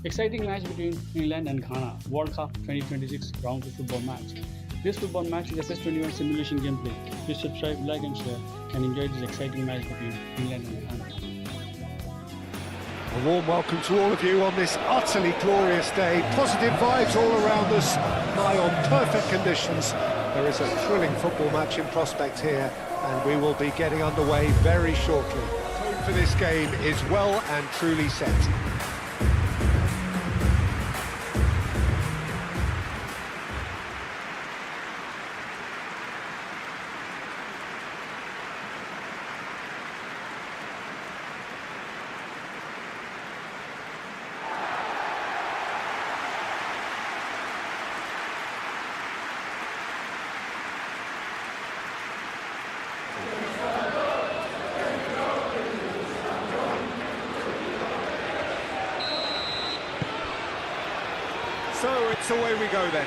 Exciting match between England and Ghana, World Cup 2026 round 2 football match. This football match is a PES 21 simulation gameplay. Please subscribe, like and share and enjoy this exciting match between England and Ghana. A warm welcome to all of you on this utterly glorious day. Positive vibes all around us, nigh on perfect conditions. There is a thrilling football match in prospect here, and we will be getting underway very shortly. The tone for this game is well and truly set. So it's away we go then.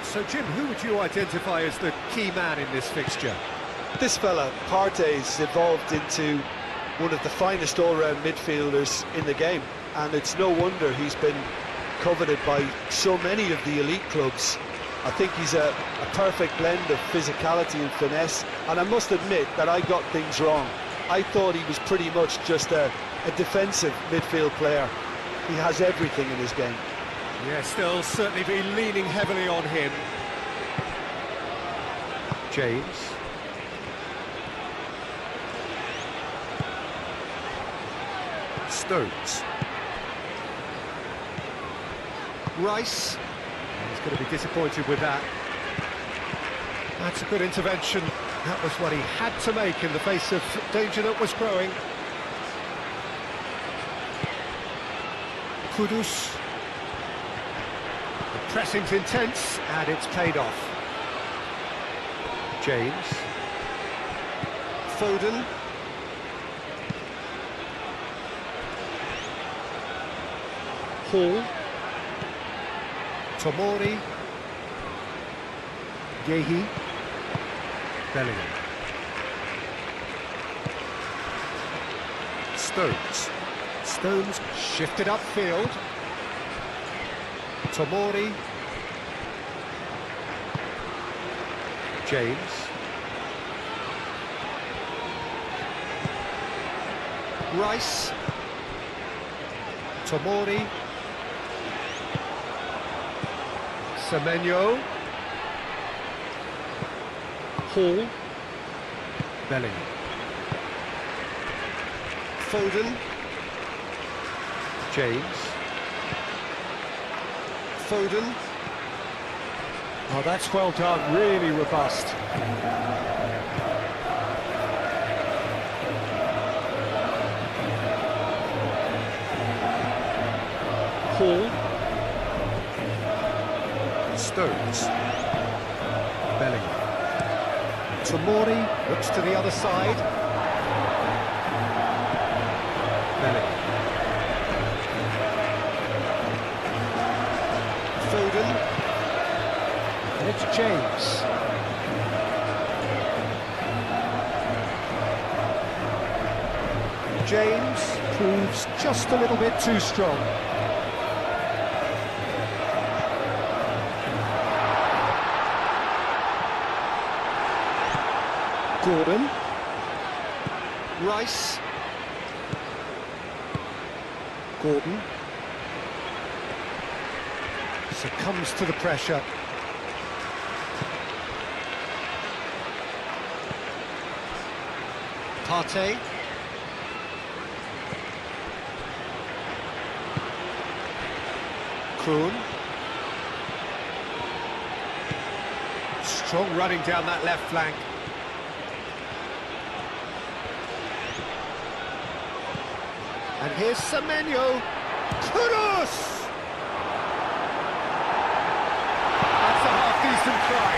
So Jim, who would you identify as the key man in this fixture? This fella, Partey's evolved into one of the finest all-round midfielders in the game, and it's no wonder he's been coveted by so many of the elite clubs. I think he's a perfect blend of physicality and finesse, and I must admit that I got things wrong. I thought he was pretty much just a defensive midfield player. He has everything in his game. Yes, they'll certainly be leaning heavily on him. James. Stones. Rice. He's going to be disappointed with that. That's a good intervention. That was what he had to make in the face of danger that was growing. Kudus. The pressing's intense, and it's paid off. James. Foden. Hall. Tomori. Yehi. Bellingham. Stones. Stones shifted upfield. Tomori. James. Rice. Tomori. Semenyo. Hall. Bellingham. Foden. James. Foden. Oh, that's well done, really robust. Hall. Stones. Bellingham. Tomori looks to the other side. Bellingham. Foden. And it's James. James proves just a little bit too strong. Gordon. Rice. Gordon. Succumbs to the pressure. Partey. Kroon. Strong running down that left flank. And here's Semenyo. Kudus! That's a half-decent try.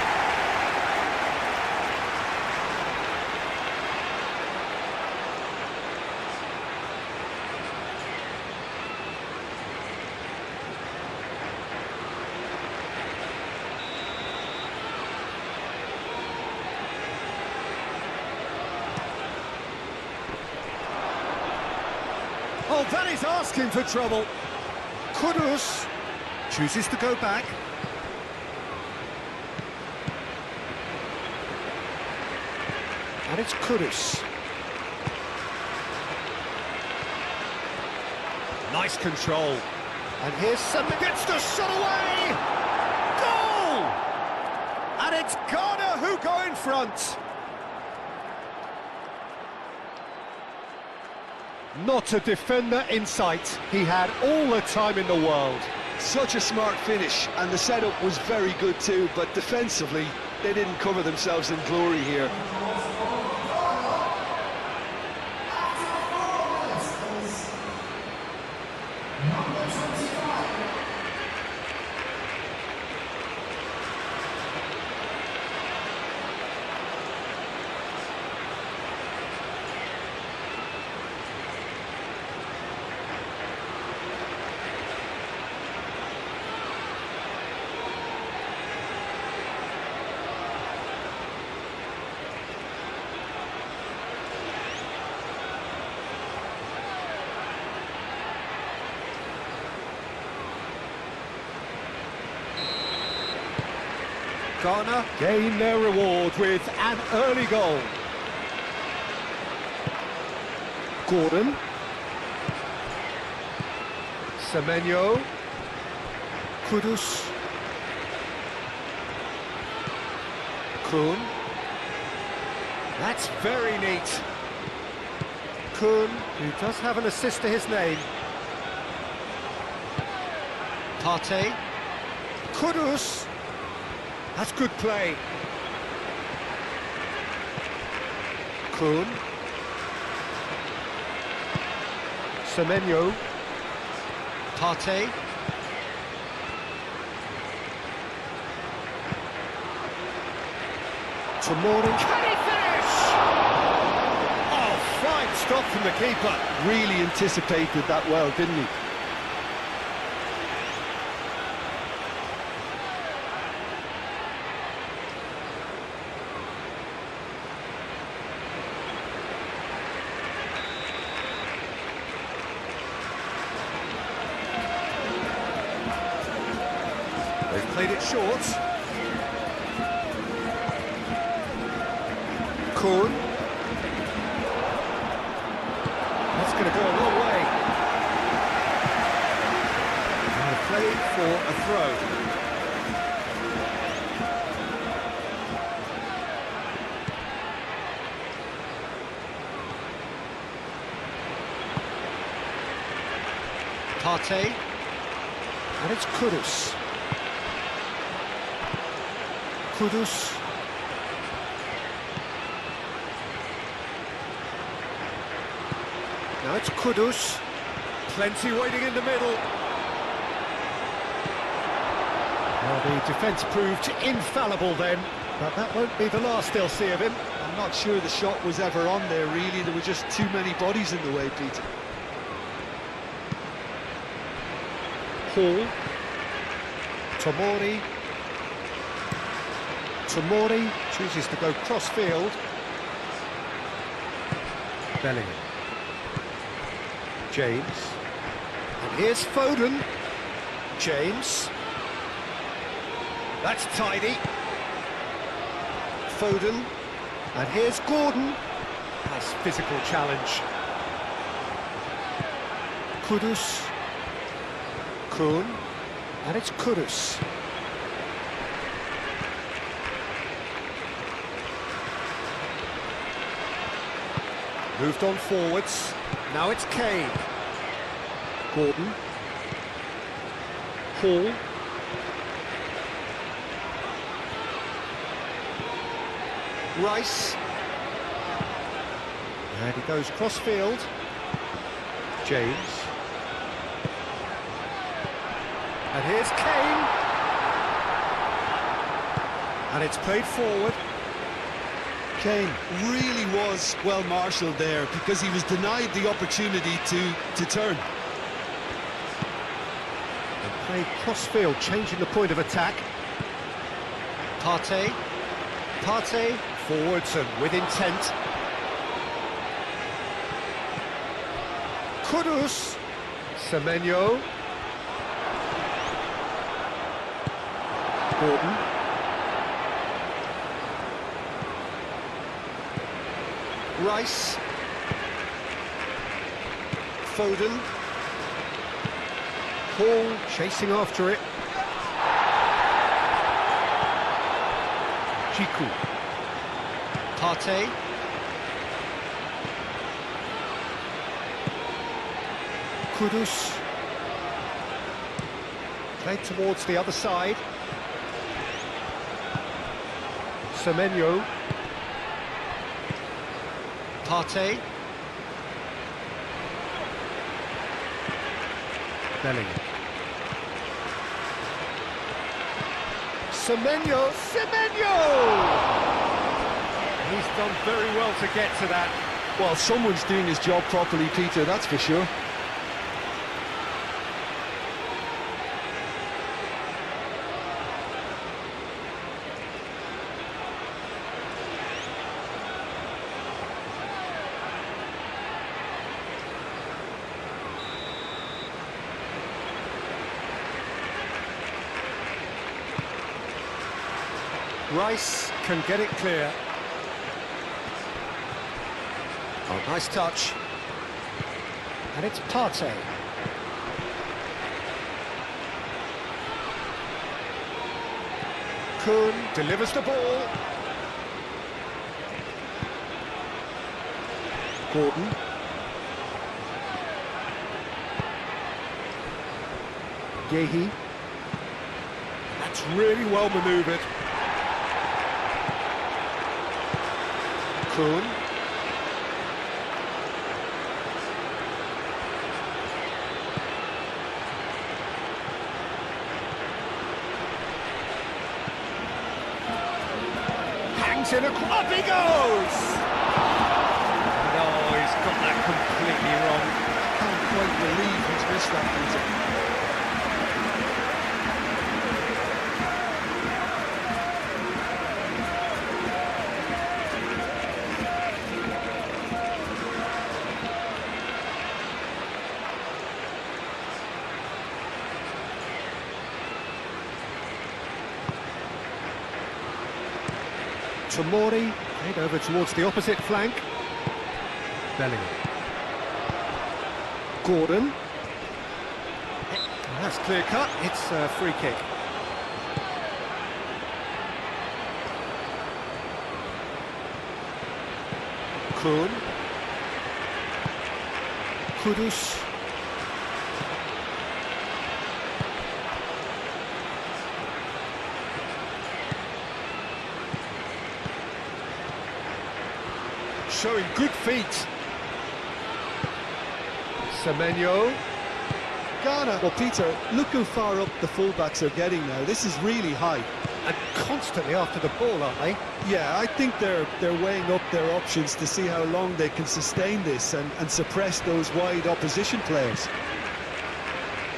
Oh, that is asking for trouble. Kudus chooses to go back. And it's Kudus. Nice control. And here's something gets the shot away! Goal! And it's Ghana who go in front. Not a defender in sight. He had all the time in the world. Such a smart finish, and the setup was very good too, but defensively, they didn't cover themselves in glory here. Ghana gain their reward with an early goal. Gordon. Semenyo. Kudus. Kuhn. That's very neat. Kuhn, who does have an assist to his name. Partey. Kudus. That's good play. Kuhn. Semenyo. Partey. Tomori. Can he finish? Oh, fine stop from the keeper. Really anticipated that well, didn't he? They've played it short. Kuhn. That's going to go a long way. And a play for a throw. Partey. And it's Kudus. Kudus. Now it's Kudus. Plenty waiting in the middle. Well, the defence proved infallible then, but that won't be the last they'll see of him. I'm not sure the shot was ever on there, really. There were just too many bodies in the way, Peter. Hall. Tomori. Tomori chooses to go cross-field. Bellingham. James. And here's Foden. James. That's tidy. Foden. And here's Gordon. Nice physical challenge. Kudus. Kuhn. And it's Kudus. Moved on forwards. Now it's Kane. Gordon. Hall. Rice. And he goes cross-field. James. And here's Kane. And it's played forward. Kane really was well marshalled there because he was denied the opportunity to turn. And played cross-field, changing the point of attack. Partey. Partey forwards and with intent. Kudus. Semenyo. Gordon. Rice. Foden. Hall chasing after it. Chiku. Partey. Kudus. Played towards the other side. Semenyo. Partey. Bellingham. Semenyo. He's done very well to get to that. Well, someone's doing his job properly, Peter, that's for sure. Rice can get it clear. Oh, nice touch. And it's Partey. Kun delivers the ball. Gordon. Gehi. That's really well manoeuvred. Kun. Hangs in up he goes! No, he's got that completely wrong. Can't quite believe he's missed that, Peter. Tomori, head over towards the opposite flank. Bellingham. Gordon. That's clear cut, it's a free kick. Kun. Kudus. Showing good feet. Semenyo. Ghana. Well, Peter, look how far up the fullbacks are getting now. This is really high. And constantly after the ball, aren't they? Yeah, I think they're weighing up their options to see how long they can sustain this and suppress those wide opposition players.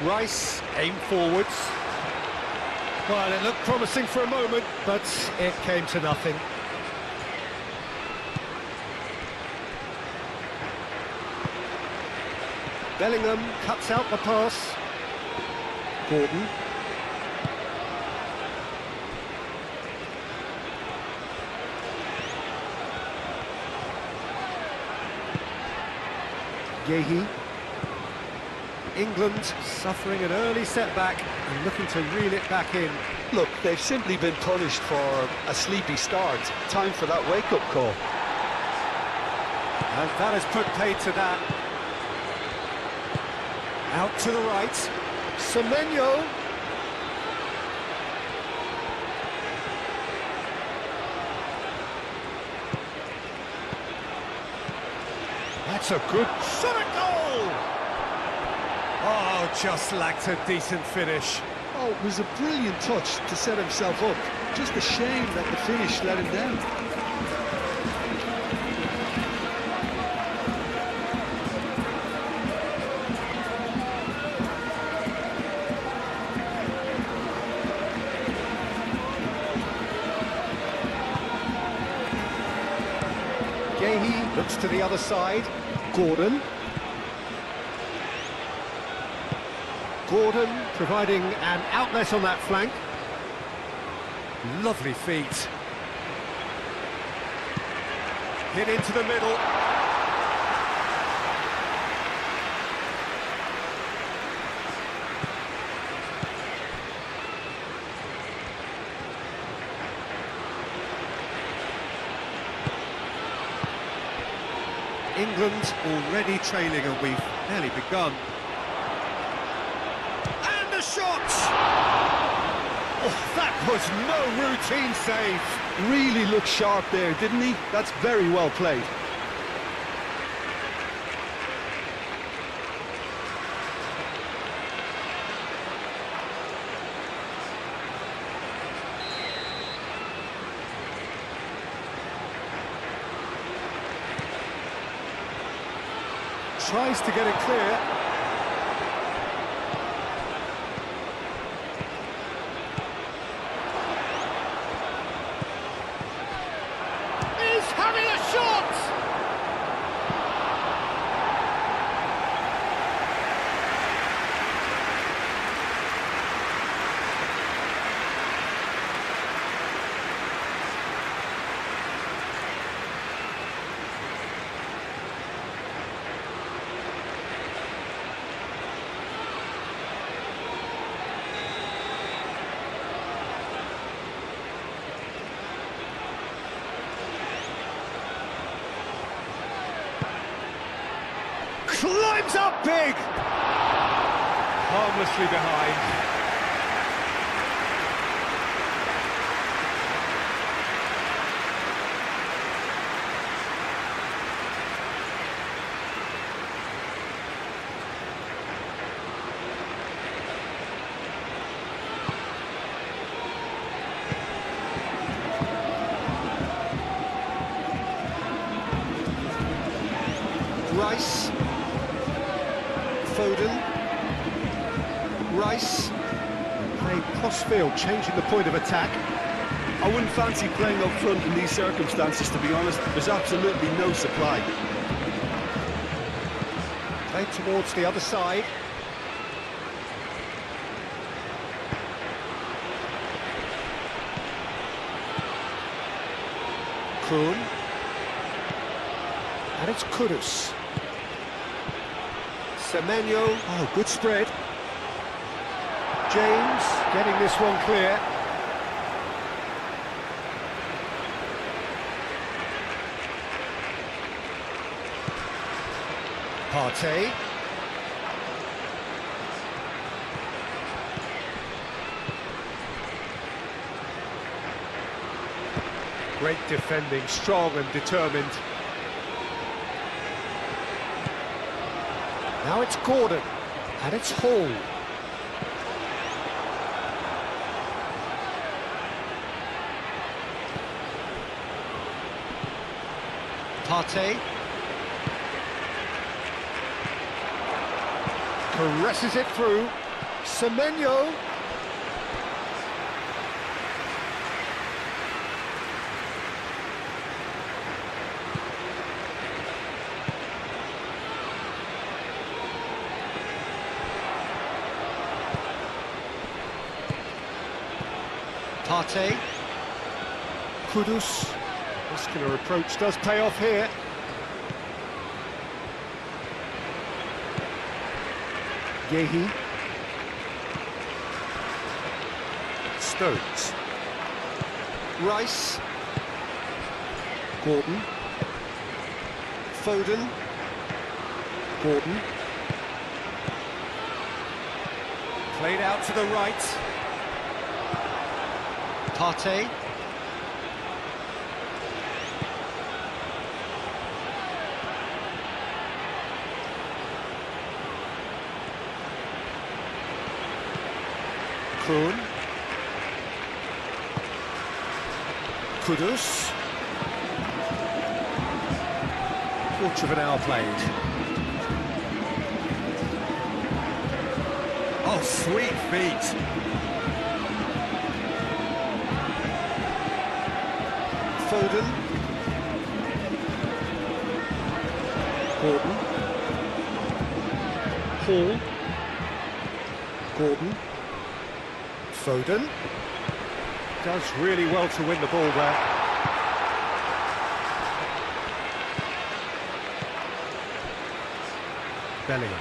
Rice, aim forwards. Well, it looked promising for a moment, but it came to nothing. Bellingham cuts out the pass. Gordon. Gehi. England suffering an early setback and looking to reel it back in. Look, they've simply been punished for a sleepy start. Time for that wake-up call. And that has put paid to that. Out to the right. Semenyo. That's a good shot at goal! Oh, just lacked a decent finish. Oh, it was a brilliant touch to set himself up. Just a shame that the finish let him down. Gehi looks to the other side. Gordon. Gordon providing an outlet on that flank. Lovely feet. Hit into the middle. England already trailing, and we've barely begun. And the shot! Oh, that was no routine save. Really looked sharp there, didn't he? That's very well played. Tries to get it clear. He's having a shot! Climbs up big! Harmlessly behind. Rice. Foden, Rice, playing cross-field, changing the point of attack. I wouldn't fancy playing up front in these circumstances, to be honest. There's absolutely no supply. Played towards the other side. Kroon. And it's Kudus. Semenyo, oh, good spread. James getting this one clear. Partey. Great defending, strong and determined. Now it's Gordon, and it's Hall. Partey. Caresses it through. Semenyo. Partey. Kudus. Muscular approach does pay off here. Yehi. Stones. Rice. Gordon. Foden. Gordon. Played out to the right. Partey. Kroon. Kudus. Quarter of an hour played. Oh, sweet feet. Foden. Gordon. Hall. Gordon. Foden. Does really well to win the ball there. Bellingham.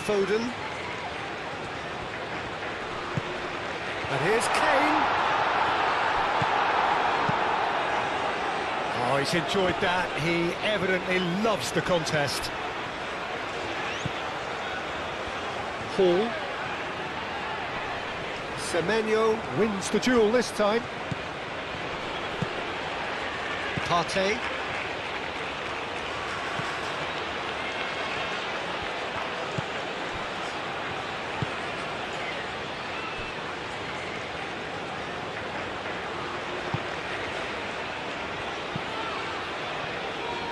Foden. And here's Kane. Oh, he's enjoyed that. He evidently loves the contest. Hall. Semenyo wins the duel this time. Partey.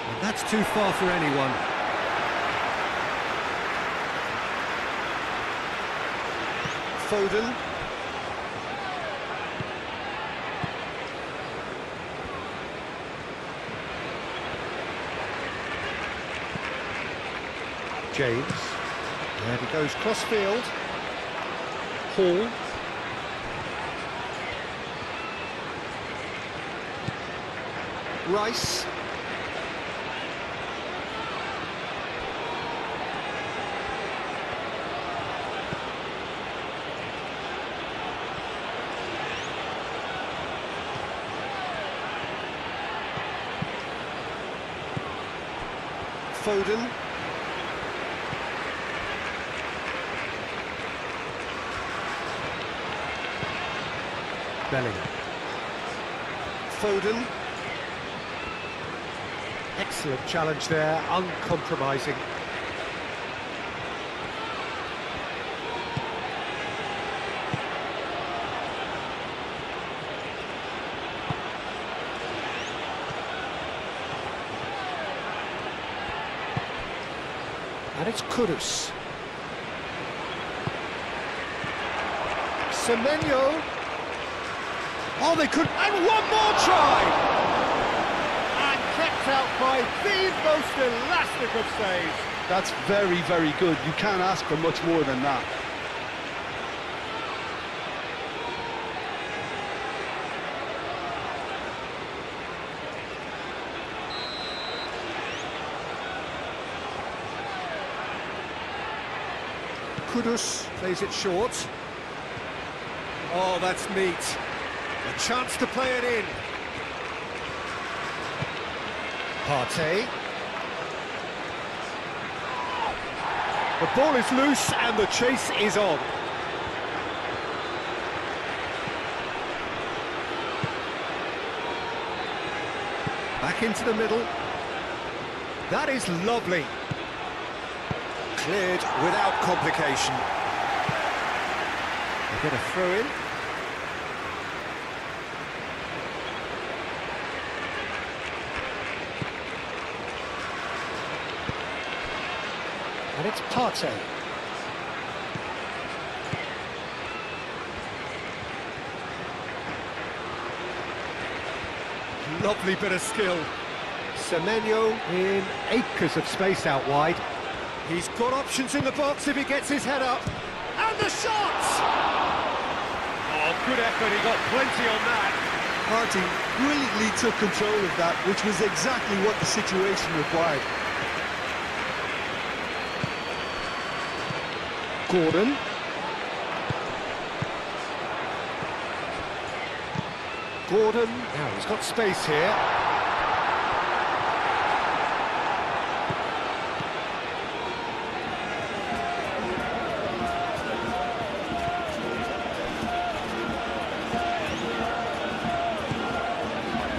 And that's too far for anyone. Foden. James, there he goes, cross-field. Hall. Rice. Foden. Bellingham. Foden. Excellent challenge there, uncompromising. And it's Kudus. Semenyo. Oh, they could, and one more try! And kept out by the most elastic of saves. That's very, very good. You can't ask for much more than that. Kudus plays it short. Oh, that's neat. A chance to play it in. Partey. The ball is loose and the chase is on. Back into the middle. That is lovely. Cleared without complication. They get a throw in. And it's Partey. Lovely bit of skill. Semenyo in acres of space out wide. He's got options in the box if he gets his head up. And the shot! Oh, good effort, he got plenty on that. Partey brilliantly took control of that, which was exactly what the situation required. Gordon. Gordon, now he's got space here.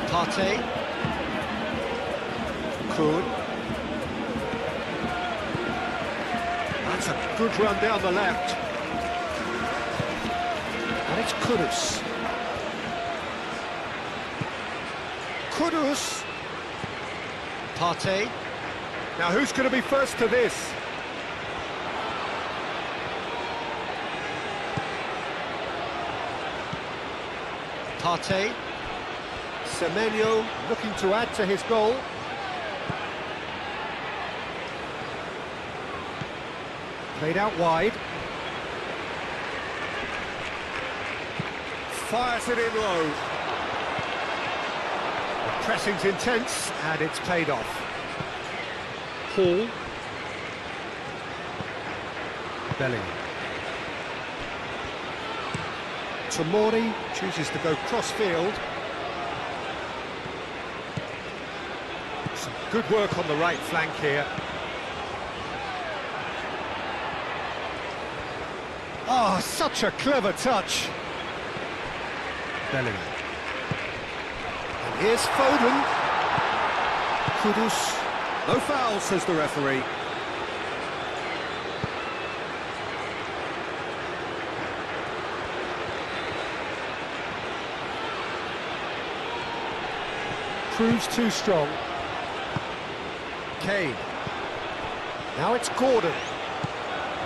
Partey. Could. That's a good run down the left. And it's Kudus. Kudus. Partey. Now who's going to be first to this? Partey. Semenyo looking to add to his goal. Played out wide. fires it in low. The pressing's intense, and it's paid off. Hall. Bellingham. Tomori chooses to go cross-field. Some good work on the right flank here. Oh, such a clever touch. Bellingham. And here's Foden. Kudus. No foul, says the referee. Proves too strong. Kane. Now it's Gordon.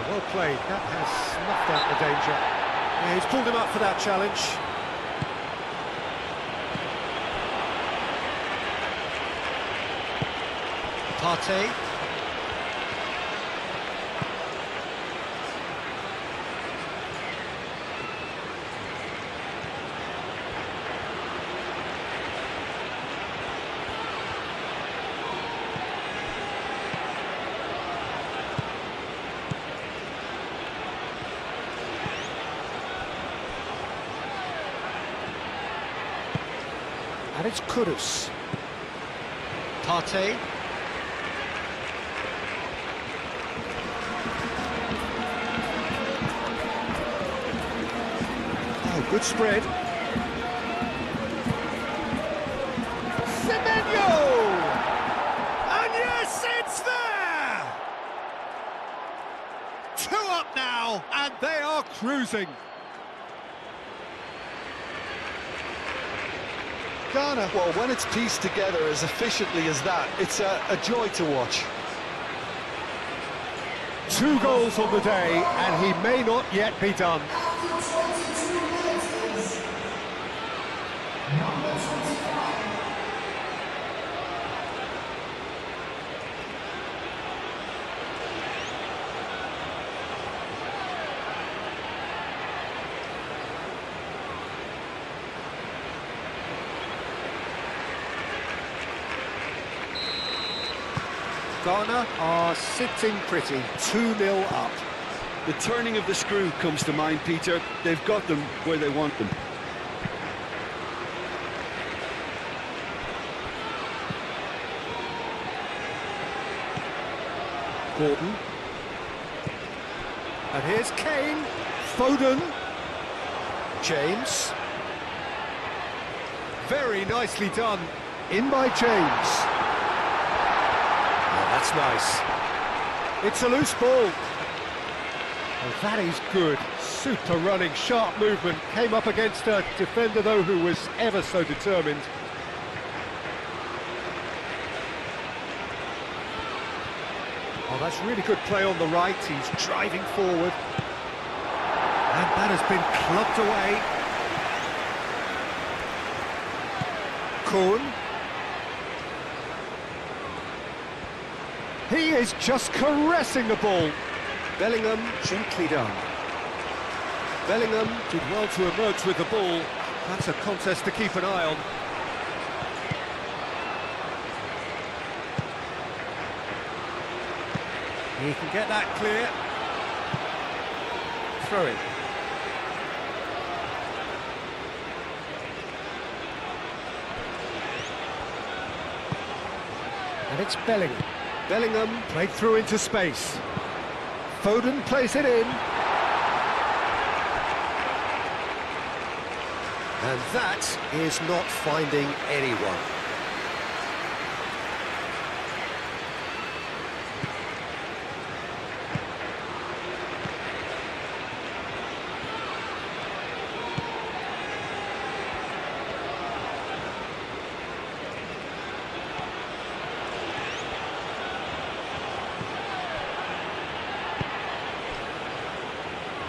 Well played, that has snuffed out the danger. Yeah, he's pulled him up for that challenge. Partey. And it's Kudus. Partey. Oh, good spread. Semenyo! And yes, it's there! 2 up now, and they are cruising. Ghana, well, when it's pieced together as efficiently as that, it's a joy to watch. 2 goals on the day, and he may not yet be done. Ghana are sitting pretty, 2-0 up. The turning of the screw comes to mind, Peter. They've got them where they want them. Gordon. And here's Kane. Foden. James. Very nicely done. In by James. That's nice. It's a loose ball. Oh, that is good. Super running, sharp movement. Came up against a defender, though, who was ever so determined. Oh, that's really good play on the right. He's driving forward. And that has been clubbed away. Kuhn. He is just caressing the ball. Bellingham, gently done. Bellingham did well to emerge with the ball. That's a contest to keep an eye on. He can get that clear. Throw it. And it's Bellingham. Bellingham played through into space. Foden plays it in. And that is not finding anyone.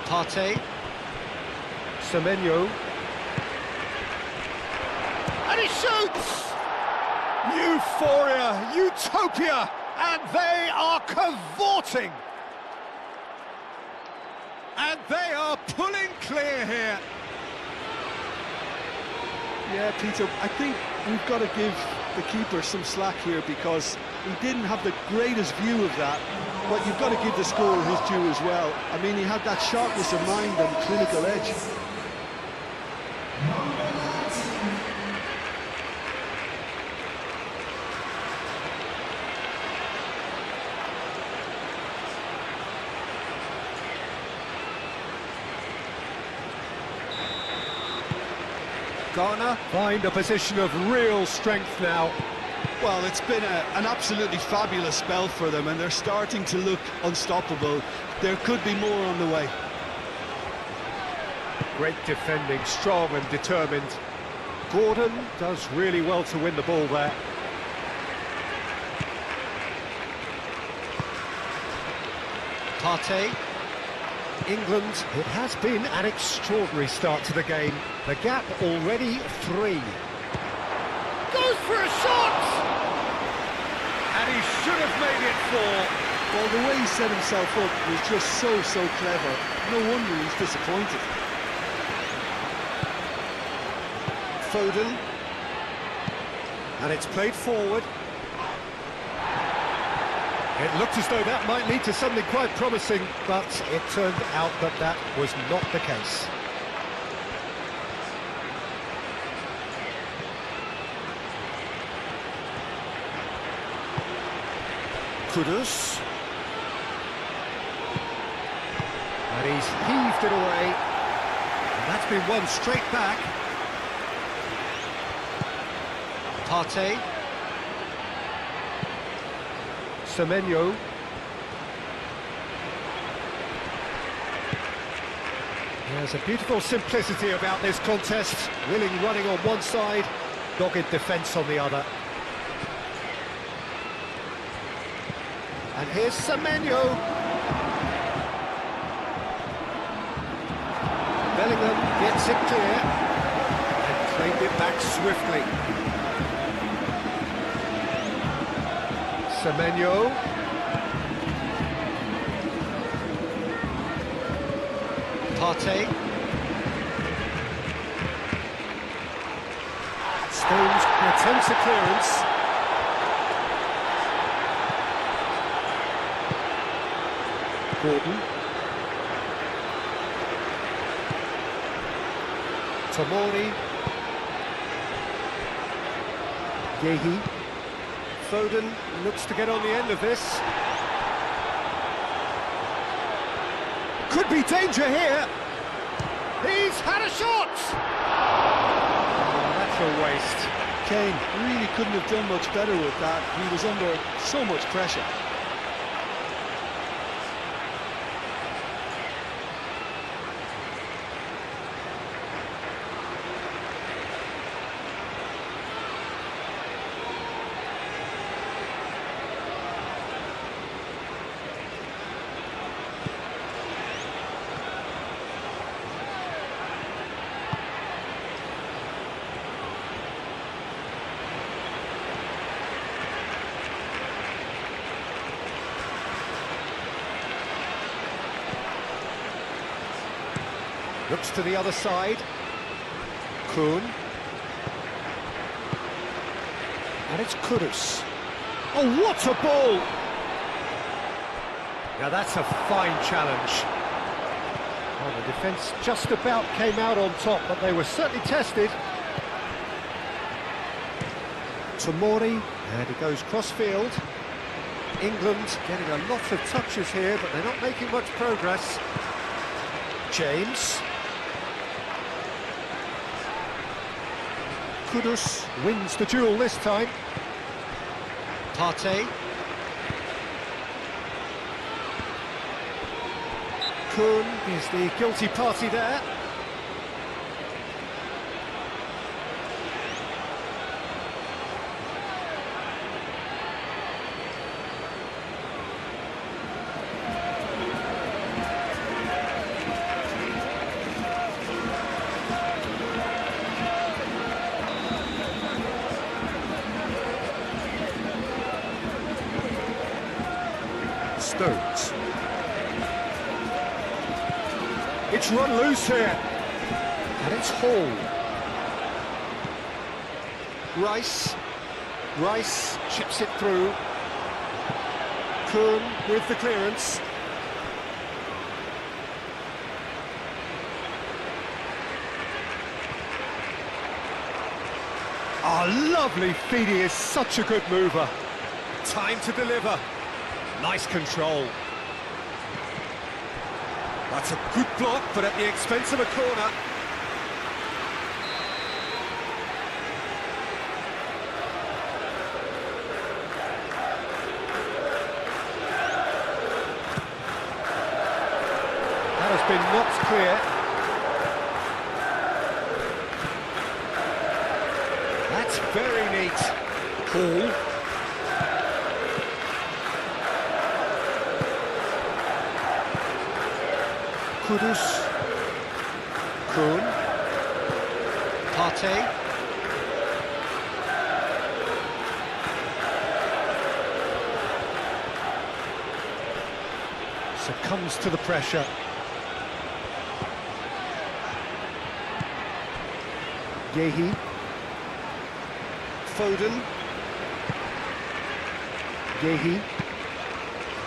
Partey. Semenyo. And he shoots! Euphoria, utopia, and they are cavorting. And they are pulling clear here. Yeah, Peter, I think we've got to give the keeper some slack here because he didn't have the greatest view of that, but you've got to give the scorer his due as well. I mean, he had that sharpness of mind and clinical edge. Ghana find a position of real strength now. Well, it's been an absolutely fabulous spell for them, and they're starting to look unstoppable. There could be more on the way. Great defending, strong and determined. Gordon does really well to win the ball there. Partey. England, it has been an extraordinary start to the game. The gap already 3. Goes for a shot! And he should have made it 4. Well, the way he set himself up was just so clever. No wonder he's disappointed. Foden. And it's played forward. It looked as though that might lead to something quite promising, but it turned out that that was not the case. Kudus. And he's heaved it away. And that's been won straight back. Partey. Semenyo. There's a beautiful simplicity about this contest. Willing running on one side, dogged defence on the other. And here's Semenyo. Bellingham gets it clear and claimed it back swiftly. Semenyo. Partey. Stones attempts a clearance. Gordon. Tomori. Yehi. Foden looks to get on the end of this. Could be danger here. He's had a shot! Oh, that's a waste. Kane really couldn't have done much better with that. He was under so much pressure. Looks to the other side. Kuhn. And it's Kudus. Oh, what a ball! Now that's a fine challenge. Well, the defence just about came out on top, but they were certainly tested. Tomori, and he goes cross-field. England getting a lot of touches here, but they're not making much progress. James. Kudus wins the duel this time. Partey. Kuhn is the guilty party there. Stones. It's run loose here. And it's Hall. Rice chips it through. Kuhn with the clearance. Oh, lovely feed, he is such a good mover. Time to deliver. Nice control. That's a good block, but at the expense of a corner. That has been knocked clear. That's very neat. Hall. Kudus. Kuhn. Partey. Succumbs to the pressure. Yehi. Foden. Yehi.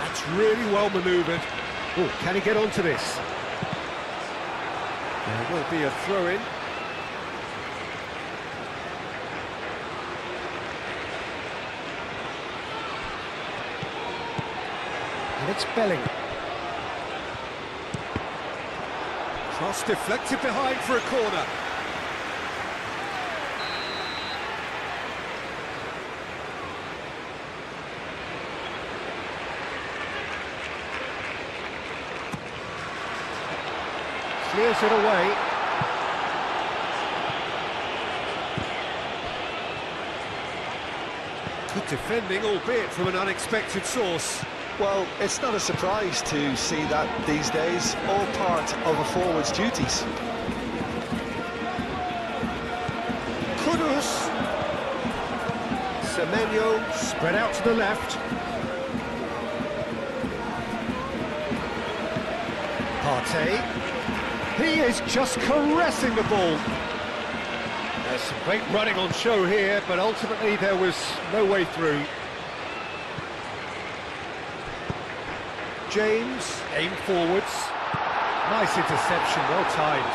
That's really well manoeuvred. Oh, can he get onto this? There will be a throw-in. And it's Bellingham. Cross deflected behind for a corner. Clears it away. Good defending, albeit from an unexpected source. Well, it's not a surprise to see that these days, all part of a forward's duties. Kudus. Semenyo spread out to the left. Partey. He is just caressing the ball. There's some great running on show here, but ultimately there was no way through. James, aim forwards. Nice interception, well timed.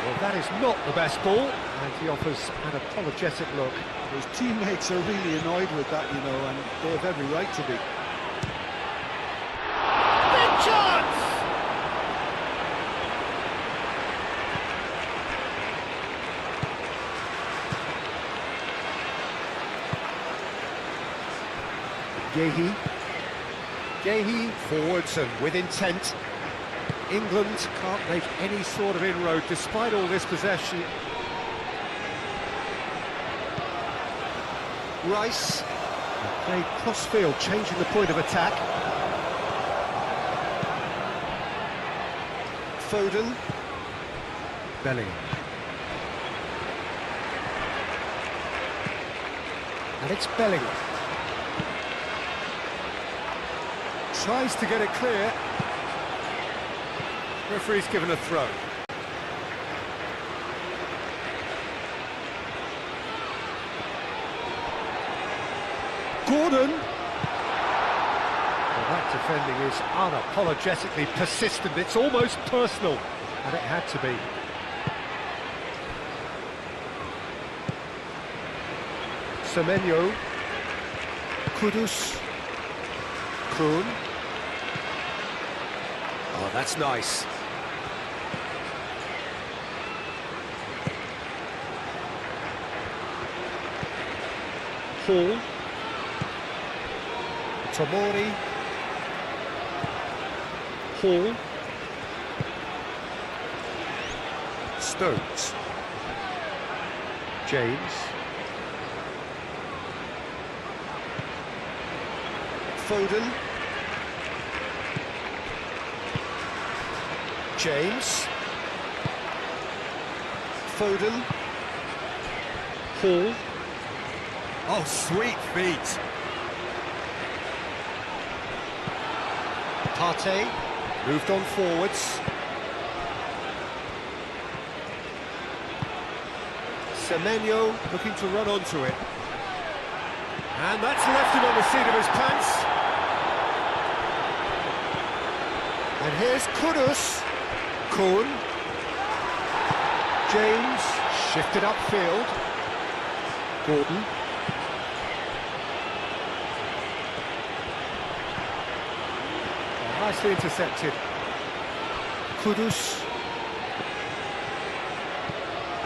Well, that is not the best ball, and he offers an apologetic look. His teammates are really annoyed with that, you know, and they have every right to be. Big chance! Yehi forwards and with intent. England can't make any sort of inroad despite all this possession. Rice played cross-field, changing the point of attack. Foden. Bellingham. And it's Bellingham. Tries to get it clear. Referee's given a throw. Gordon. Well, that defending is unapologetically persistent. It's almost personal, and it had to be. Semenyo. Kudus. Kuhn. Oh, that's nice. Hall. Tomori. Hall. Stones. James. Foden. James. Foden. Hall. Oh, sweet feet. Partey moved on forwards. Semenyo looking to run onto it. And that's left him on the seat of his pants. And here's Kudus. Kuhn. James shifted upfield. Gordon. Oh, nicely intercepted. Kudus.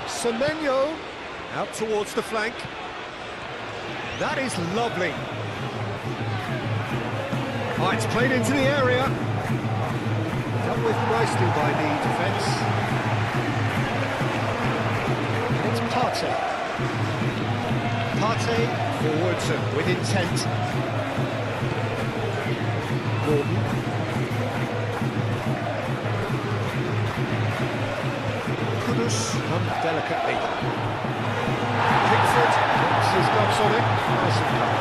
Semenyo out towards the flank. That is lovely. Oh, it's played into the area. Dealt with nicely by the defence. It's Partey. Partey forwards and with intent. Gordon. Kudus delicately. Pickford puts his gloves on it. Nice and calm.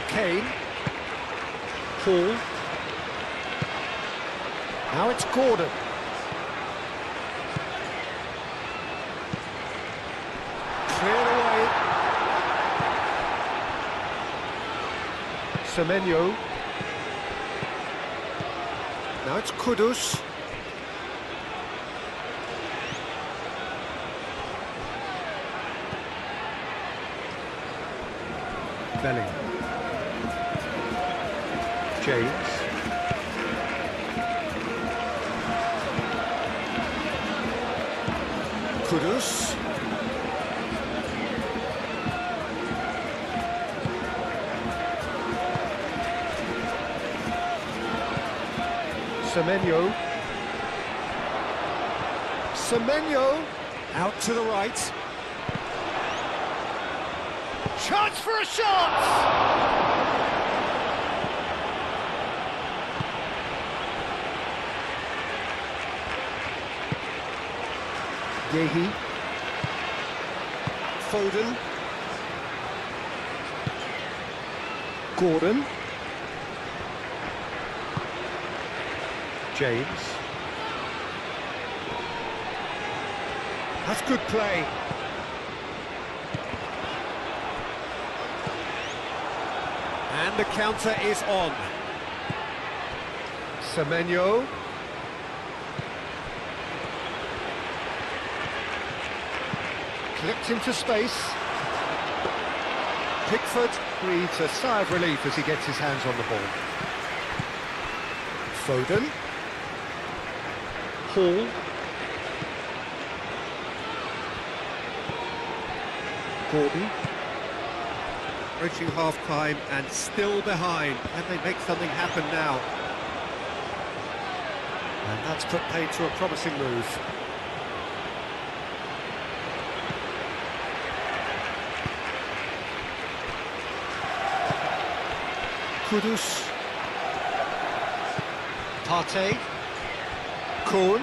Kane. Paul. Now it's Gordon. Cleared away. Semenyo. Now it's Kudus. Bellingham. James. Kudus. Semenyo. Semenyo out to the right. Chance for a shot! Yehi. Foden. Gordon. James. That's good play. And the counter is on. Semenyo. Clipped into space. Pickford breathes a sigh of relief as he gets his hands on the ball. Foden. Hall. Gordon. Approaching half-time and still behind. Can they make something happen now? And that's put paid to a promising move. Kudus. Partey. Kuhn.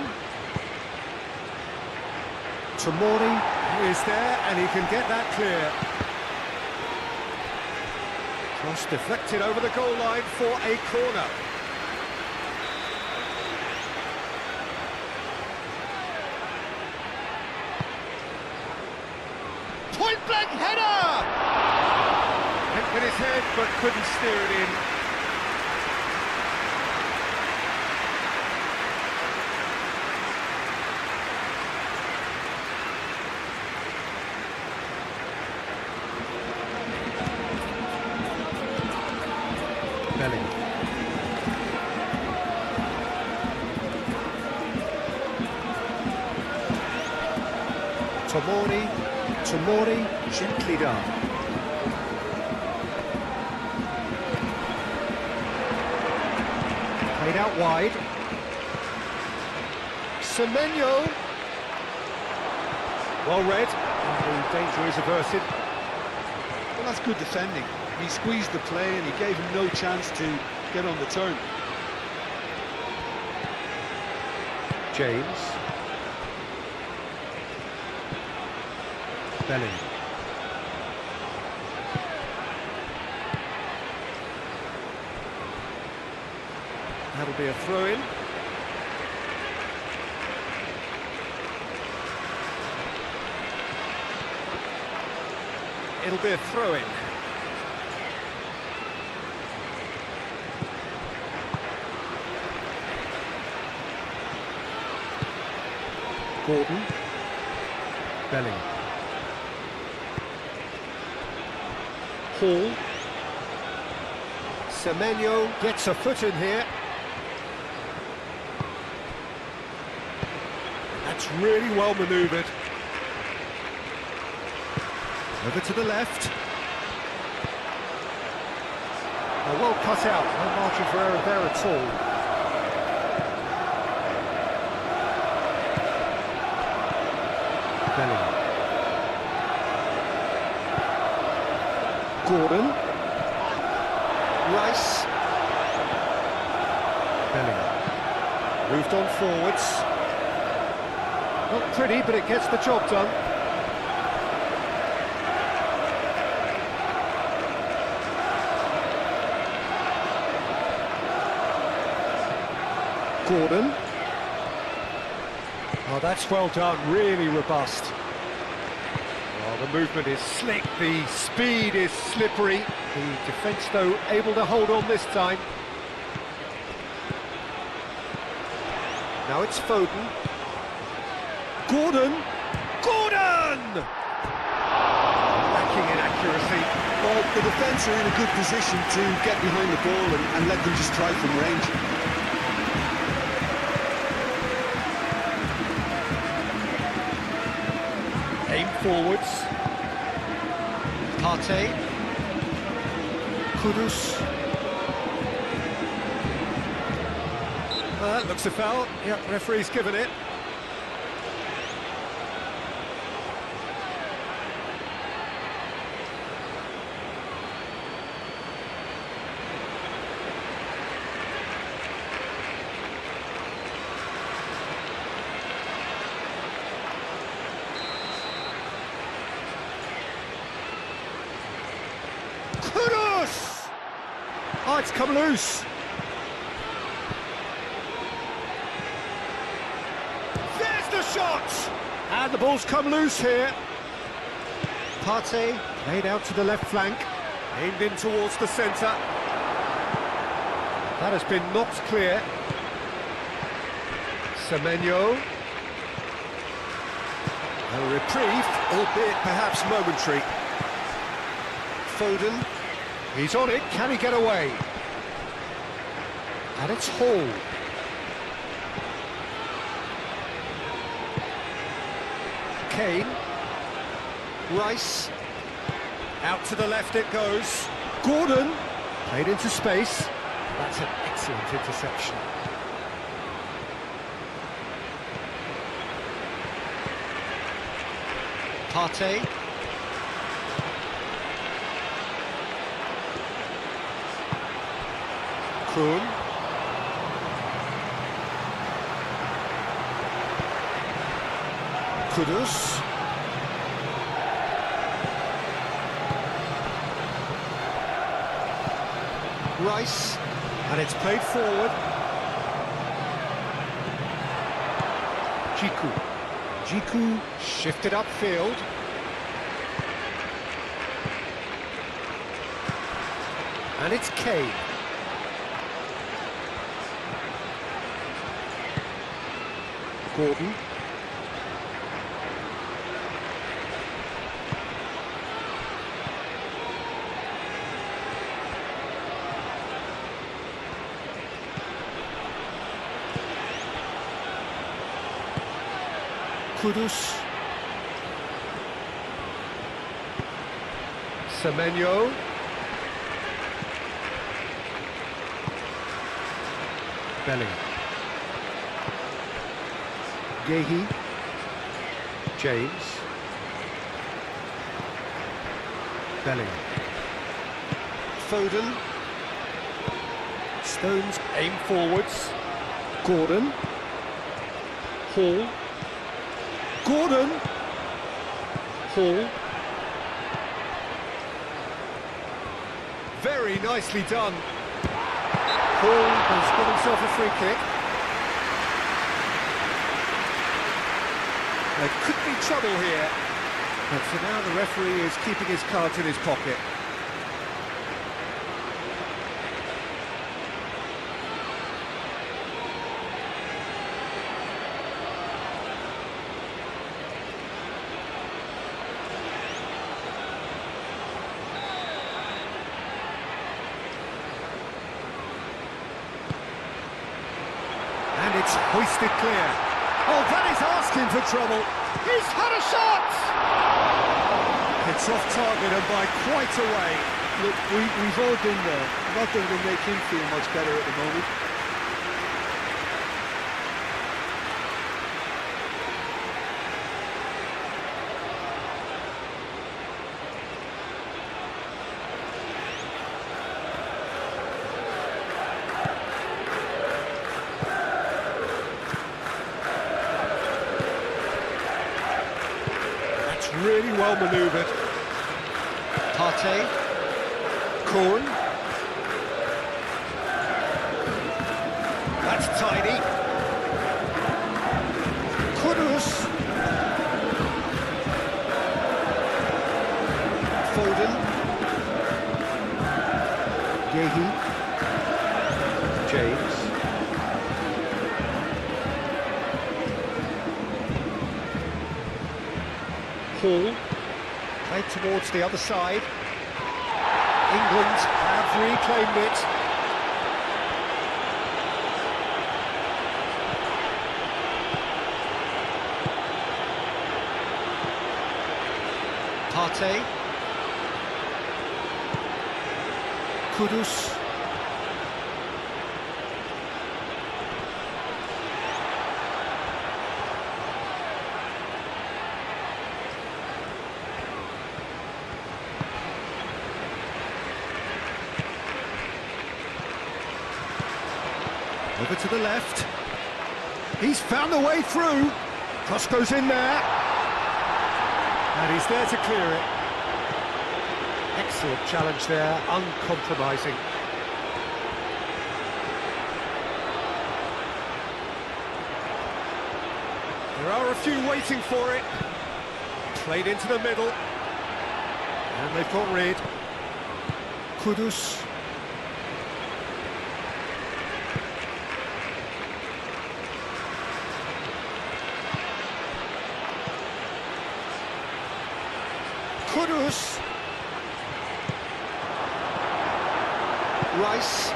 Tomori is there and he can get that clear. Cross deflected over the goal line for a corner. Point blank header! Went with his head but couldn't steer it in. Bellingham. Tomori, gently done. Played out wide. Semenyo. Well read, and the danger is averted. Well, that's good defending. He squeezed the play and he gave him no chance to get on the turn. James. Bellingham. That'll be a throw-in. It'll be a throw-in. Gordon. Belling. Hall. Semenyo gets a foot in here. That's really well manoeuvred. Over to the left. Well cut out, no margin for error there at all. Belling. Gordon. Rice. Belling. Moved on forwards. Not pretty, but it gets the job done. Gordon. Oh, that's well done, really robust. Oh, the movement is slick, the speed is slippery. The defence, though, able to hold on this time. Now it's Foden. Gordon! Gordon! Lacking in accuracy. Well, the defence are in a good position to get behind the ball and let them just try from range. Aim forwards. Partey. Kudus. Looks a foul. Yep, referee's given it. Kudus! Oh, it's come loose. There's the shot! And the ball's come loose here. Partey laid out to the left flank, aimed in towards the centre. That has been knocked clear. Semenyo. A reprieve, albeit perhaps momentary. Foden. He's on it, can he get away? And it's Hall. Kane. Rice. Out to the left it goes. Gordon. Played into space. That's an excellent interception. Partey. Kroon. Kudus. Rice. And it's played forward. Jiku. Jiku shifted upfield. And it's Kane. Gordon. Kudus. Semenyo. Belling. Yehi. James. Belling. Foden. Stones aim forwards. Gordon. Hall. Gordon. Hall. Very nicely done. Hall has got himself a free kick. There could be trouble here, but for now the referee is keeping his cards in his pocket. And it's hoisted clear. Oh, that is asking for trouble. He's had a shot! It's off target and by quite a way. Look, we've all been there. Nothing will make him feel much better at the moment. Really well manoeuvred. Partey. Korn. That's tidy. Kudus. Foden. Yehi. James. Hall, played towards the other side. England have reclaimed it. Partey. Kudus. Over to the left. He's found the way through. Cross goes in there. And he's there to clear it. Excellent challenge there, uncompromising. There are a few waiting for it. Played into the middle. And they've got rid. Kudus. Kudus. Rice.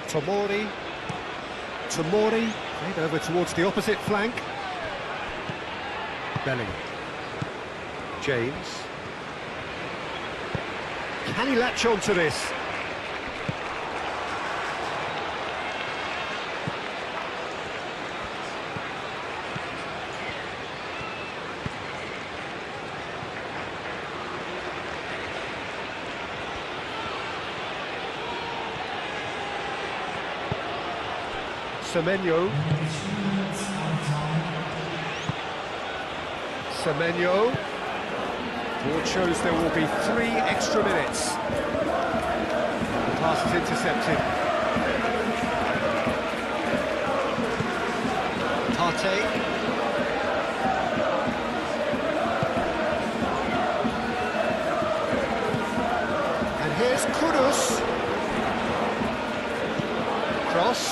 Tomori. Tomori. Played over towards the opposite flank. Bellingham. James. Can he latch on to this? Semenyo. Semenyo. Board shows there will be 3 extra minutes. The pass is intercepted. Partey. And here's Kudus. Cross.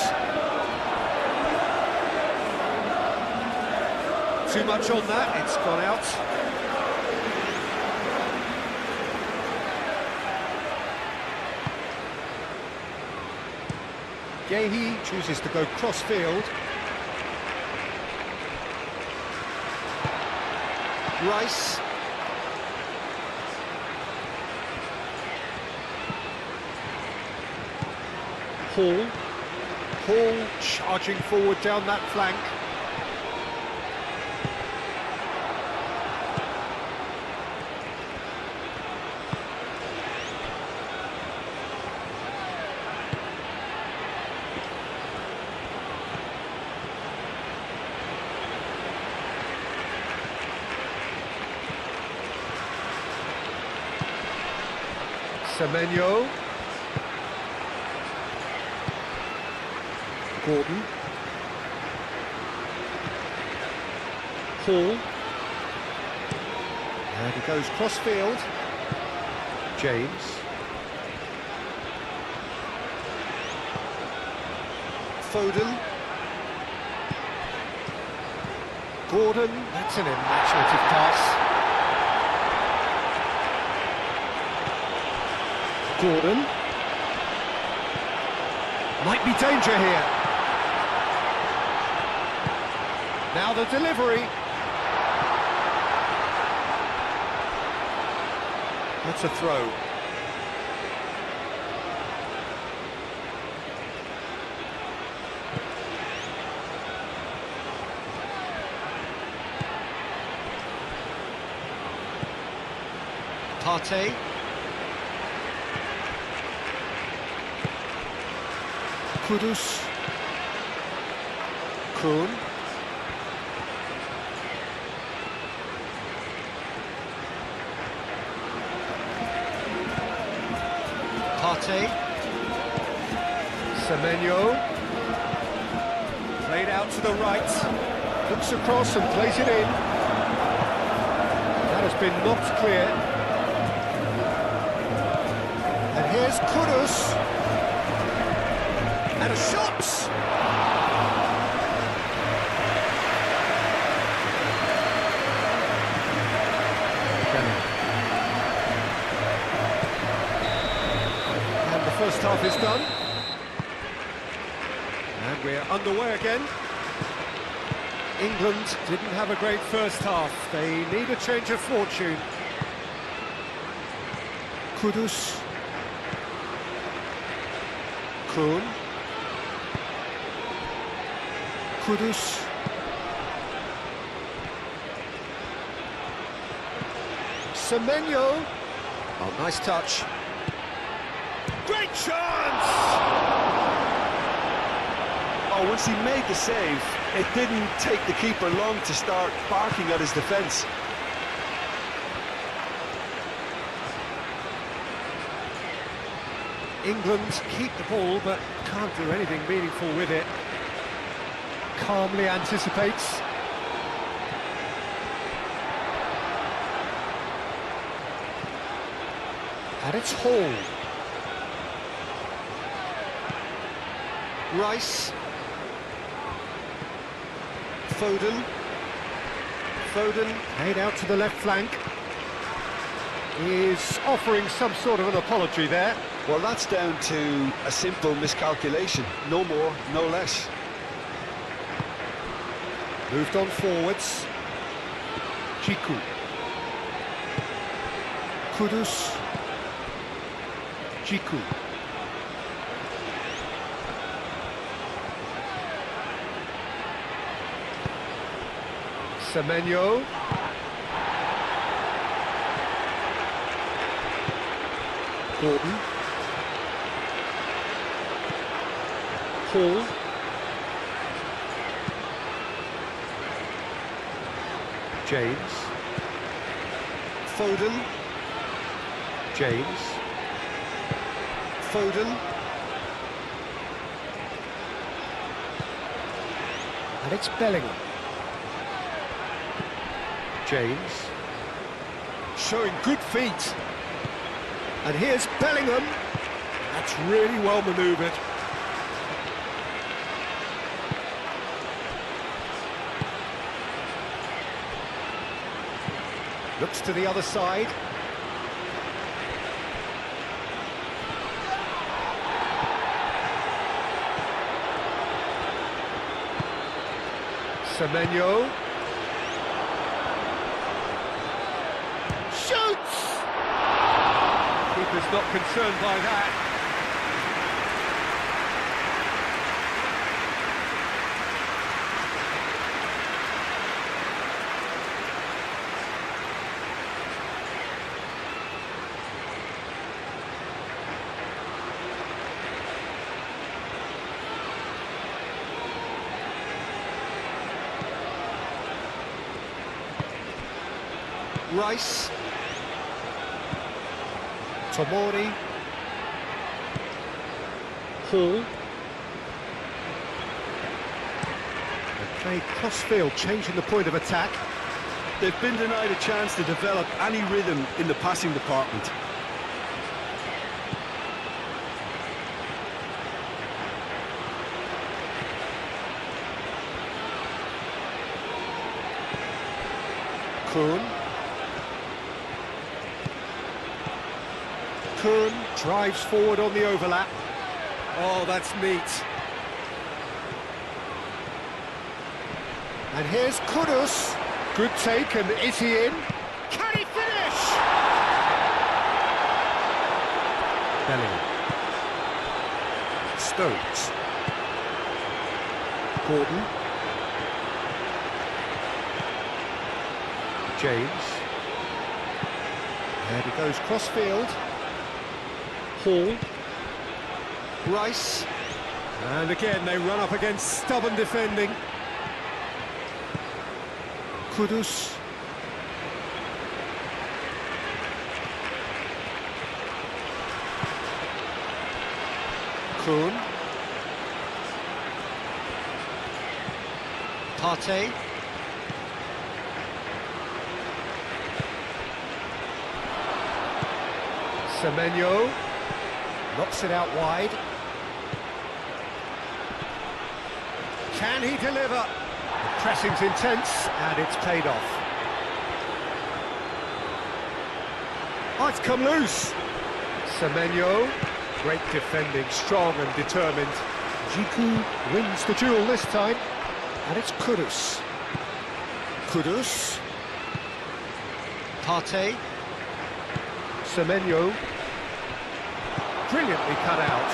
Too much on that, it's gone out. Yehi chooses to go cross-field. Rice. Hall. Hall charging forward down that flank. Semenyo. Gordon. Hall. And he goes cross-field. James. Foden. Gordon. That's an imaginative pass. Gordon. Might be danger here. Now the delivery. That's a throw. Partey. Kudus. Kuhn. Partey. Semenyo. Played out to the right. Looks across and plays it in. That has been knocked clear. And here's Kudus. And a shot! And the first half is done. And we're underway again. England didn't have a great first half. They need a change of fortune. Kudus. Kuhn. Kudus. Semenyo. Oh, nice touch. Great chance! Oh, once he made the save, it didn't take the keeper long to start barking at his defence. England keep the ball, but can't do anything meaningful with it. Calmly anticipates. And it's Hall. Rice. Foden. Foden, played out to the left flank. Is offering some sort of an apology there. Well, that's down to a simple miscalculation. No more, no less. Moved on forwards. Chiku. Kudus. Chiku. Semenyo. Gordon. Hall. James. Foden. James. Foden. And it's Bellingham. James. Showing good feet. And here's Bellingham. That's really well manoeuvred. Looks to the other side. Semenyo. Shoots! Keeper's not concerned by that. Rice. Tomori. Hall. They play cross-field, changing the point of attack. They've been denied a chance to develop any rhythm in the passing department. Kuhn drives forward on the overlap. Oh, that's neat. And here's Kudus. Good take, and is he in? Can he finish? Bellingham. Stones. Gordon. James. There he goes, cross-field. Hall. Rice. And again, they run up against stubborn defending. Kudus. Kuhn. Partey. Semenyo knocks it out wide. Can he deliver? The pressing's intense and it's paid off. Oh, it's come loose. Semenyo, great defending, strong and determined. Jiku wins the duel this time, and it's Kudus. Kudus. Partey. Semenyo. Brilliantly cut out.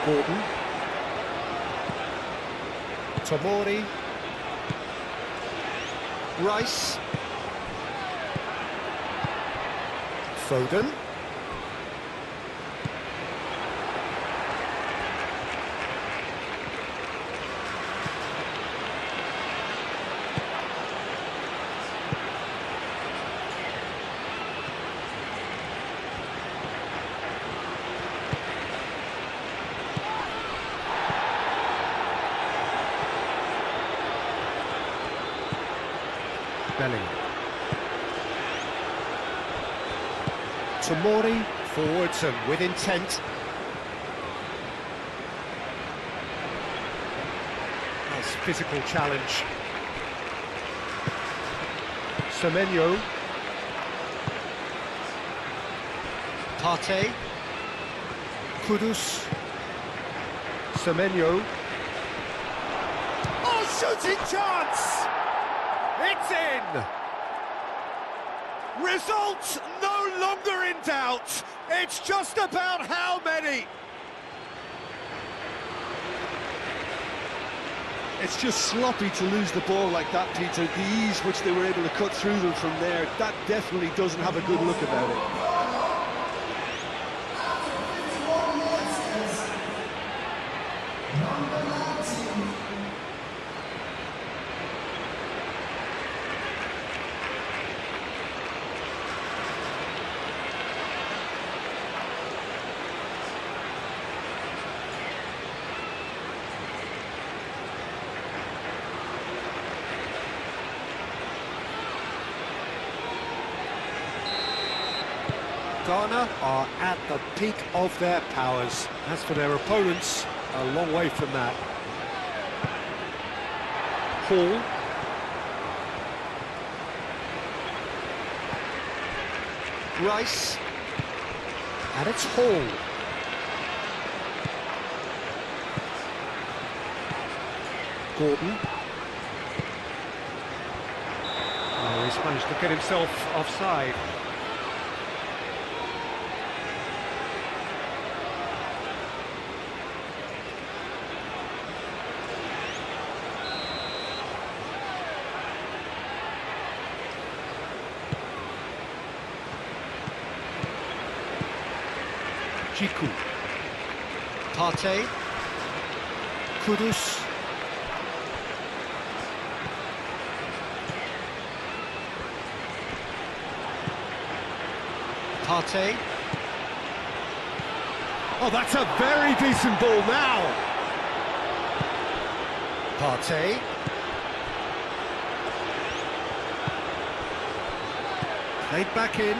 Gordon. Tomori. Rice. Foden. Bellingham. Tomori forwards and with intent. Nice physical challenge. Semenyo. Partey. Kudus. Semenyo. Oh, shooting chance! It's in! Results no longer in doubt. It's just about how many. It's just sloppy to lose the ball like that, Peter. The ease which they were able to cut through them from there, that definitely doesn't have a good look about it. Ghana are at the peak of their powers. As for their opponents, a long way from that. Hall. Rice. And it's Hall. Gordon. Oh, he's managed to get himself offside. Jiku. Partey. Kudus. Partey. Oh, that's a very decent ball now. Partey. Played back in.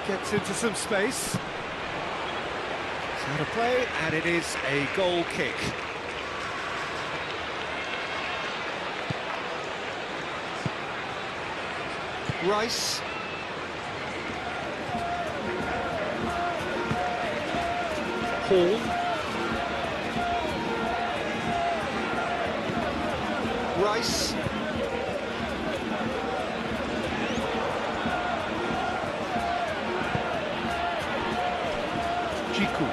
Gets into some space. It's out of play, and it is a goal kick. Rice. Hall. Rice. Jiku.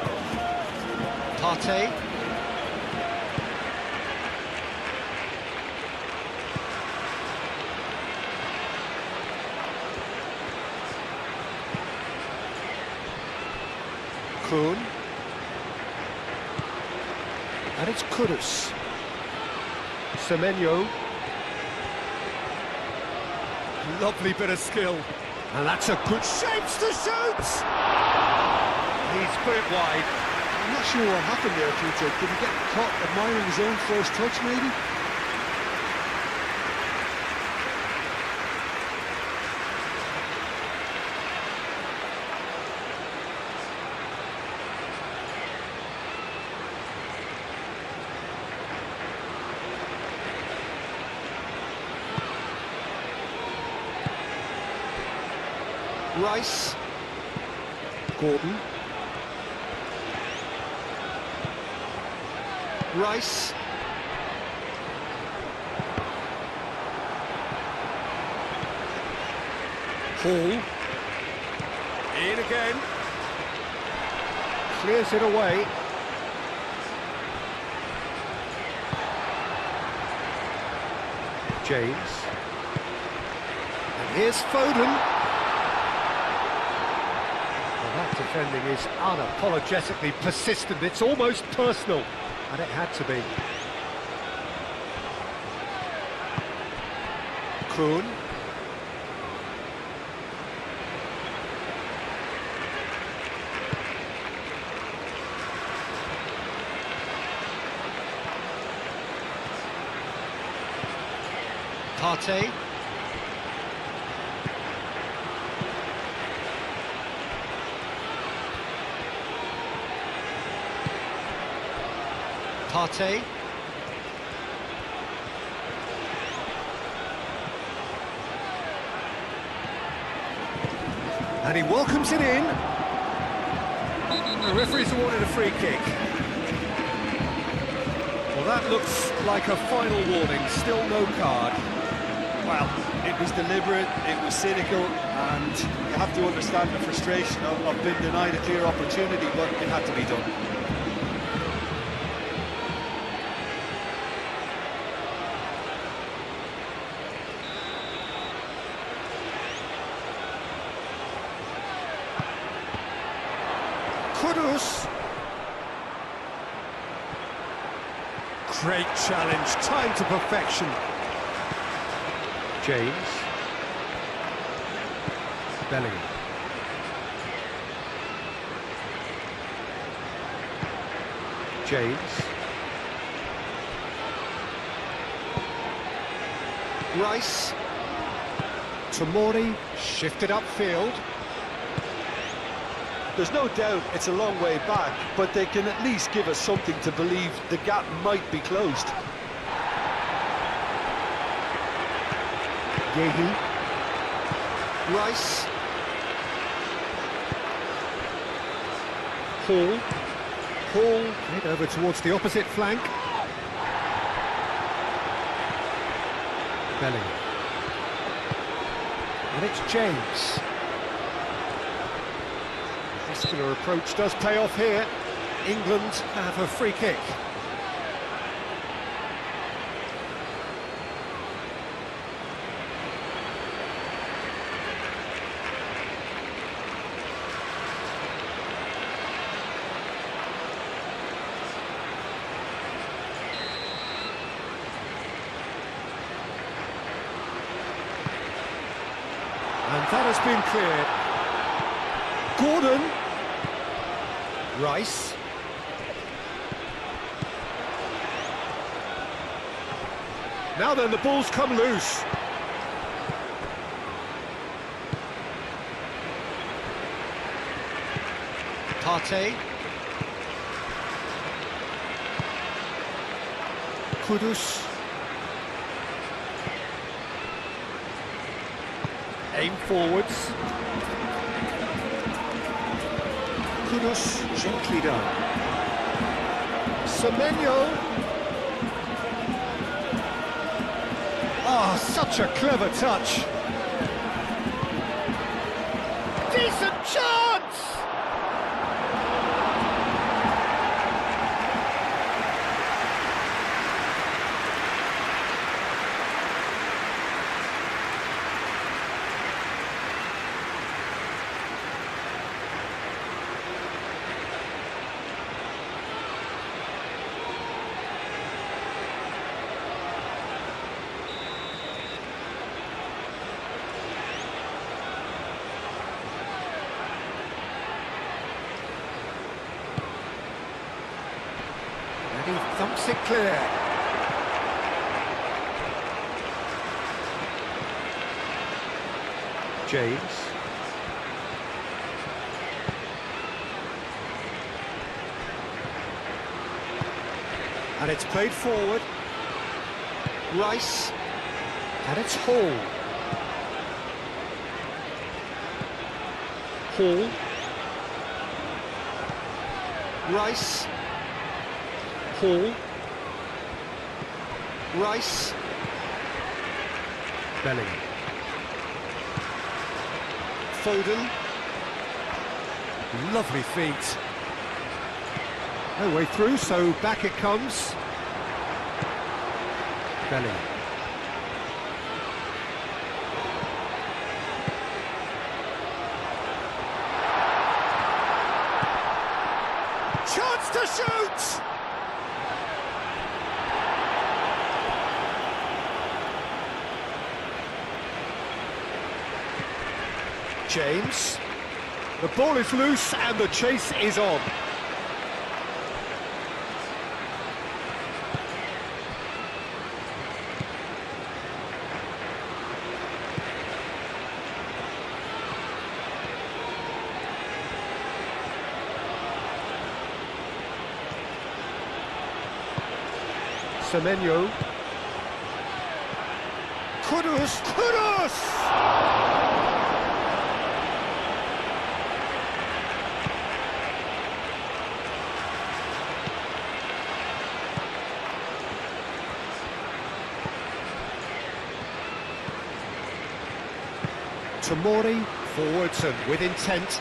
Partey. Kuhn. And it's Kudus. Semenyo. Lovely bit of skill. And that's a good shapes to shoot! He's put it wide. I'm not sure what happened there, Peter. Did he get caught admiring his own first touch, maybe? Rice. Gordon. Rice. Hall. In again. Clears it away. James. And here's Foden. That defending is unapologetically persistent. It's almost personal, and it had to be. Kuhn. Partey. Partey. And he welcomes it in. The referee's awarded a free kick. Well, that looks like a final warning, still no card. Well, it was deliberate, it was cynical, and you have to understand the frustration of being denied a clear opportunity, but it had to be done. Kudus. Great challenge, time to perfection. James. Bellingham. James. Rice. Tomori shifted upfield. There's no doubt it's a long way back, but they can at least give us something to believe the gap might be closed. Yehi. Rice. Hall. Hall head over towards the opposite flank. Bellingham. And it's James. Muscular approach does pay off here. England have a free kick. And that has been cleared. Gordon. Rice. Now then, the ball's come loose. Partey. Kudus. Aim forwards. Kudus, gently done. Semenyo. Ah, such a clever touch. Decent chance! He thumps it clear. James. And it's played forward. Rice. And it's Hall. Hall. Rice. Hall. Rice. Bellingham. Foden. Lovely feet. No way through, so back it comes. Bellingham. Chance to shoot! James. The ball is loose and the chase is on. Semenyo. Kudus! Tomori, forwards and with intent.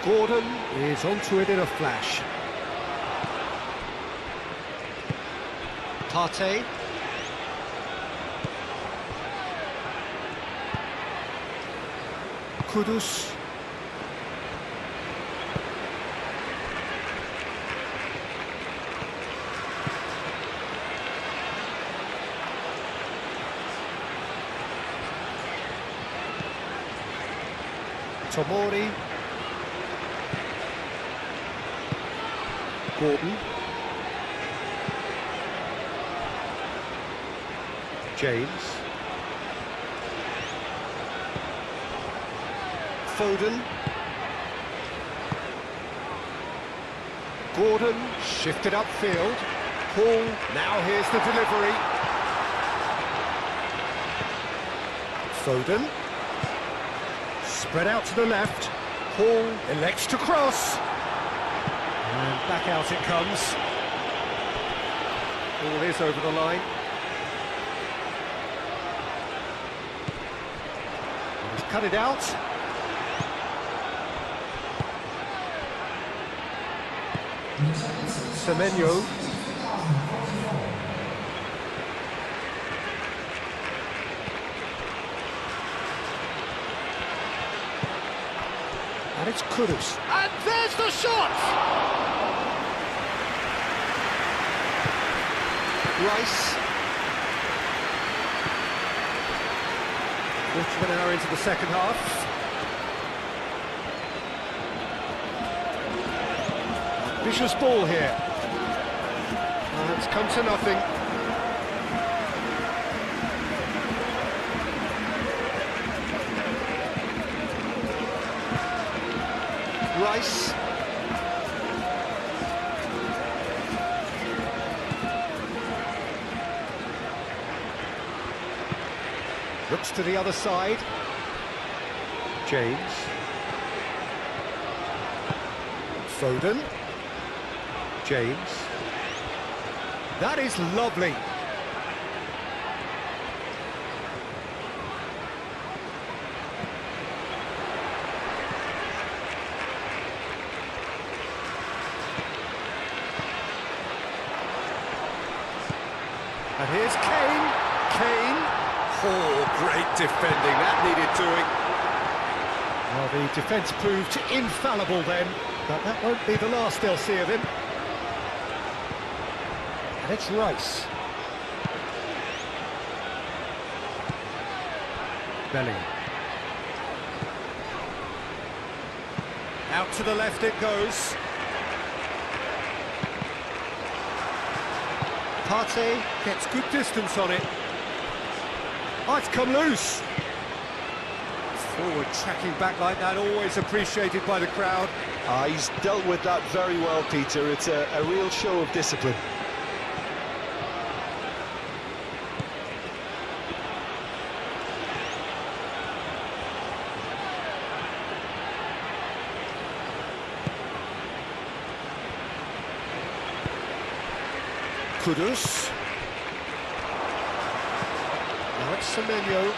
Gordon is onto it in a flash. Partey. Kudus. Tomori. Gordon. James. Foden. Gordon shifted upfield. Hall, now here's the delivery. Foden. Spread out to the left. Hall elects to cross. And back out it comes. Ball is over the line. He's cut it out. Semenyo. And it's Kudus. And there's the shot! Rice. Quarter of an hour into the second half. Vicious ball here. It's come to nothing. Rice. Looks to the other side. James. Foden. James. That is lovely. And here's Kane. Kane. Oh, great defending, that needed doing. Well, the defence proved infallible then, but that won't be the last they'll see of him. And it's Rice. Bellingham. Out to the left it goes. Partey gets good distance on it. Oh, it's come loose. Forward tracking back like that, always appreciated by the crowd. He's dealt with that very well, Peter. It's a real show of discipline. Kudus. Now it's Semenyo.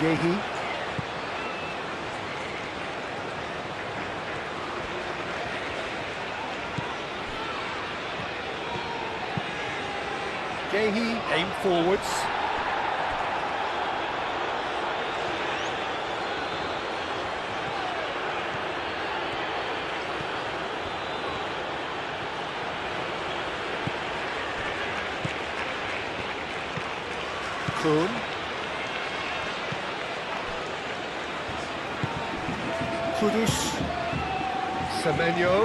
Yehi. Yehi aim forwards. Kuhn. Kudus. Semenyo.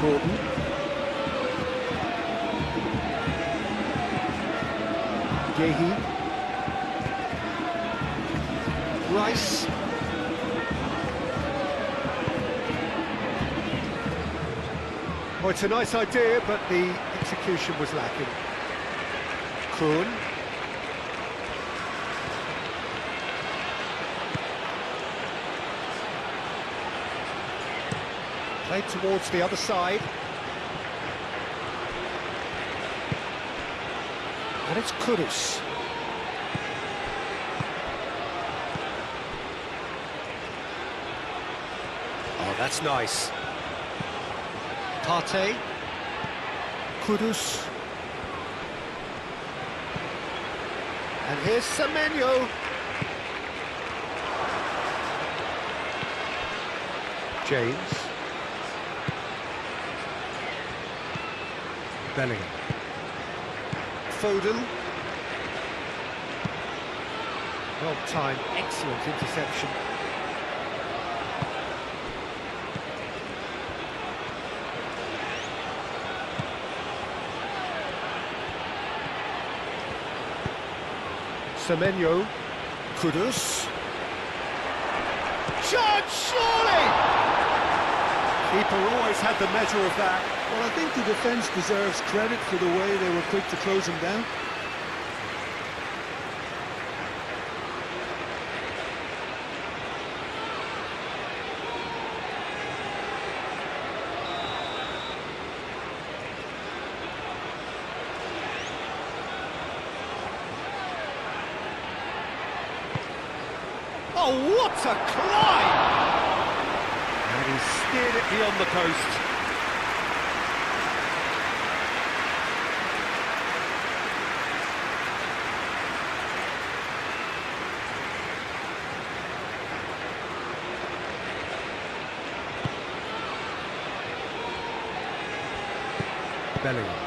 Gordon. Yehi. Rice. Well, it's a nice idea, but the execution was lacking. Kuhn. Played towards the other side. And it's Kudus. Oh, that's nice. Partey. Kudus. And here's Semenyo. James. Bellingham. Foden. Well timed, excellent interception. Semenyo. Kudus. Shot, surely! Keeper always had the measure of that. Well, I think the defence deserves credit for the way they were quick to close him down. Oh, what a climb! And he steered it beyond the post. Bellingham.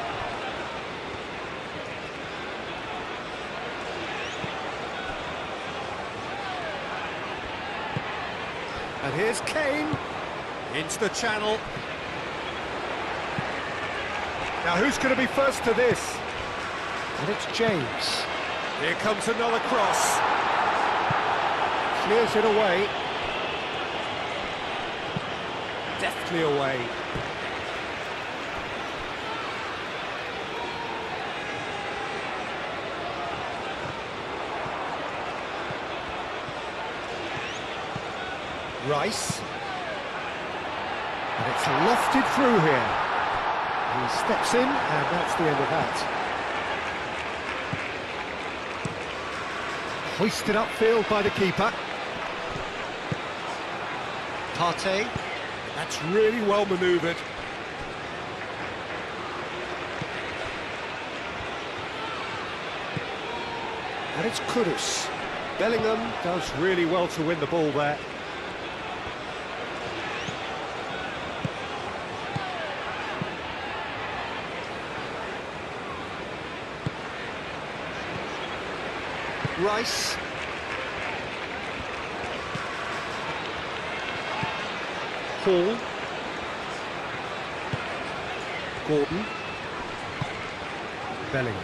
And here's Kane. Into the channel. Now who's going to be first to this? And it's James. Here comes another cross. Clears it away. Deftly away. Rice. And it's lofted through here. He steps in, and that's the end of that. Hoisted upfield by the keeper. Partey. That's really well manoeuvred. And it's Kudus. Bellingham does really well to win the ball there. Rice. Hall. Gordon. Bellingham.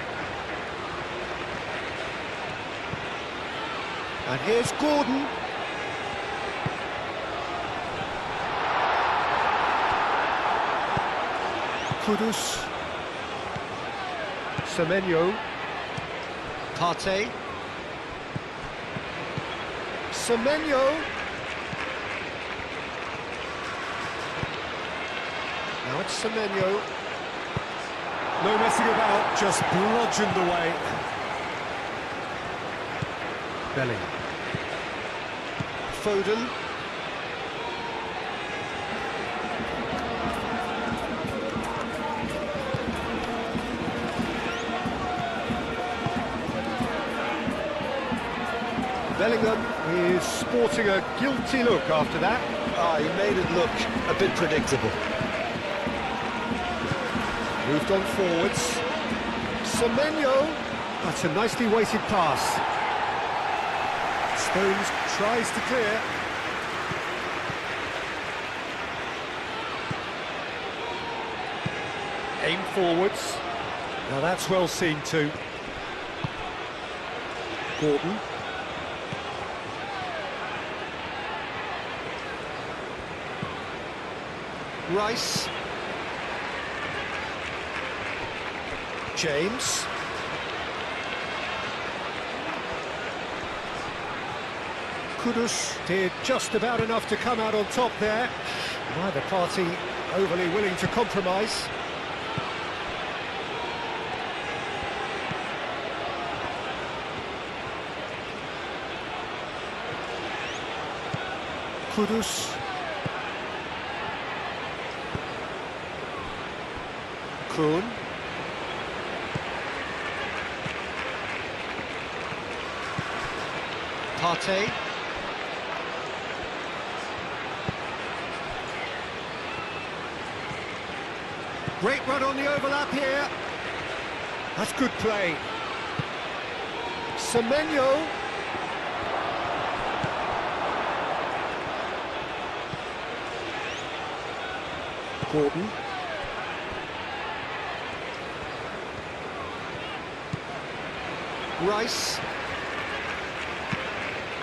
And here's Gordon. Kudus. Semenyo. Partey. Semenyo. Now it's Semenyo. No messing about, just bludgeoned away. Bellingham. Foden. Bellingham is sporting a guilty look after that. He made it look a bit predictable. Moved on forwards. Semenyo. That's a nicely weighted pass. Stones tries to clear. Aim forwards. Now that's well seen too. Gordon. Rice. James. Kudus did just about enough to come out on top there. Neither party overly willing to compromise. Kudus. Kuhn. Partey. Great run on the overlap here. That's good play. Semenyo. Gordon. Rice.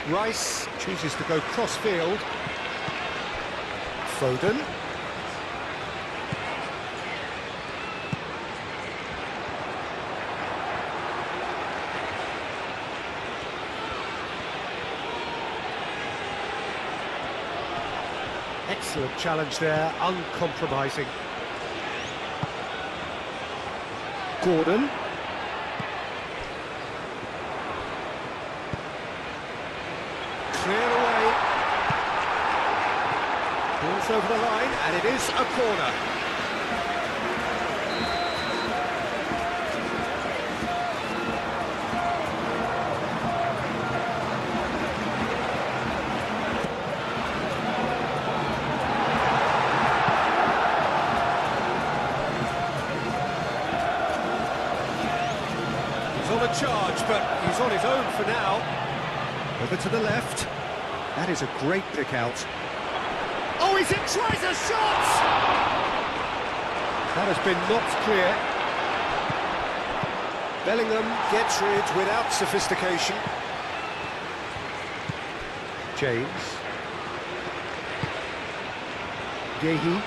Rice chooses to go cross-field. Foden. Excellent challenge there, uncompromising. Gordon. Clear away. Ball's over the line, and it is a corner. He's on a charge, but he's on his own for now. Over to the left. That is a great pick out. Oh, he tries a shot! That has been knocked clear. Bellingham gets rid without sophistication. James. Yehi.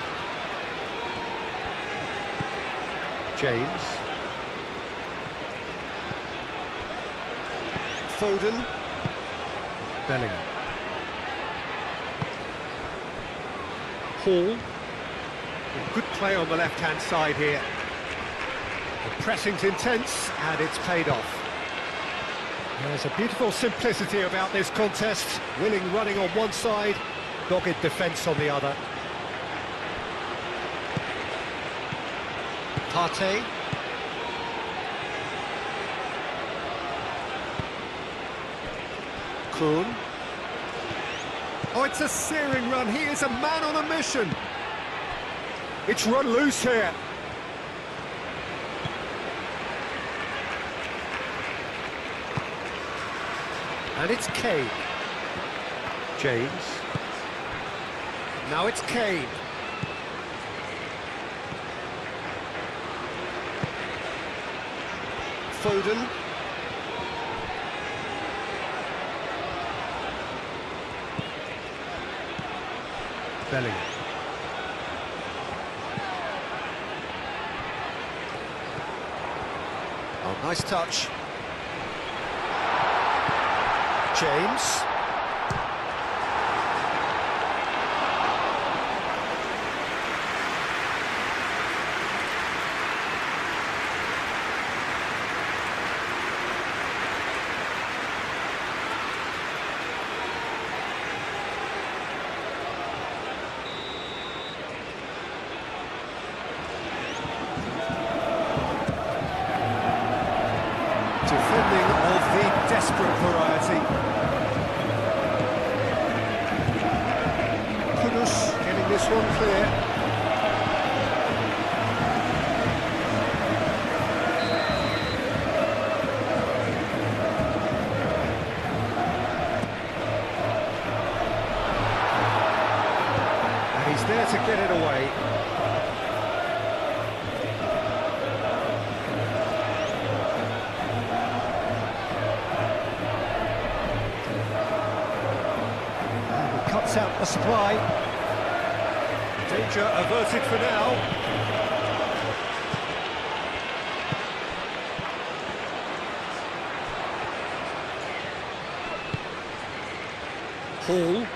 James. Foden. Bellingham. Hall. Good play on the left-hand side here. The pressing's intense, and it's paid off. There's a beautiful simplicity about this contest. Willing running on one side, dogged defence on the other. Partey. Kuhn. Oh, it's a searing run. He is a man on a mission. It's run loose here. And it's Kane. James. Now it's Kane. Foden. Bellingham. Oh, nice touch. James. Defending of the desperate variety. Kudus getting this one clear. And he's there to get it away. Cuts out the supply. Danger averted for now. Hall.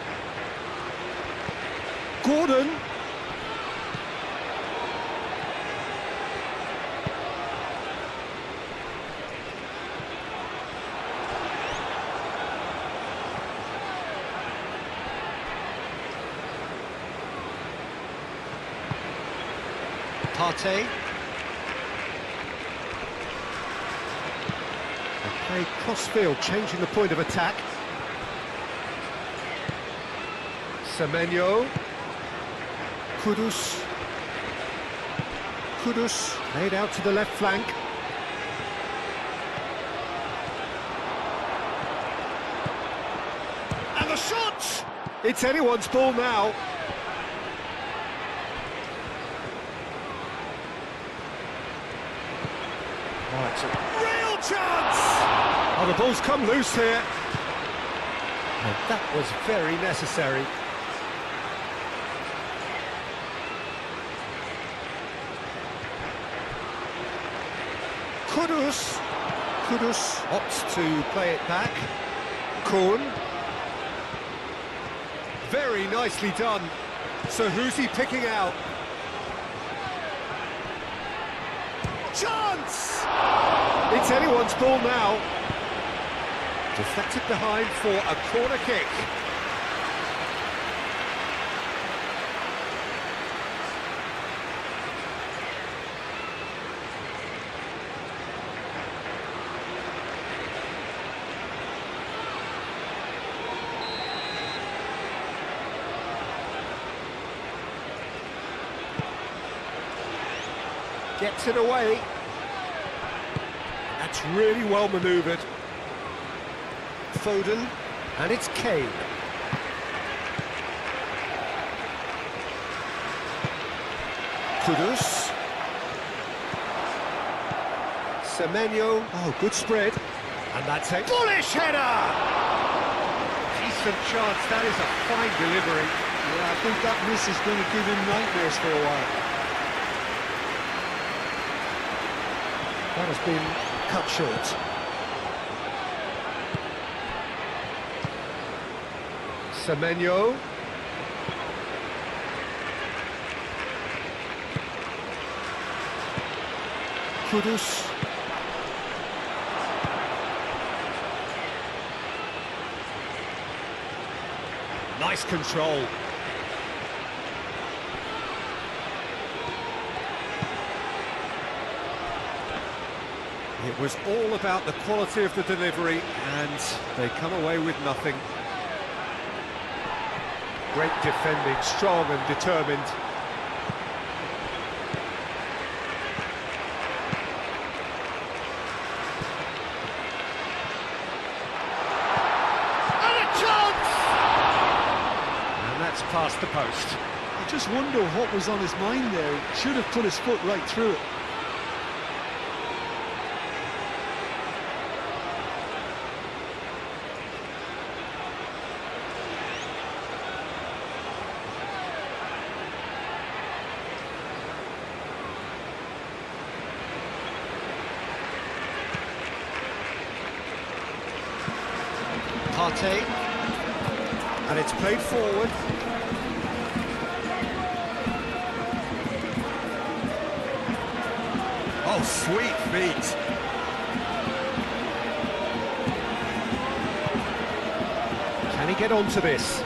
Gordon. Partey. They play cross-field, changing the point of attack. Semenyo. Kudus. Kudus laid out to the left flank. And the shot! It's anyone's ball now. Oh, it's a real chance! Oh, the ball's come loose here. And that was very necessary. Kudus. Kudus opts to play it back. Kuhn. Very nicely done. So who's he picking out? Chance! It's anyone's ball now. Deflected behind for a corner kick. Gets it away. That's really well manoeuvred. Foden, and it's Kane. Kudus. Semenyo. Oh, good spread. And that's a bullish header! Decent chance, that is a fine delivery. Yeah, I think that miss is going to give him nightmares for a while. That has been cut short. Semenyo. Kudus. Nice control. It was all about the quality of the delivery, and they come away with nothing. Great defending, strong and determined. And a chance! And that's past the post. I just wonder what was on his mind there. He should have put his foot right through it. Partey, and it's played forward. Oh, sweet feet. Can he get onto this?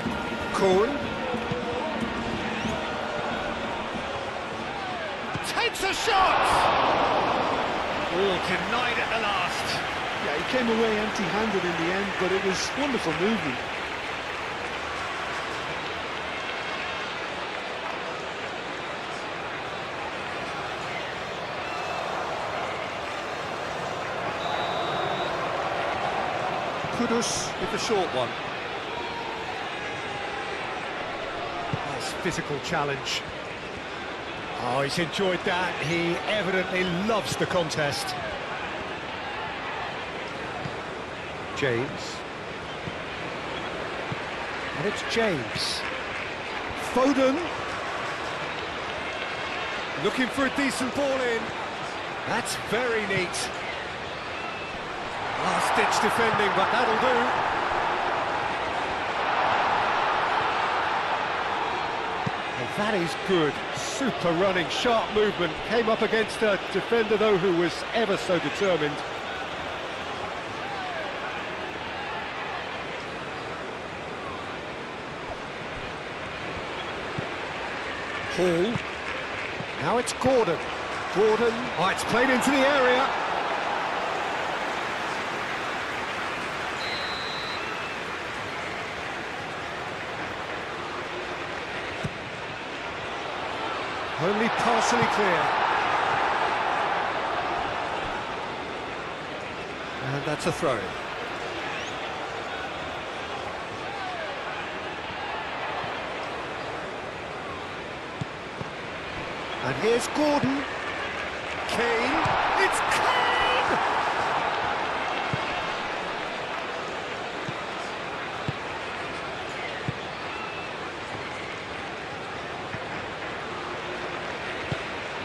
Kuhn takes a shot! Oh, denied at the last. Yeah, he came away empty-handed in the end, but it was wonderful movement. Kudus with the short one. Nice physical challenge. Oh, he's enjoyed that. He evidently loves the contest. James. And it's James. Foden. Looking for a decent ball in. That's very neat. Last-ditch defending, but that'll do. And that is good. Super running, sharp movement. Came up against a defender, though, who was ever so determined. Hall. Now it's Gordon. Gordon. Oh, it's played into the area. Only partially clear. And that's a throw-in. And here's Gordon. Kane. It's Kane!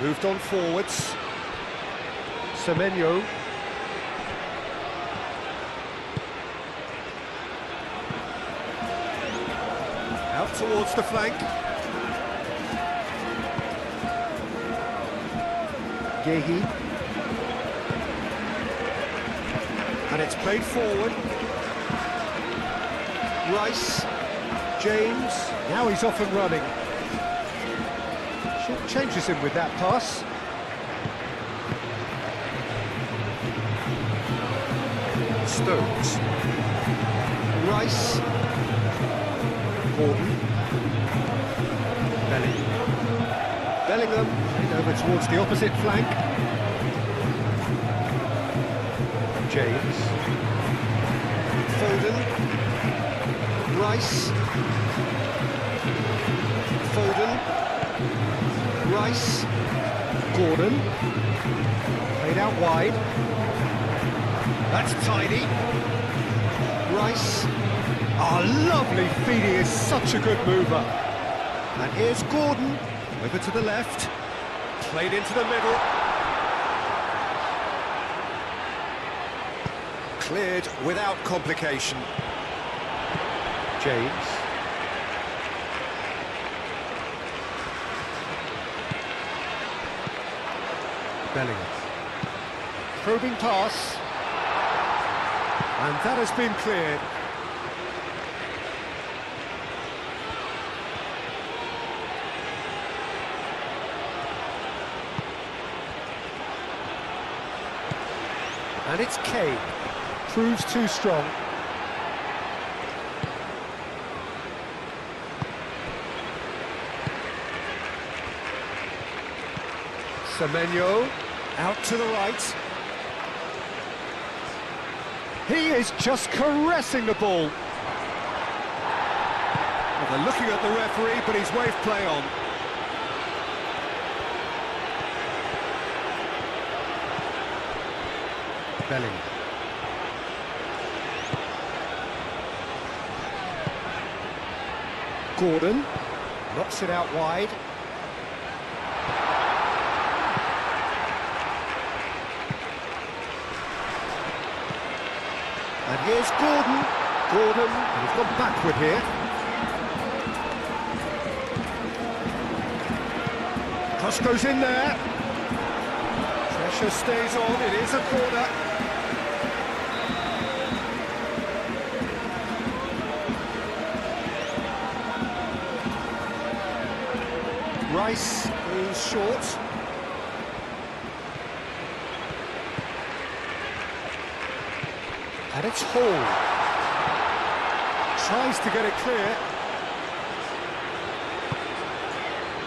Moved on forwards. Semenyo. Out towards the flank. Gehi. And it's played forward. Rice. James. Now he's off and running. Short changes him with that pass. Stones. Rice. Gordon. Bellingham, played over towards the opposite flank. James. Foden. Rice. Foden. Rice, Gordon, played out wide. That's tidy. Rice, lovely feed, he is such a good mover. And here's Gordon, over to the left, played into the middle. Cleared without complication. James. Bellingham. Probing pass. And that has been cleared. And it's Kane. Proves too strong. Semenyo, out to the right. He is just caressing the ball. Well, they're looking at the referee, but he's waved play on. Bellingham. Gordon knocks it out wide. And here's Gordon. Gordon, he's gone backward here. Cross goes in there. Pressure stays on, it is a corner. Rice goes short. And it's Hall. Tries to get it clear.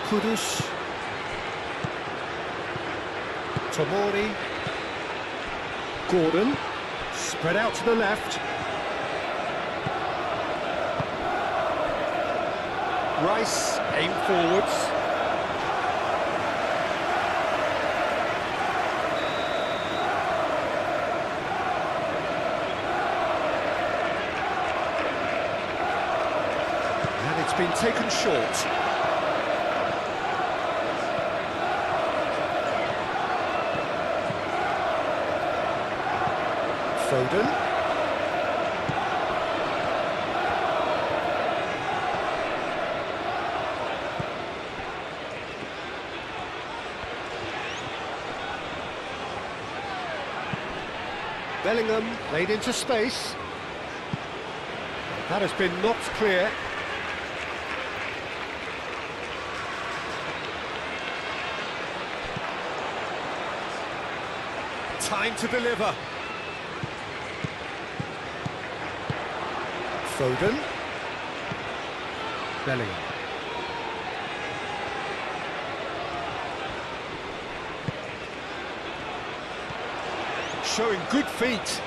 Kudus. Tomori. Gordon. Spread out to the left. Rice, aim forwards. Been taken short. Foden. Bellingham played into space. That has been knocked clear. Time to deliver. Foden. Bellingham. Showing good feet.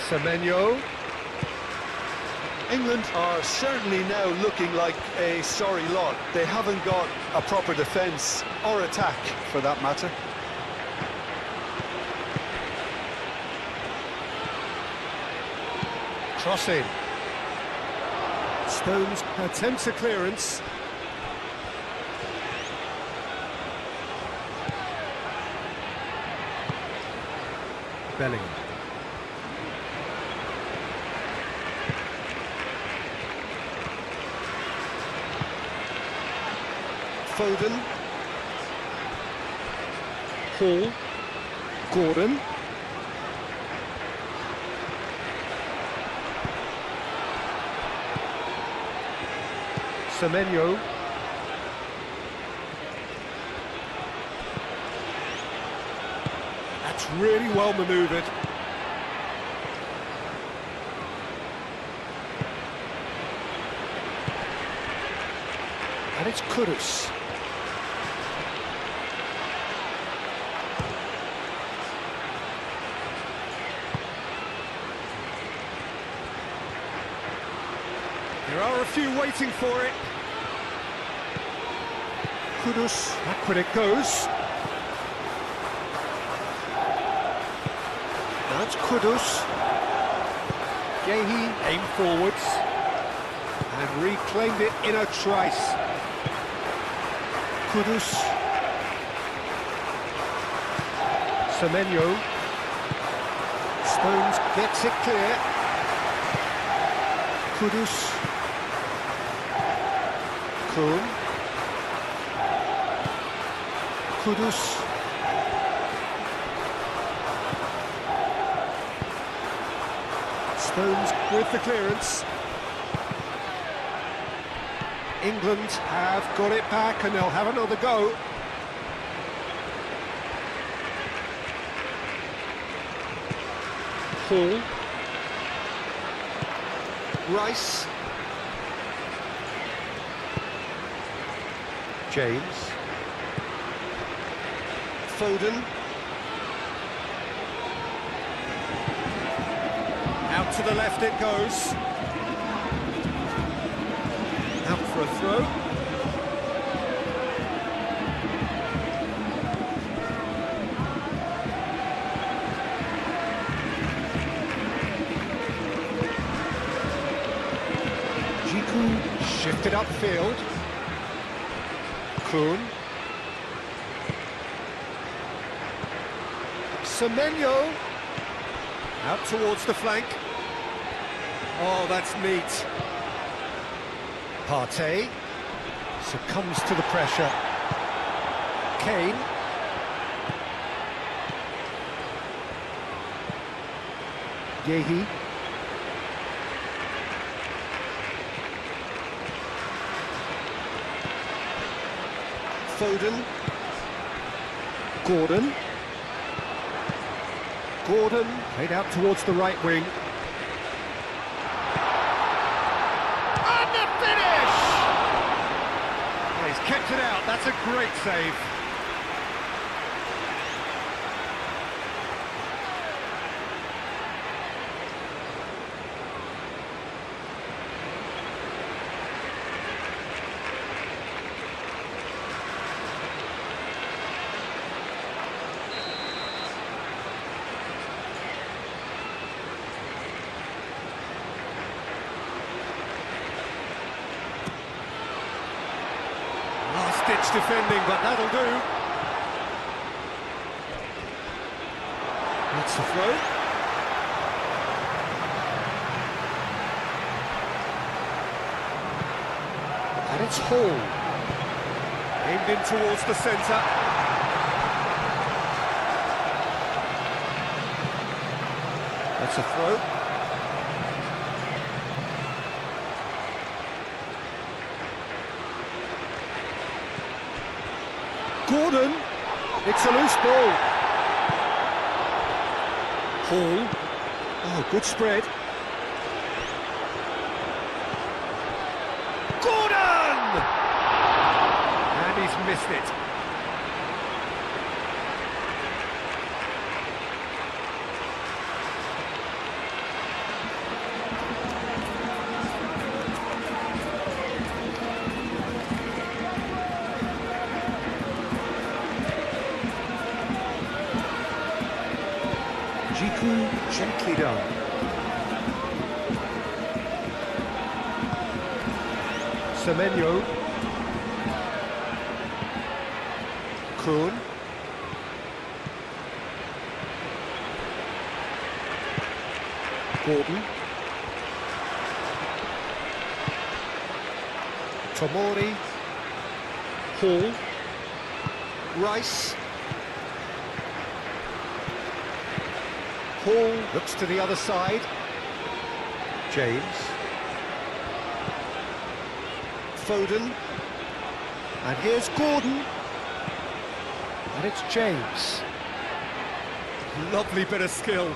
Semenyo. England are certainly now looking like a sorry lot. They haven't got a proper defence or attack, for that matter. Cross in. Stones attempts a clearance. Bellingham. Foden. Hall. Gordon. Semenyo. That's really well manoeuvred. And it's Kudus. There are a few waiting for it. Kudus, back when it goes. Now it's Kudus. Gehi aimed forwards and reclaimed it in a trice. Kudus. Semenyo. Stones gets it clear. Kudus. Kuhn. Kudus. Stones with the clearance. England have got it back and they'll have another go. Hall. Rice. James. Foden. Out to the left it goes. Out for a throw. Jiku shifted upfield. Kuhn. Semenyo. Out towards the flank. Oh, that's neat. Partey succumbs to the pressure. Kane. Gehi. Foden. Gordon. Gordon played out towards the right wing. And the finish! Yeah, he's kept it out, that's a great save. Last-ditch defending, but that'll do. That's the throw. And it's Hall. Aimed in towards the centre. That's a throw. Gordon, it's a loose ball. Hall, oh, good spread. Gordon! And he's missed it. Jiku gently done. Semenyo. Kuhn. Gordon. Tomori. Hall. Rice. Hall looks to the other side. James. Foden. And here's Gordon. And it's James. Lovely bit of skill.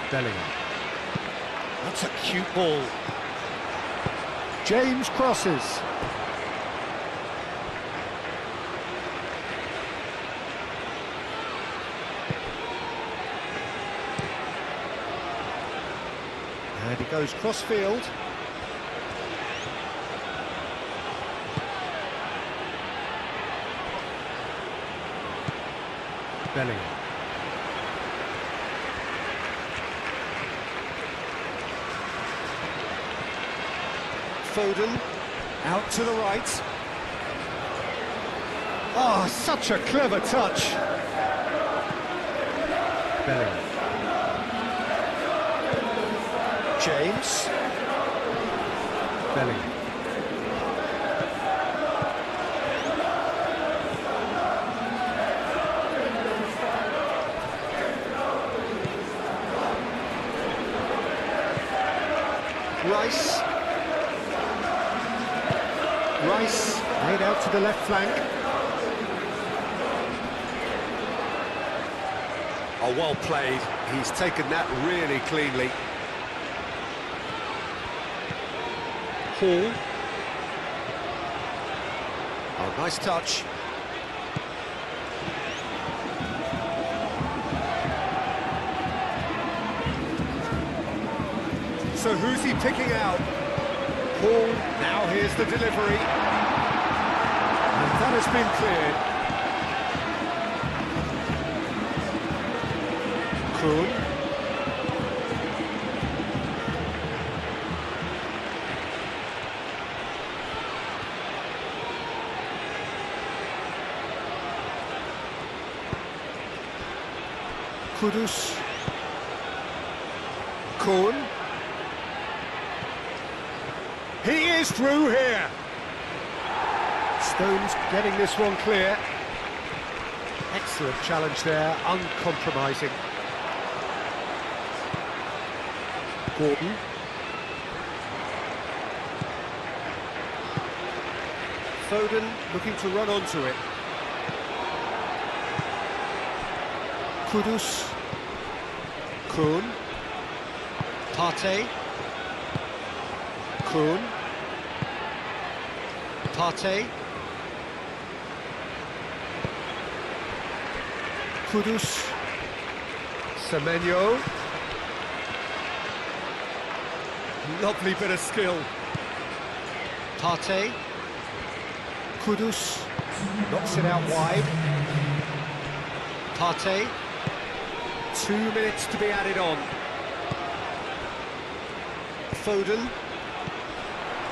Bellingham. That's a cute ball. James crosses. And he goes cross-field. Bellingham. Foden, out to the right. Oh, such a clever touch. Bellingham. James. Bellingham. Rice. Rice made out to the left flank. Oh, well played. He's taken that really cleanly. Hall. Oh, nice touch. So who's he picking out? Hall, now here's the delivery. And that has been cleared. Kuhn. Kudus. Kuhn. He is through here. Stones getting this one clear. Excellent challenge there, uncompromising. Gordon. Foden looking to run onto it. Kudus. Kuhn. Partey. Kuhn. Partey. Kudus. Semenyo. Lovely bit of skill. Partey. Kudus. Knocks it out wide. Partey. 2 minutes to be added on. Foden.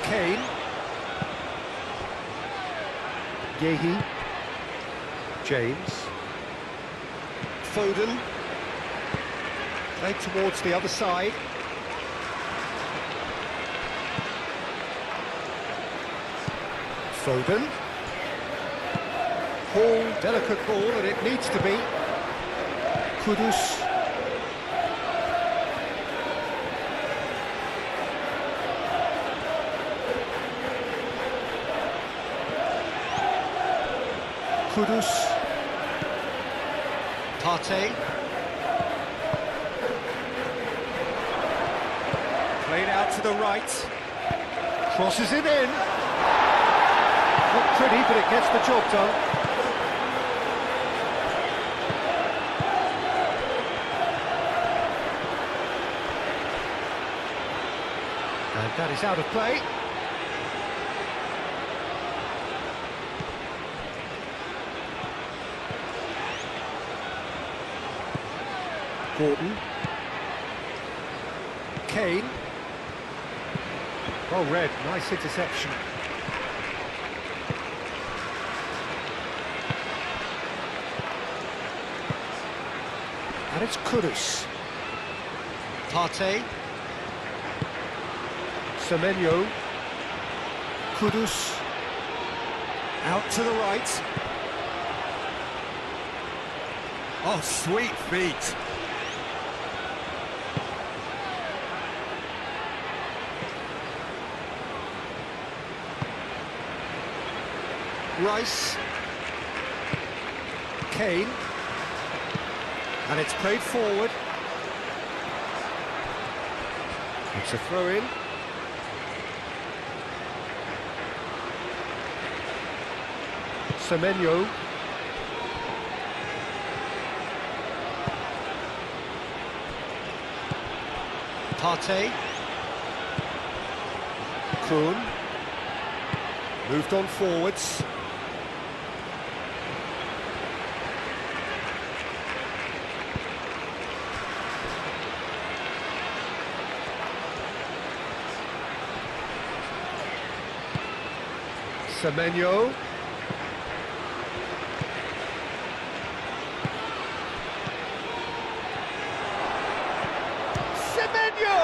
Kane. Yehi. James. Foden. Played towards the other side. Foden. Hall, delicate ball, and it needs to be. Kudus. Kudus. Partey. Played out to the right. Crosses it in. Not pretty, but it gets the job done. And that is out of play. Gordon. Kane. Well read, nice interception. And it's Kudus. Partey. Semenyo. Kudus. Out to the right. Oh, sweet feet. Rice. Kane. And it's played forward. It's a throw-in. Semenyo. Partey. Kuhn. Moved on forwards. Semenyo. Semenyo!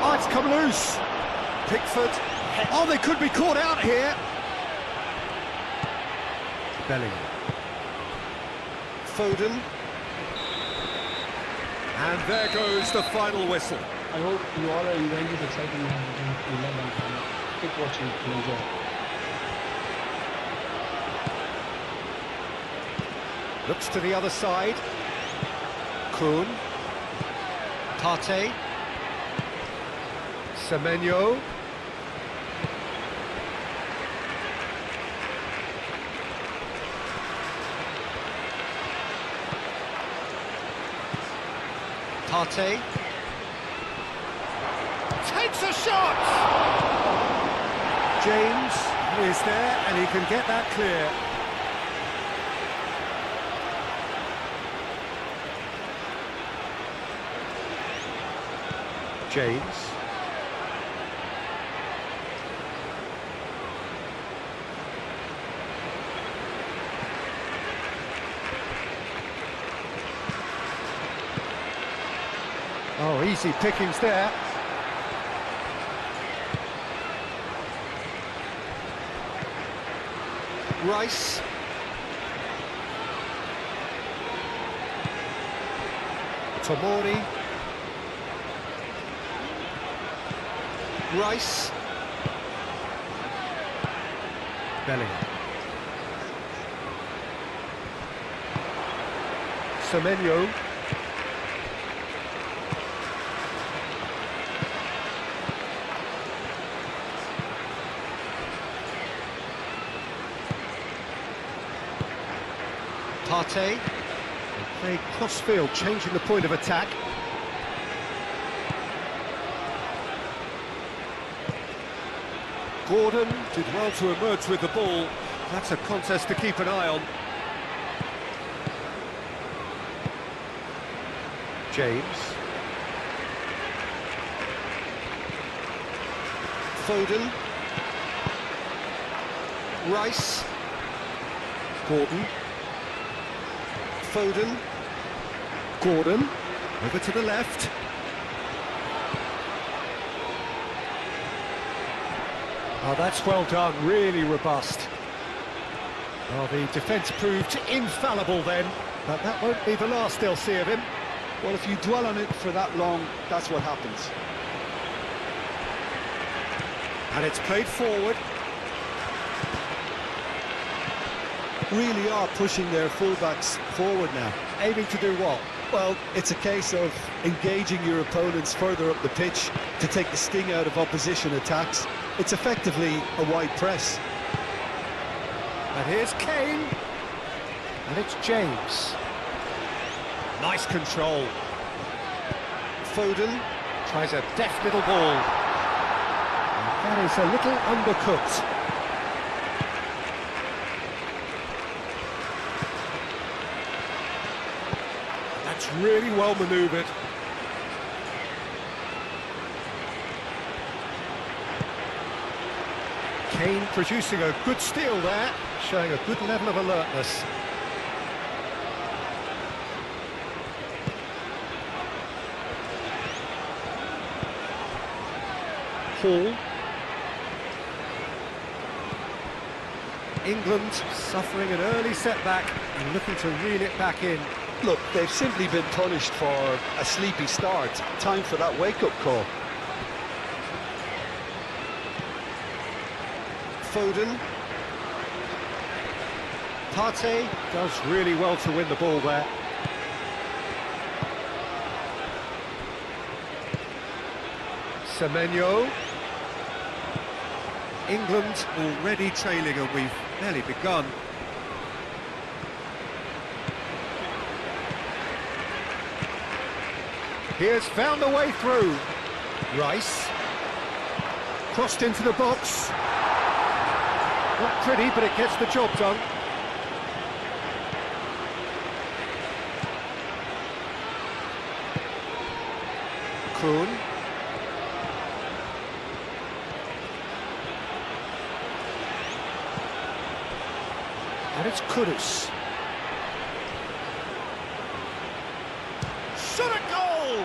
Oh, it's come loose. Pickford. Oh, they could be caught out here. Bellingham. Foden. And there goes the final whistle. I hope you all are enjoying this exciting match between England and Ghana. Keep watching and enjoy. Looks to the other side. Kuhn. Partey. Semenyo. Partey. Takes a shot! James is there and he can get that clear. James. Oh, easy pickings there. Rice. Tomori. Rice. Bellingham. Semenyo. Partey. Played cross-field, changing the point of attack. Gordon did well to emerge with the ball. That's a contest to keep an eye on. James. Foden. Rice. Gordon. Foden. Gordon. Over to the left. Oh, that's well done, really robust. Oh, the defence proved infallible then, but that won't be the last they'll see of him. Well, if you dwell on it for that long, that's what happens. And it's played forward. Really are pushing their fullbacks forward now. Aiming to do what? Well, it's a case of engaging your opponents further up the pitch to take the sting out of opposition attacks. It's effectively a wide press. And here's Kane. And it's James. Nice control. Foden tries a deft little ball. And that is a little undercooked. That's really well manoeuvred. Kane producing a good steal there, showing a good level of alertness. Hall. England suffering an early setback and looking to reel it back in. Look, they've simply been punished for a sleepy start. Time for that wake-up call. Foden. Partey does really well to win the ball there. Semenyo. England already trailing and we've barely begun. He has found a way through. Rice. Crossed into the box. Not pretty, but it gets the job done. Kuhn. And it's Kudus. Shot a goal!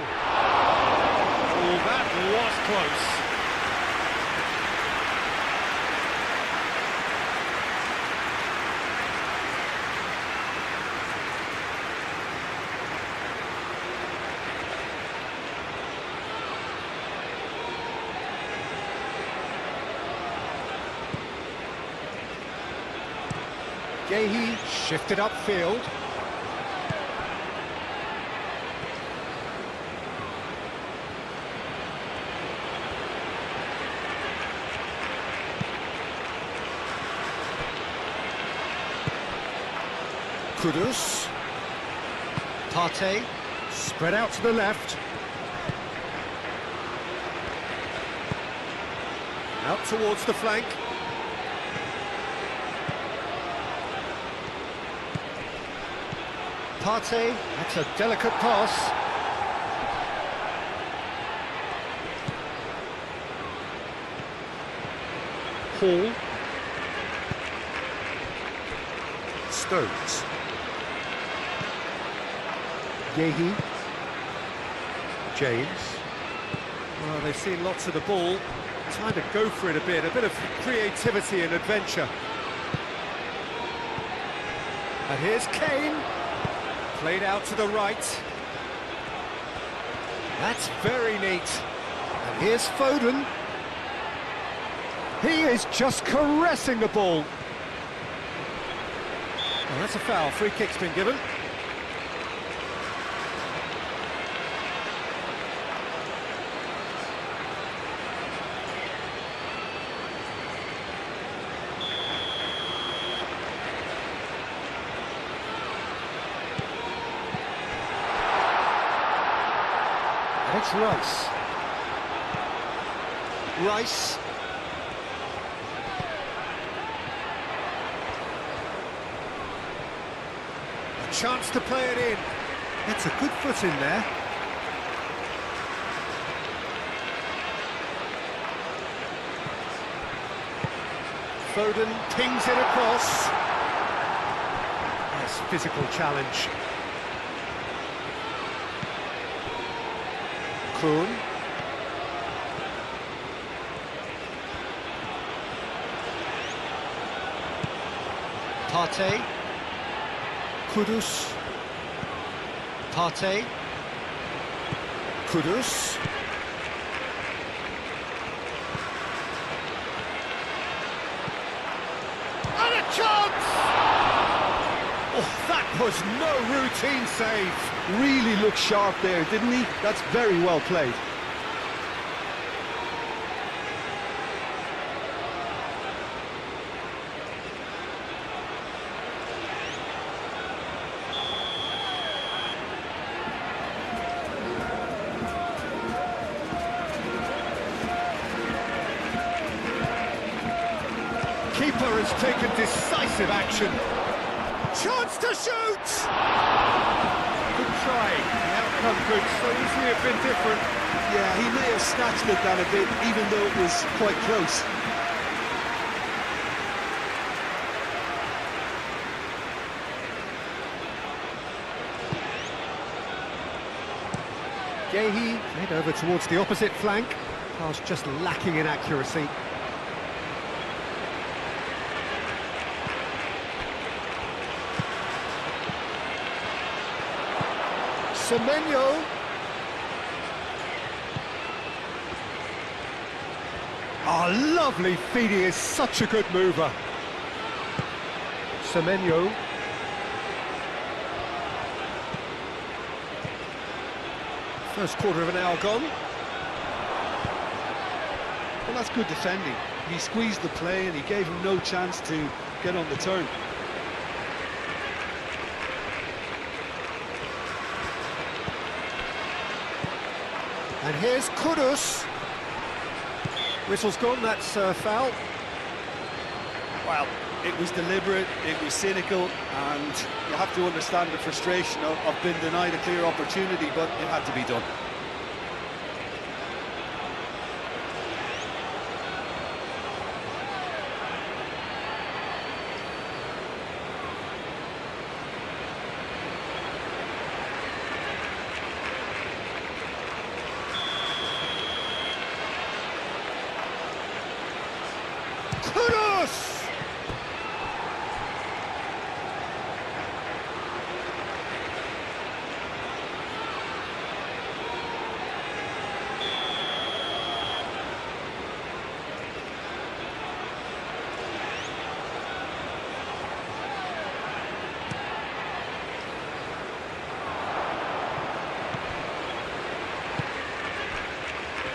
Oh, that was close. Gehi shifted upfield. Kudus. Tate. Spread out to the left. Out towards the flank. Tate, that's a delicate pass. Hall. Stones. Gehi. James. Well, they've seen lots of the ball. Time to go for it a bit of creativity and adventure. And here's Kane. Played out to the right. That's very neat. And here's Foden. He is just caressing the ball. Well, that's a foul. Free kick's been given. And it's Rice. Rice. A chance to play it in. That's a good foot in there. Foden pings it across. Nice physical challenge. Kuhn. Tate. Kudus. Tate. Kudus. And a chance! Oh, that was no routine save. Really looked sharp there, didn't he? That's very well played. Keeper has taken decisive action. Chance to shoot! Good try. The outcome could so easily have been different. Yeah, he may have snatched at that a bit, even though it was quite close. Gehi played over towards the opposite flank. Pass just lacking in accuracy. Semenyo. Oh, lovely feed. He is such a good mover. Semenyo. First quarter of an hour gone. Well, that's good defending. He squeezed the play and he gave him no chance to get on the turn. And here's Kudus. Whistle's gone, that's foul. Well, it was deliberate, it was cynical, and you have to understand the frustration of being denied a clear opportunity, but it had to be done. Kudos!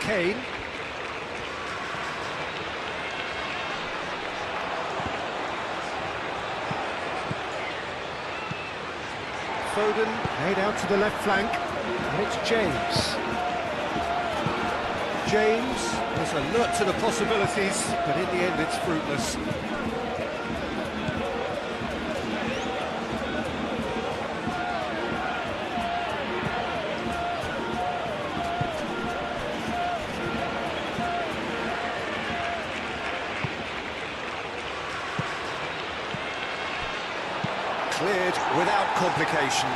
Kane. Foden laid out to the left flank, and it's James. James was alert to the possibilities, but in the end it's fruitless. Cleared without complication.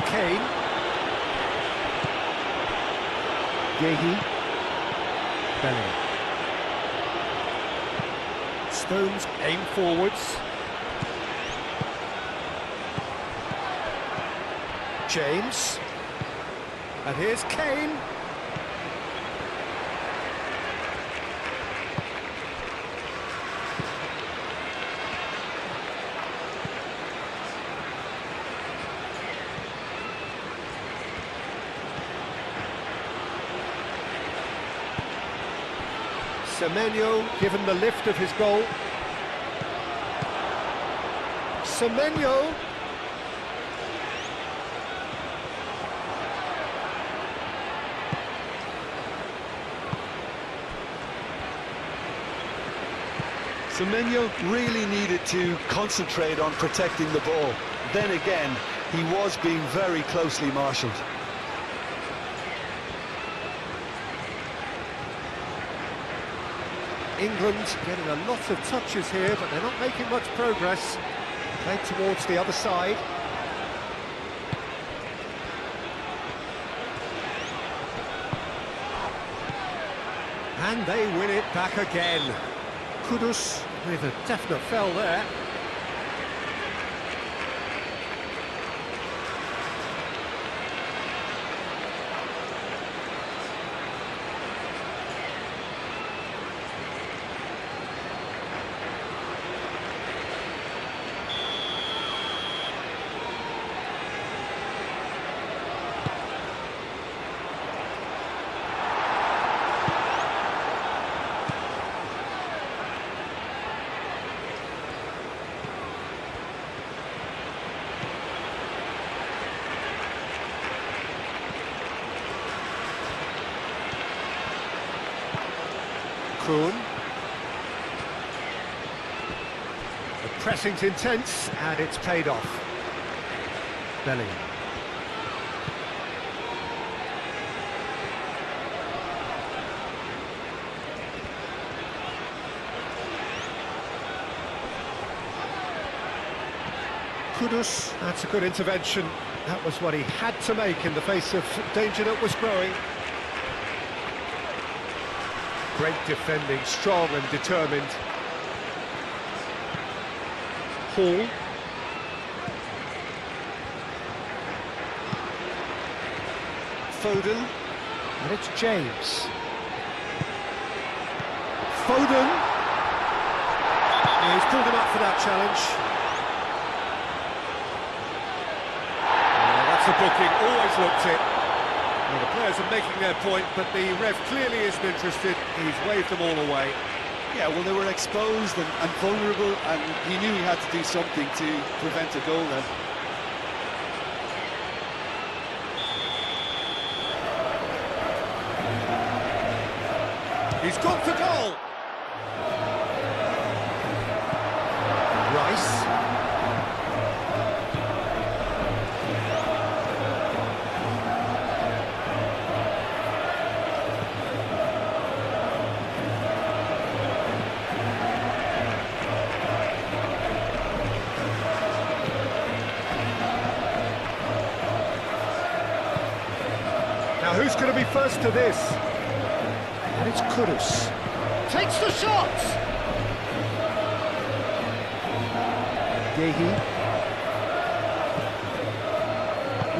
Kane. Yehi. Bellingham. Stones aim forwards. James. And here's Kane. Semenyo given the lift of his goal. Semenyo. Semenyo really needed to concentrate on protecting the ball. Then again, he was being very closely marshalled. England getting a lot of touches here, but they're not making much progress. Played towards the other side. And they win it back again. Kudus with a definite fell there. Kuhn. The pressing's intense, and it's paid off. Bellingham. Kudus, that's a good intervention. That was what he had to make in the face of danger that was growing. Great defending, strong and determined. Hall. Foden. And it's James. Foden. Yeah, he's pulled him up for that challenge. That's a booking, always looked it. Well, the players are making their point, but the ref clearly isn't interested. He's waved them all away. Yeah, well, they were exposed and vulnerable, and he knew he had to do something to prevent a goal then. He's gone for goal. Rice. Now who's going to be first to this? And it's Kudus. Takes the shot! Gehi.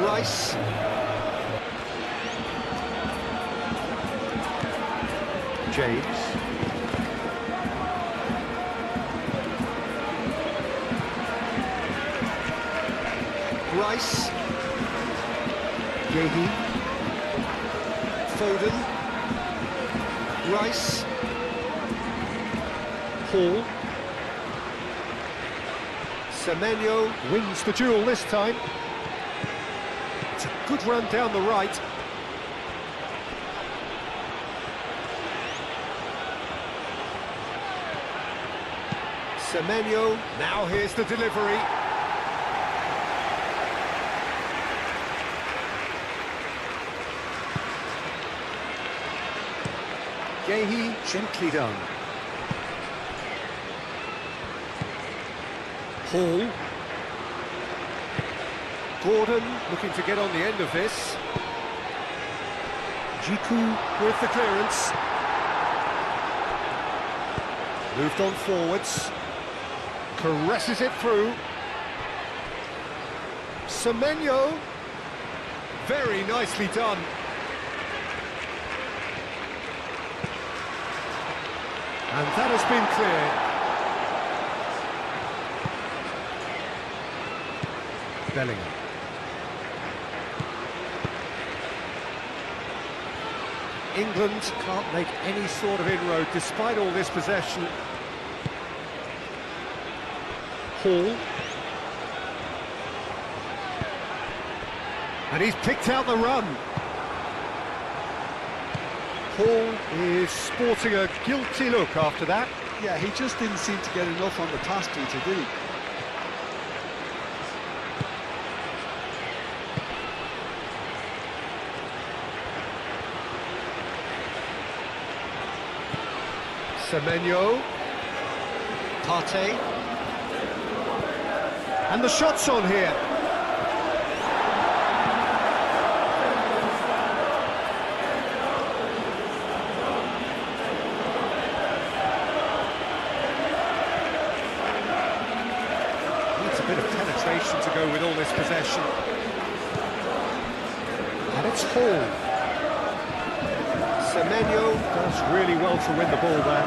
Rice. James. Rice. Gehi. Foden. Rice. Hall. Semenyo wins the duel this time. It's a good run down the right. Semenyo, now here's the delivery. Gehi, gently done. Hall. Gordon looking to get on the end of this. Jiku with the clearance. Moved on forwards. Caresses it through. Semenyo. Very nicely done. And that has been cleared. Bellingham. England can't make any sort of inroad despite all this possession. Hall. And he's picked out the run. Hall is sporting a guilty look after that. Yeah, he just didn't seem to get enough on the pass to, did he? Semenyo. Partey. And the shot's on here. Needs a bit of penetration to go with all this possession. And it's Hall. Semenyo does really well to win the ball back.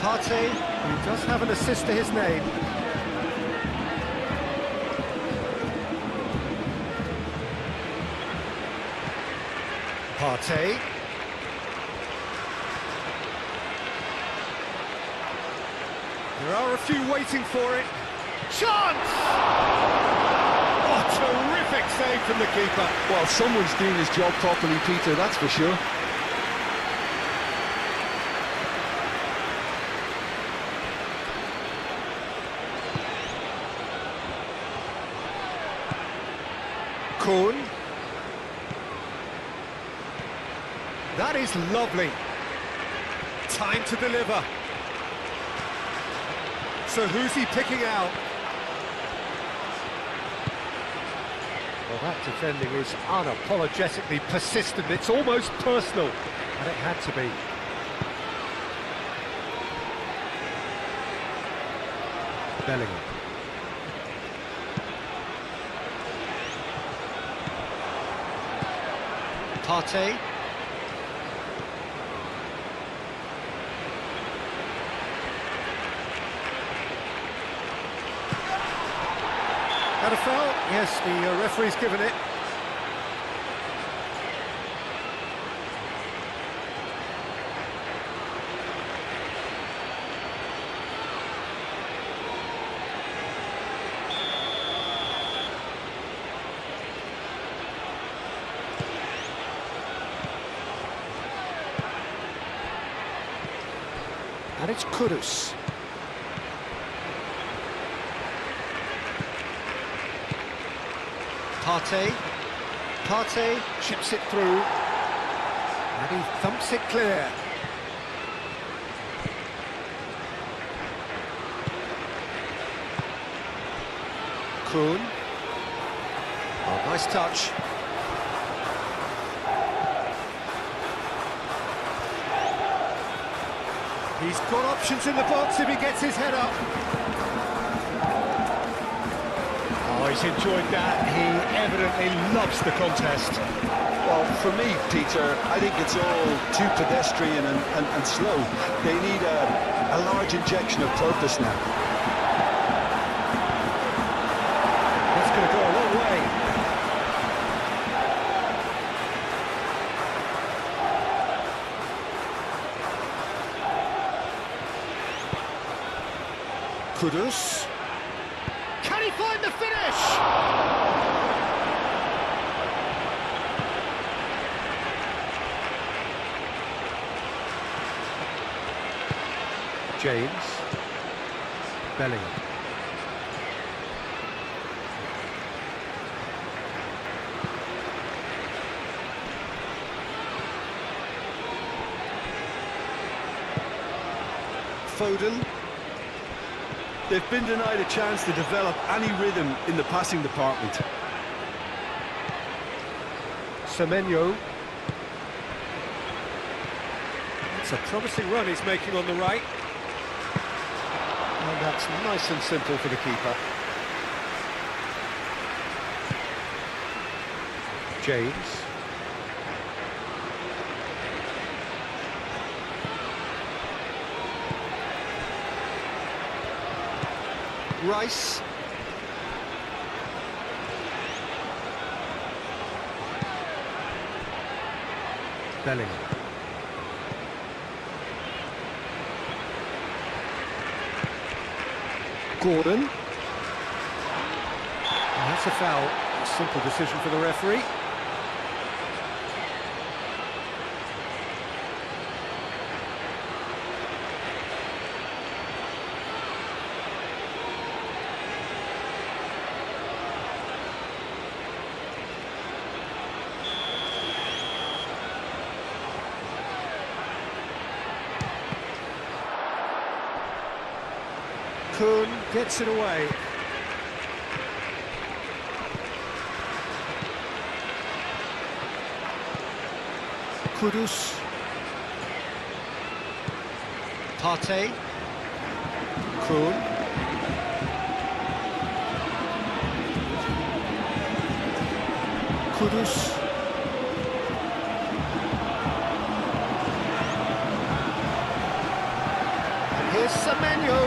Partey, who does have an assist to his name. Partey. There are a few waiting for it. Chance! Oh, terrific save from the keeper. Well, someone's doing his job properly, Peter, that's for sure. Kuhn. That is lovely. Time to deliver. So who's he picking out? Well, that defending is unapologetically persistent. It's almost personal, and it had to be. Bellingham. Partey. Had a foul? Yes, the referee's given it. And it's Kudus. Partey chips it through. And he thumps it clear. Kuhn. Oh, nice touch. He's got options in the box if he gets his head up. Oh, he's enjoyed that. He evidently loves the contest. Well, for me, Peter, I think it's all too pedestrian and slow. They need a large injection of purpose now. That's going to go a long way. Kudus. Can he find the finish? James. Bellingham. Foden. They've been denied a chance to develop any rhythm in the passing department. Semenyo. It's a promising run he's making on the right. And that's nice and simple for the keeper. James. Rice. Bellingham. Gordon. And that's a foul. A simple decision for the referee. Kuhn gets it away. Kudus. Partey. Kuhn. Kudus. And here's Semenyo.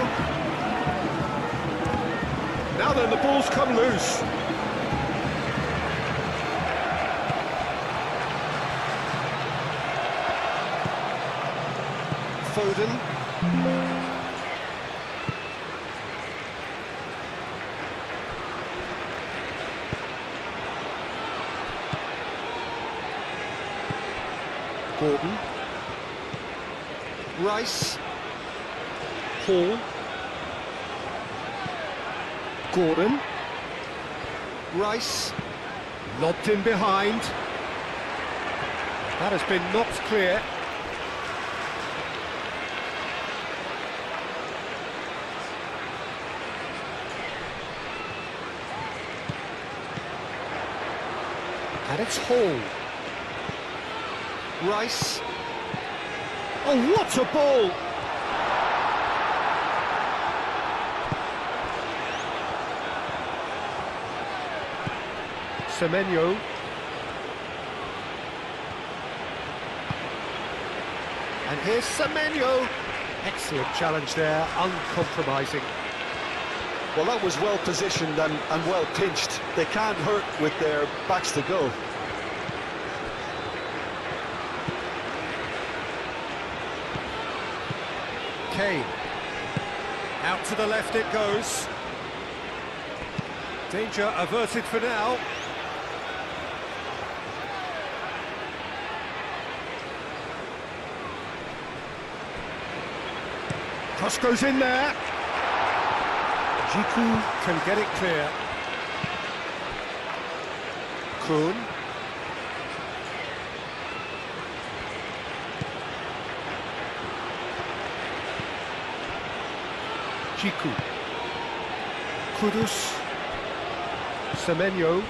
Now then, the ball's come loose. Foden. Gordon. Rice. Hall. Gordon. Rice. Lobbed in behind. That has been knocked clear. And it's Hall. Rice. Oh, what a ball! Semenyo. And here's Semenyo. Excellent challenge there, uncompromising. Well, that was well positioned and well pinched. They can't hurt with their backs to goal. Kane. Out to the left it goes. Danger averted for now. Cross goes in there. Jiku can get it clear. Kuhn. Jiku. Kudus. Semenyo.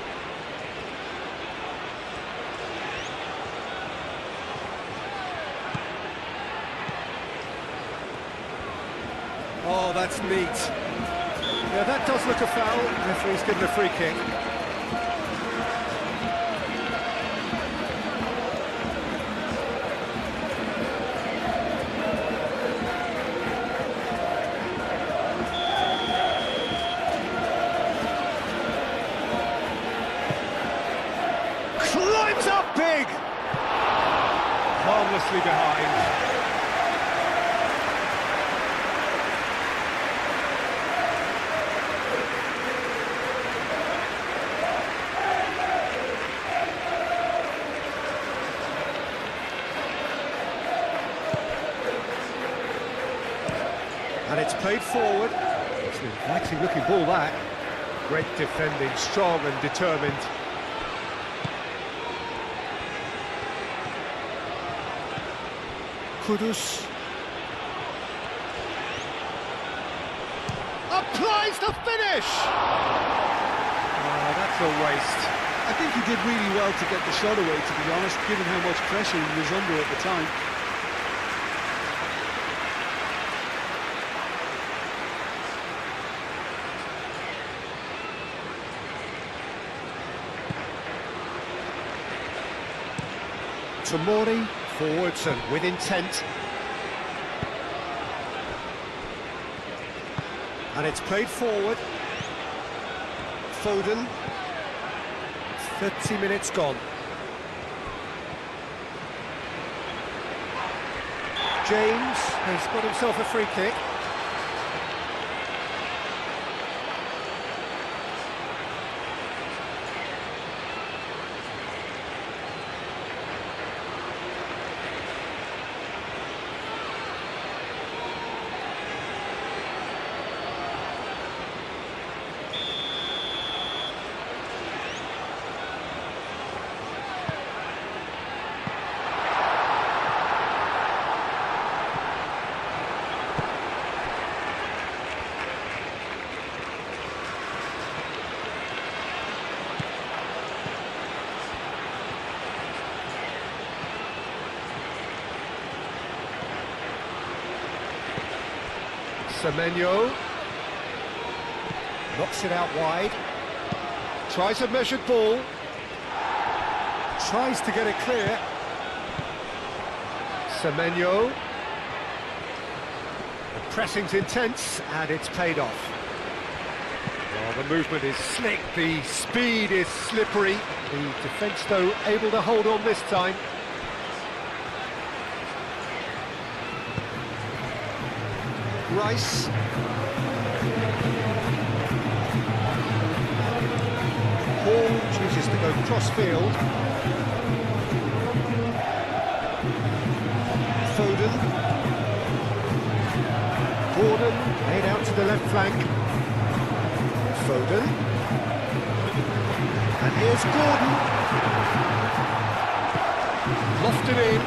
Oh, that's neat. Yeah, that does look a foul. Referee's given a free kick. Climbs up big! Harmlessly behind. And it's played forward. It's an inviting looking ball, that. Great defending, strong and determined. Kudus. Applies the finish! That's a waste. I think he did really well to get the shot away, to be honest, given how much pressure he was under at the time. Tomori forwards and with intent. And it's played forward. Foden. 30 minutes gone. James has got himself a free kick. Semenyo knocks it out wide, tries a measured ball, tries to get it clear. Semenyo, the pressing's intense and it's paid off. Well, the movement is slick, the speed is slippery, the defence though able to hold on this time. Rice. Hall chooses to go cross-field. Foden. Gordon made out to the left flank. Foden. And here's Gordon. Lofted in.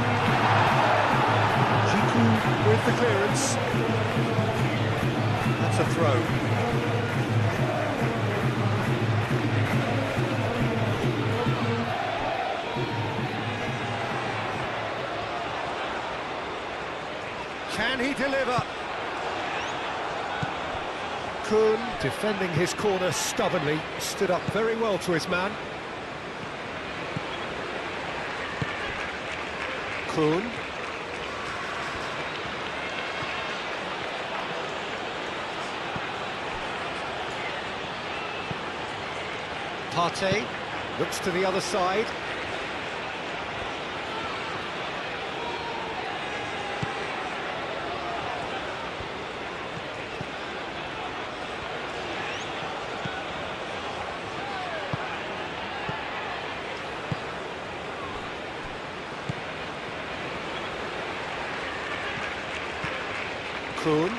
Jiku with the clearance. That's a throw. Can he deliver? Kuhn, defending his corner stubbornly, stood up very well to his man. Kuhn. Partey looks to the other side. Kuhn.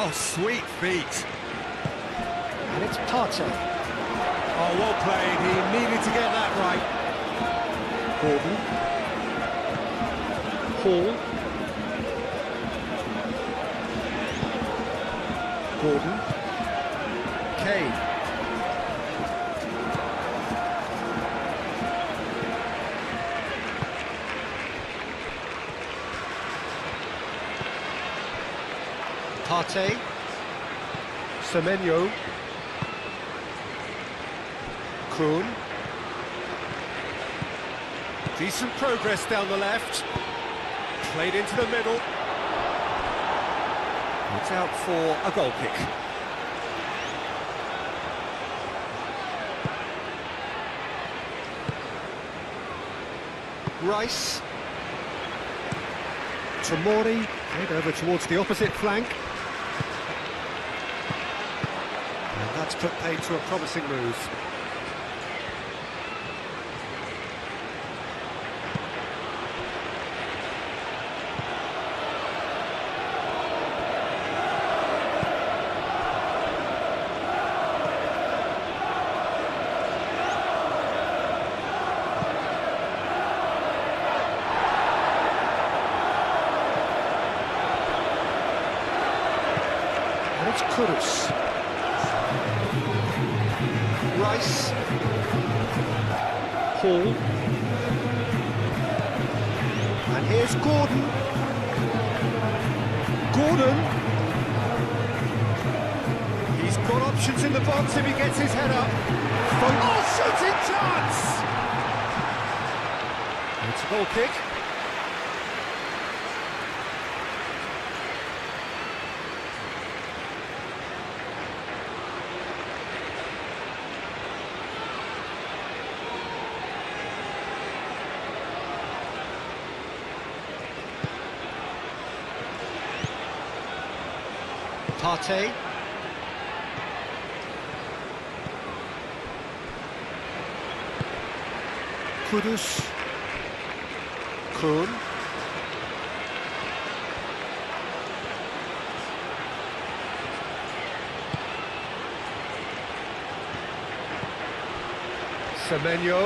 Oh, sweet feet. And it's Partey. Oh, well played. He needed to get that right. Gordon. Hall. Gordon. Kane. Partey. Semenyo. Kroon. Decent progress down the left. Played into the middle. It's out for a goal kick. Rice. Tomori. Head over towards the opposite flank. And that's put paid to a promising move. And it's Kudus. Rice. Hall. And here's Gordon. Gordon. He's got options in the box if he gets his head up. Oh, shooting chance! It's a goal kick. Partey. Kudus. Kroon. Semenyo.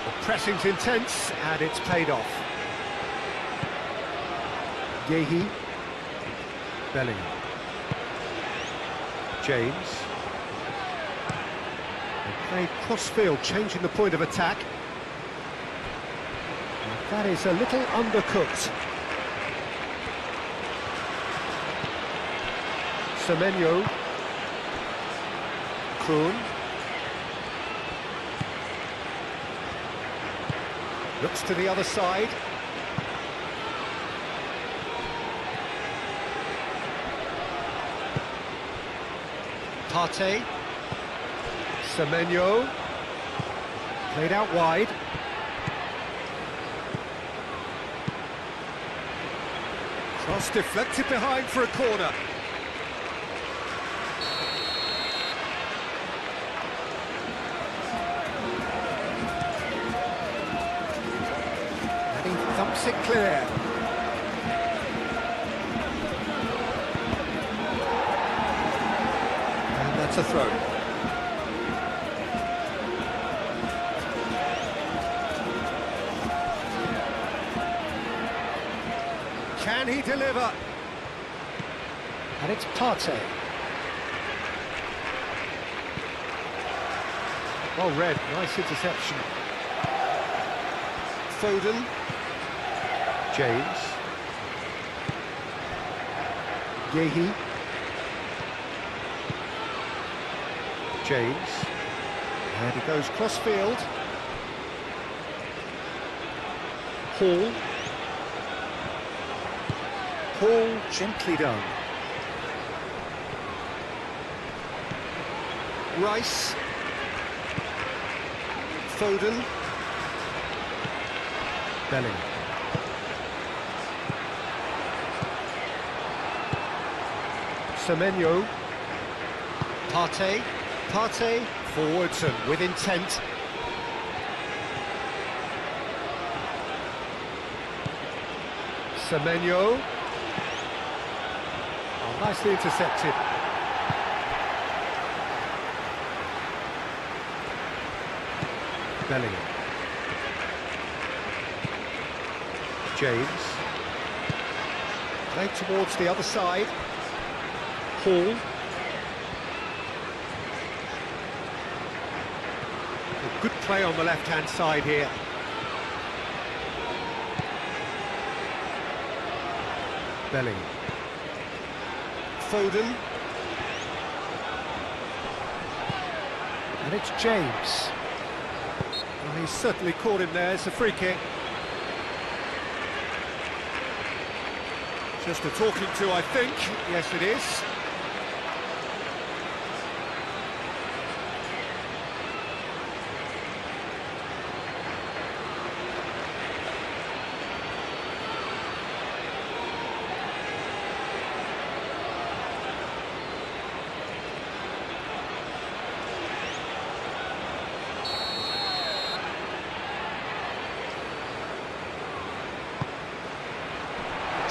The pressing's intense and it's paid off. Yehi. Bellingham. James. They played cross-field, changing the point of attack. And that is a little undercooked. Semenyo. Kroon. Looks to the other side. Partey. Semenyo. Played out wide. Cross deflected behind for a corner. And he thumps it clear. And that's a throw. Can he deliver? And it's Partey. Well read, nice interception. Foden. James. Yehi. James. And he goes cross-field. Hall. Hall gently done. Rice. Foden. Bellingham. Semenyo. Partey. Partey forwards and with intent. Semenyo. Nicely intercepted. Bellingham. James. Played towards the other side. Hall. A good play on the left-hand side here. Bellingham. Foden. And it's James. Well, he's certainly caught him there. It's a free kick. Just a talking to, I think. Yes, it is.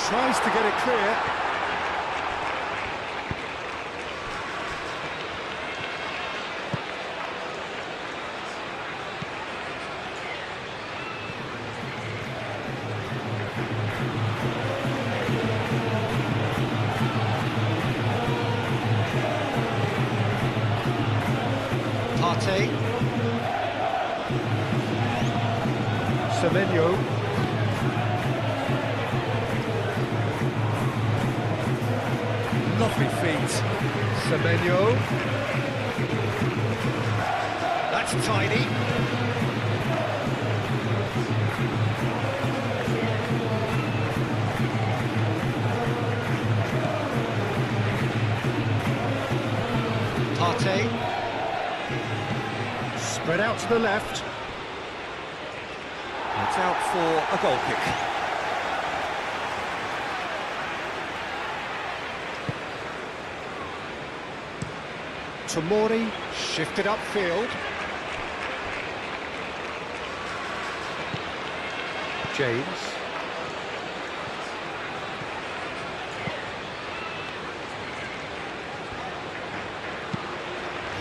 Tries to get it clear. Partey. Semenyo. Lovely feet. Semenyo. That's tidy. Partey. Spread out to the left. It's out for a goal kick. Tomori shifted upfield. James.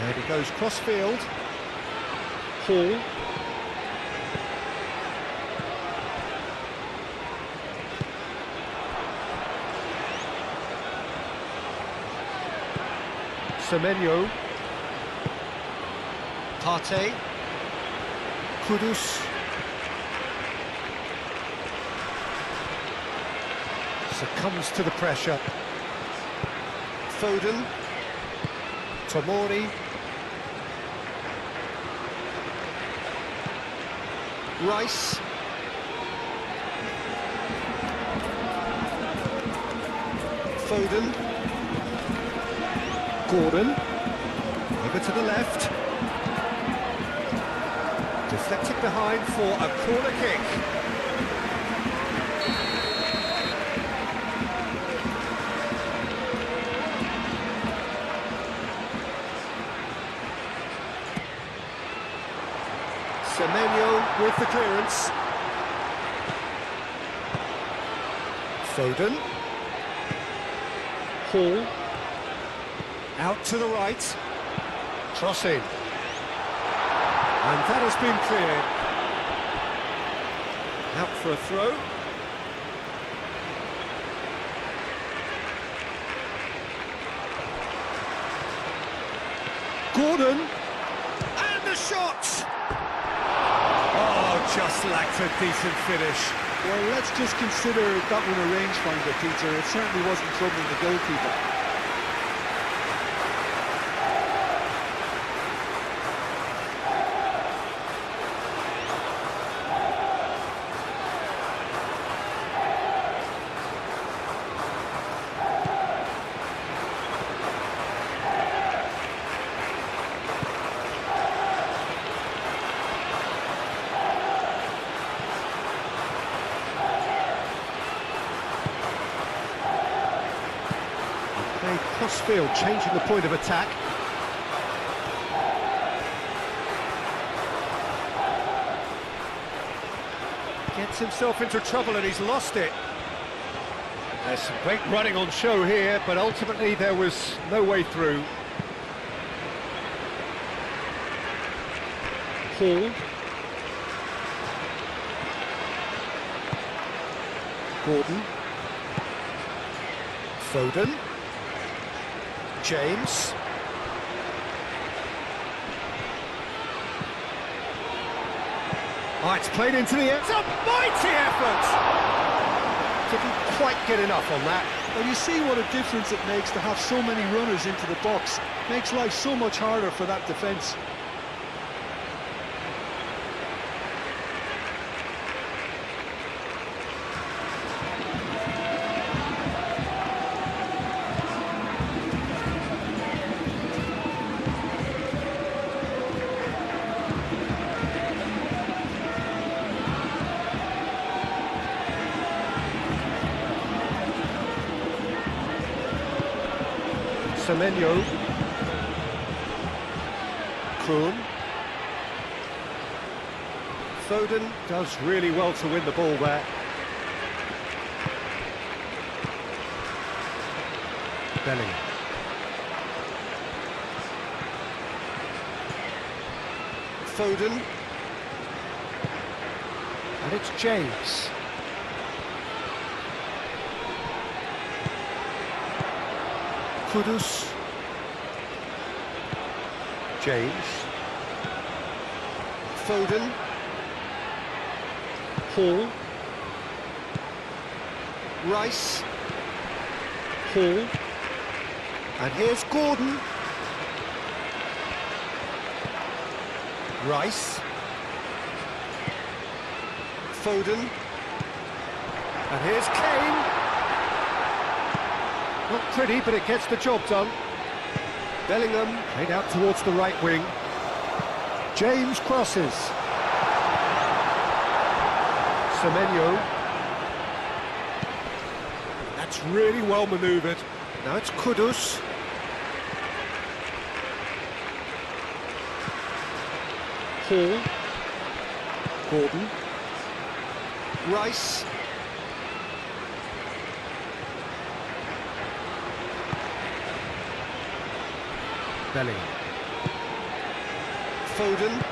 And he goes cross-field. Hall. Semenyo. Partey. Kudus. Succumbs to the pressure. Foden. Tomori. Rice. Foden. Gordon. Over to the left. Deflected behind for a corner kick. Semenyo with the clearance. Foden. Hall. Out to the right. Crossing. And that has been cleared. Out for a throw. Gordon. And the shot! Oh, just lacked a decent finish. Well, let's just consider that one a rangefinder, Peter. It certainly wasn't troubling the goalkeeper. Crossfield changing the point of attack. Gets himself into trouble and he's lost it. There's some great running on show here, but ultimately there was no way through. Hall. Gordon. Foden. James. Oh, it's played into the air. It's a mighty effort! Didn't quite get enough on that. Well, you see what a difference it makes to have so many runners into the box. Makes life so much harder for that defence. Semenyo. Kroon. Foden does really well to win the ball there. Bellingham. Foden. And it's James. Kudus. James. Foden. Hall. Rice. Hall. And here's Gordon. Rice. Foden. And here's Kane. Not pretty, but it gets the job done. Bellingham played out towards the right wing. James crosses. Semenyo. That's really well manoeuvred. Now it's Kudus. Hall. Gordon. Rice. Bellingham. Foden.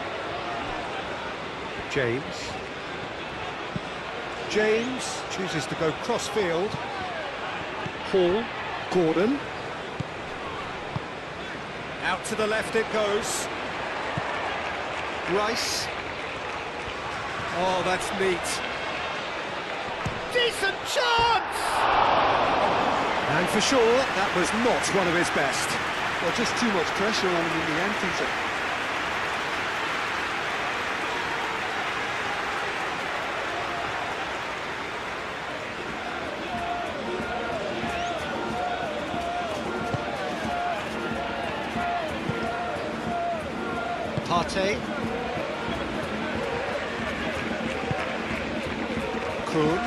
James. James chooses to go cross-field. Hall. Gordon. Out to the left it goes. Rice. Oh, that's neat. Decent chance! And for sure, that was not one of his best. Well, just too much pressure on him in the end, Peter. Partey. Kroon.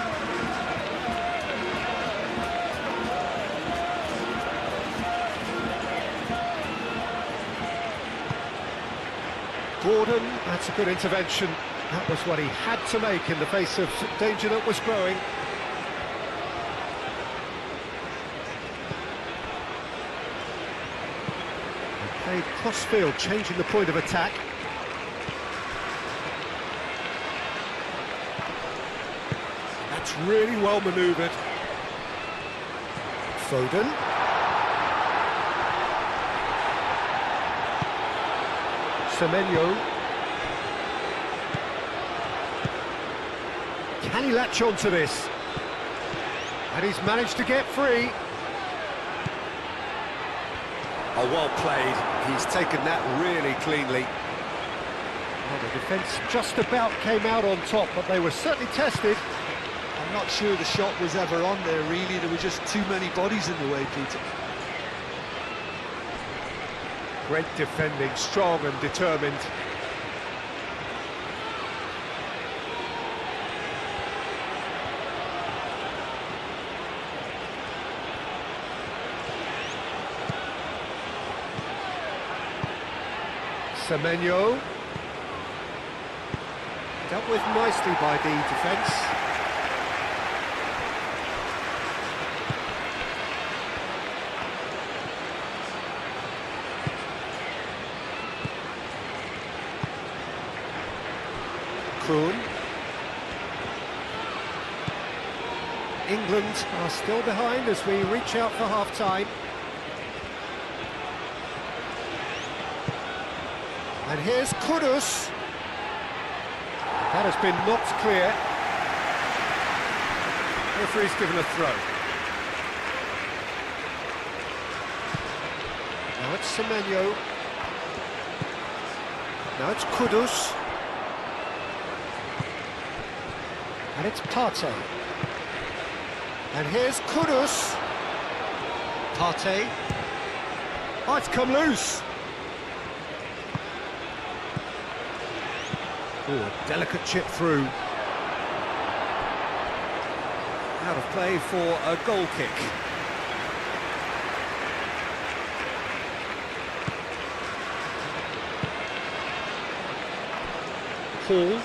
Gordon, that's a good intervention. That was what he had to make in the face of danger that was growing. They played cross-field, changing the point of attack. That's really well manoeuvred. Foden. Semenyo. Can he latch on to this? And he's managed to get free. Oh, well played. He's taken that really cleanly. Well, the defence just about came out on top, but they were certainly tested. I'm not sure the shot was ever on there, really. There were just too many bodies in the way, Peter. Great defending, strong and determined. Semenyo. Dealt with nicely by the defence. Kroon. England are still behind as we reach out for half-time. And here's Kudus. That has been knocked clear. Referee's given a throw. Now it's Semenyo. Now it's Kudus. And it's Partey. And here's Kudus. Partey. Oh, it's come loose. Oh, a delicate chip through. Out of play for a goal kick. Hall.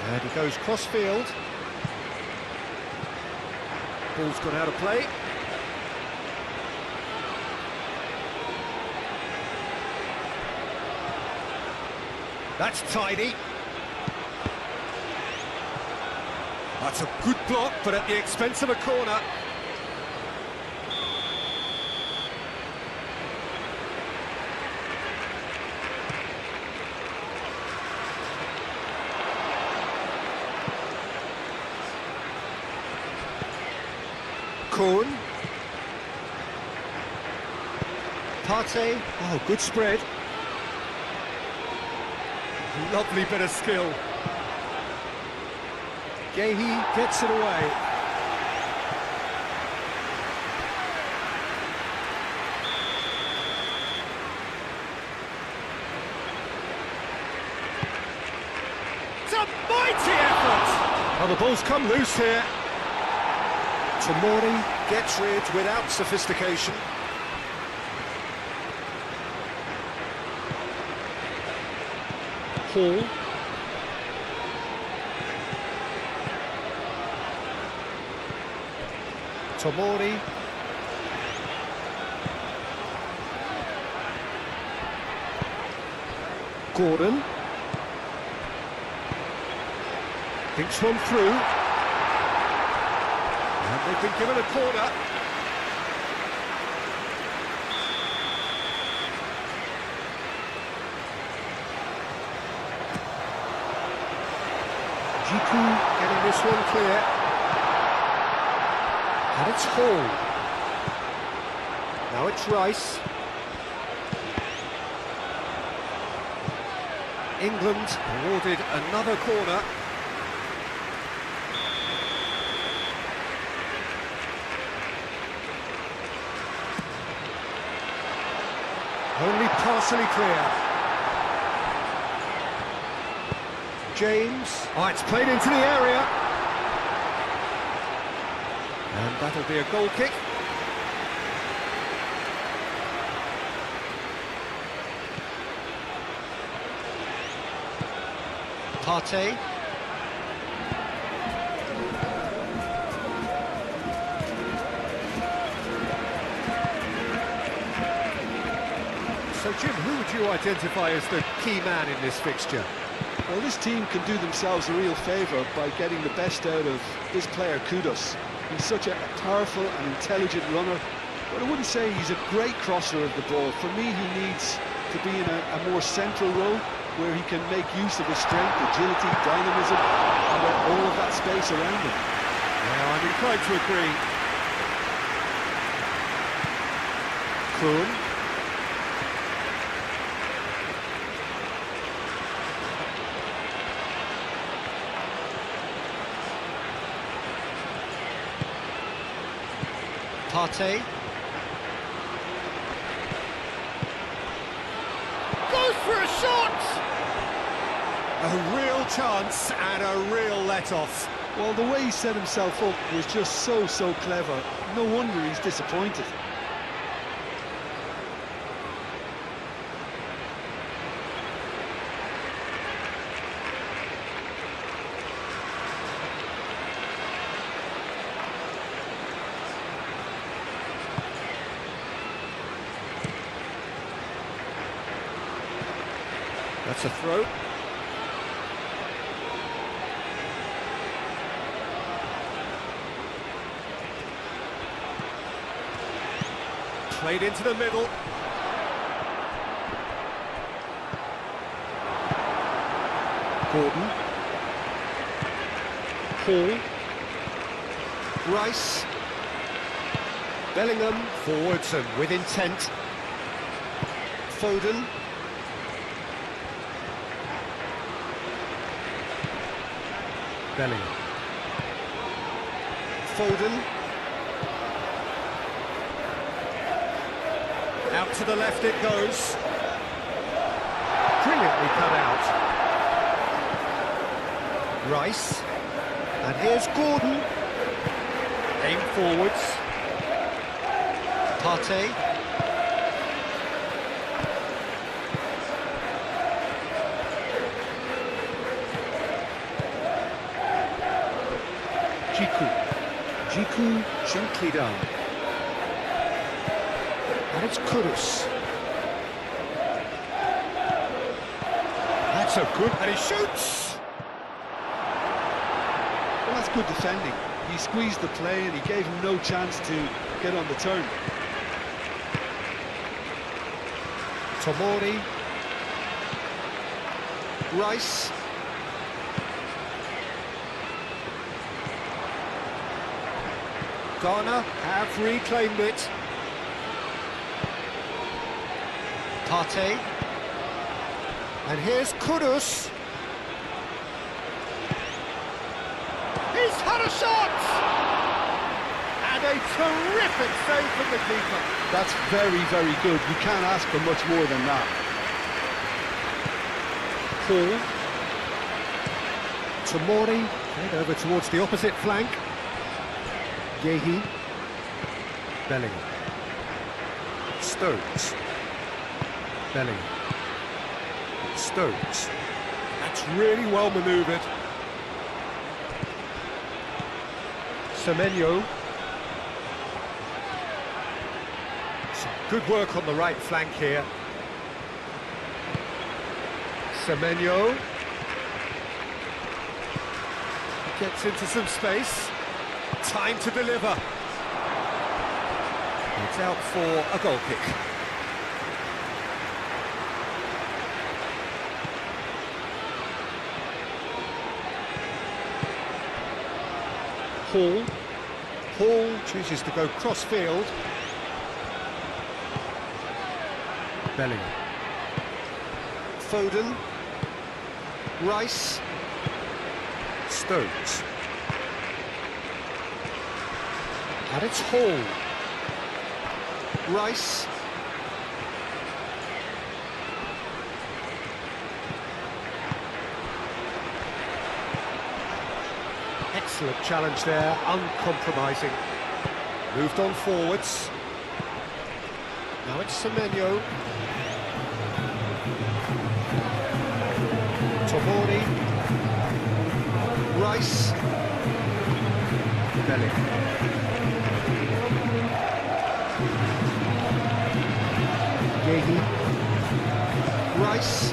And he goes cross-field. Ball's gone out of play. That's tidy. That's a good block, but at the expense of a corner. Korn. Partey. Oh, good spread. Lovely bit of skill. Gehi gets it away. It's a mighty effort! Oh, the ball's come loose here. Tomori gets rid without sophistication. Hall. Tomori. Gordon. Thinks one through. And they've been given a corner. Jiku getting this one clear. And it's Hall. Now it's Rice. England awarded another corner. Only partially clear. James. Oh, it's played into the area. And that'll be a goal kick. Partey. So, Jim, who would you identify as the key man in this fixture? Well, this team can do themselves a real favour by getting the best out of this player, Kudus. He's such a powerful and intelligent runner, but I wouldn't say he's a great crosser of the ball. For me, he needs to be in a more central role where he can make use of his strength, agility, dynamism, and all of that space around him. Yeah, I'm inclined to agree. Kroon. Partey. Goes for a shot! A real chance and a real let-off. Well, the way he set himself up was just so clever. No wonder he's disappointed. That's a throw. Played into the middle. Gordon. Hall. Rice. Bellingham forwards and with intent. Foden. Bellingham. Foden. Out to the left it goes. Brilliantly cut out. Rice. And here's Gordon. Aim forwards. Partey. Jiku gently down. And it's Kudus. That's a good... and he shoots! Well, that's good defending. He squeezed the play and he gave him no chance to get on the turn. Tomori. Rice. Ghana have reclaimed it. Partey. And here's Kudus. He's had a shot! And a terrific save from the keeper. That's very, very good. You can't ask for much more than that. Paul. Tomori. Played over towards the opposite flank. Yehi. Bellingham. Stones. Bellingham. Stones. That's really well manoeuvred. Semenyo. Some good work on the right flank here. Semenyo. Gets into some space. Time to deliver. It's out for a goal kick. Hall. Hall chooses to go cross-field. Bellingham. Foden. Rice. Stones. And it's Hall. Rice. Excellent challenge there, uncompromising. Moved on forwards. Now it's Semenyo. Tomori. Rice. Bellingham. Yehi. Rice.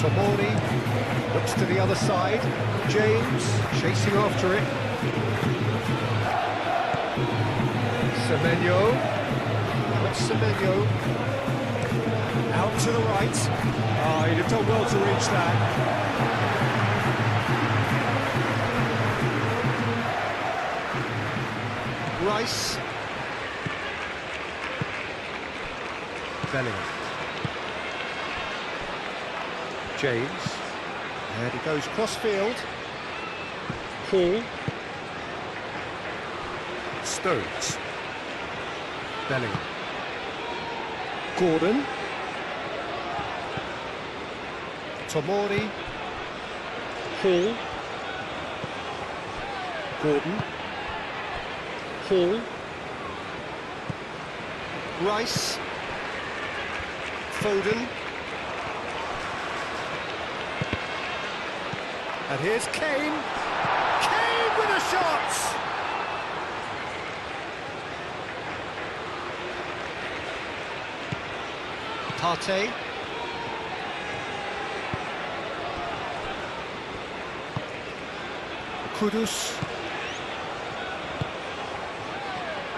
Tomori. Looks to the other side. James chasing after it. Semenyo. That's Semenyo. Out to the right. Oh, he'd have done well to reach that. Rice. Bellingham. James. And he goes cross-field. Hall. Stones. Bellingham. Gordon. Tomori. Hall. Gordon. Hall. Rice. Foden. And here's Kane. Kane with a shot! Partey. Kudus.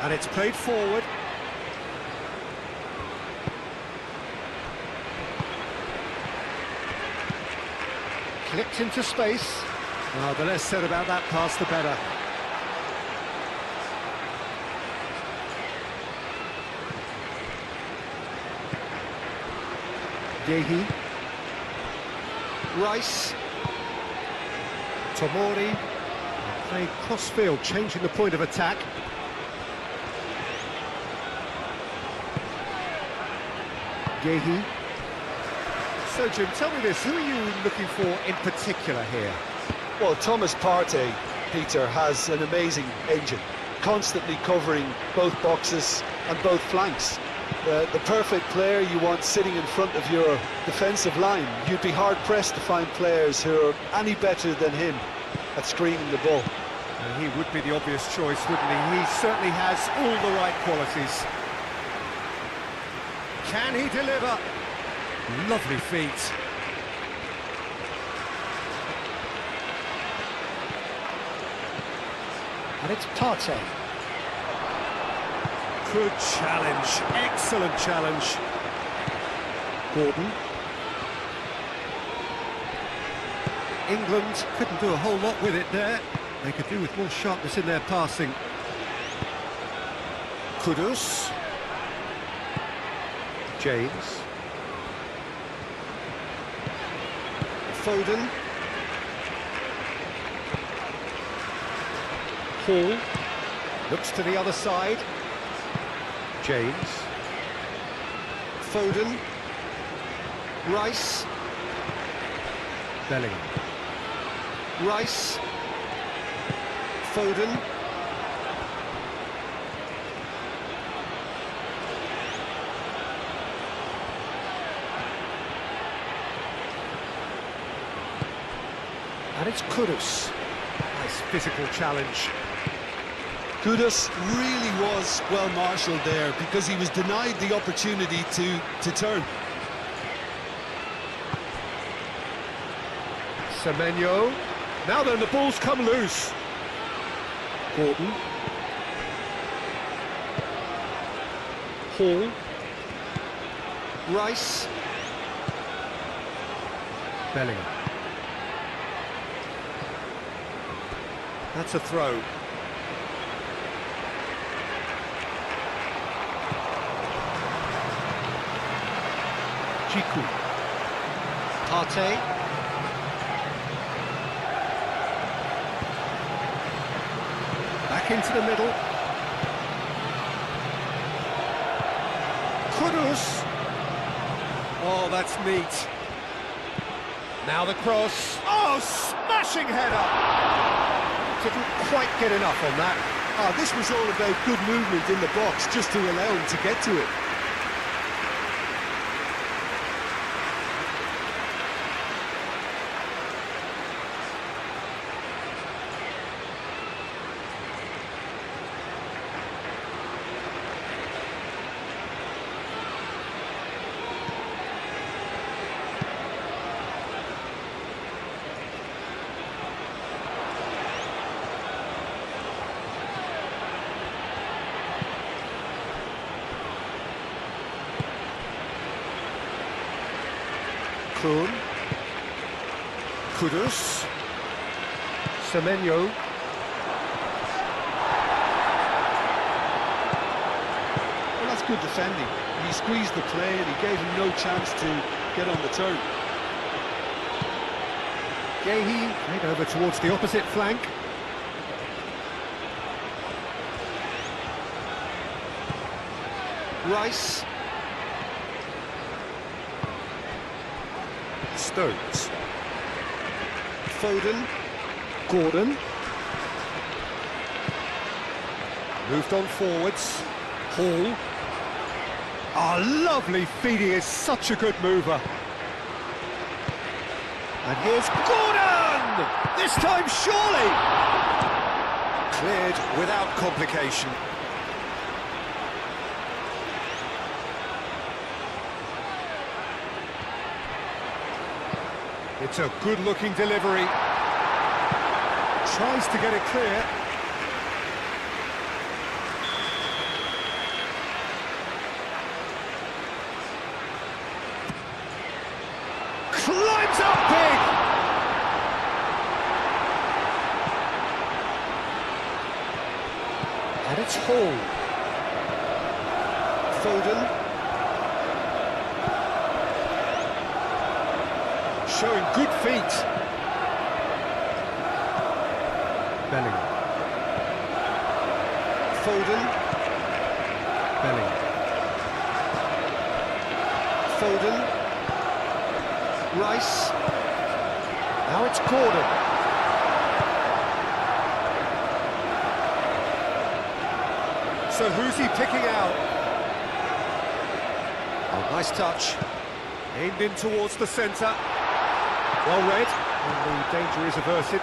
And it's played forward. Clipped into space. Oh, the less said about that pass, the better. Yehi. Rice. Tomori. Played cross-field, changing the point of attack. Yehi. So, Jim, tell me this, who are you looking for in particular here? Well, Thomas Partey, Peter, has an amazing engine, constantly covering both boxes and both flanks. The perfect player you want sitting in front of your defensive line. You'd be hard-pressed to find players who are any better than him at screening the ball. He would be the obvious choice, wouldn't he? He certainly has all the right qualities. Can he deliver? Lovely feet. And it's Partey. Good challenge, excellent challenge. Gordon. England couldn't do a whole lot with it there. They could do with more sharpness in their passing. Kudus. James. Foden. Hall. Looks to the other side. James. Foden. Rice. Bellingham. Rice. Foden. And it's Kudus. Nice physical challenge. Kudus really was well marshalled there because he was denied the opportunity to turn. Semenyo. Now then, the ball's come loose. Gordon. Hall. Rice. Bellingham. That's a throw. Jiku. Partey. Back into the middle. Kudus. Oh, that's neat. Now the cross. Oh, smashing header. Didn't quite get enough on that. This was all about good movement in the box just to allow him to get to it. Kuhn. Kudus. Semenyo. Well, that's good defending. He squeezed the play and he gave him no chance to get on the turn. Yehi played over towards the opposite flank. Rice. Stones. Foden. Gordon. Moved on forwards. Hall. Lovely feet, he is such a good mover. And here's Gordon! This time surely! Cleared without complication. It's a good-looking delivery. Tries to get it clear. Climbs up big! it's Hall. Foden. Showing good feet. Bellingham. Foden. Bellingham. Foden. Rice. Now it's Gordon. So who's he picking out? Oh, nice touch. Aimed in towards the centre. Well read, and the danger is averted.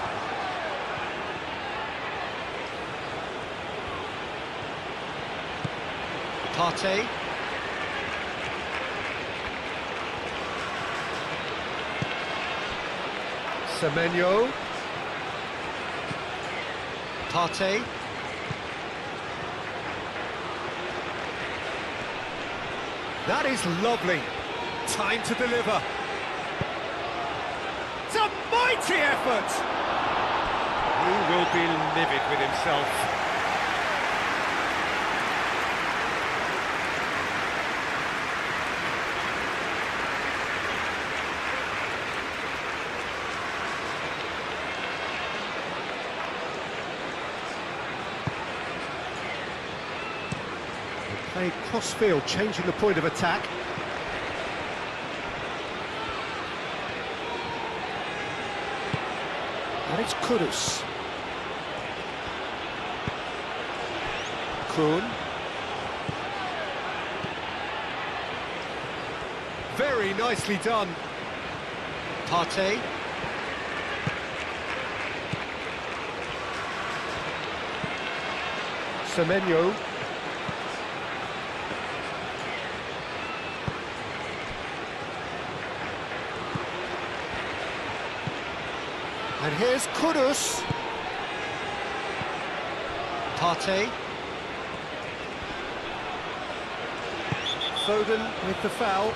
Partey. Semenyo. Partey. That is lovely. Time to deliver. It's a mighty effort! He will be livid with himself. They play cross-field, changing the point of attack. And it's Kudus. Kuhn. Very nicely done. Partey. Semenyo. And here's Kudus. Partey. Foden with the foul.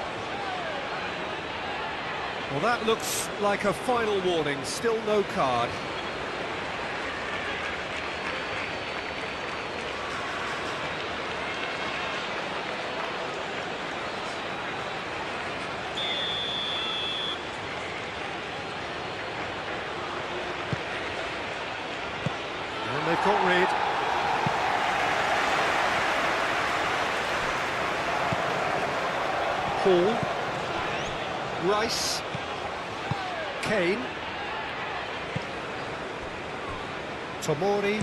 Well, that looks like a final warning. Still no card. And they've got rid. Hall. Rice. Kane. Tomori.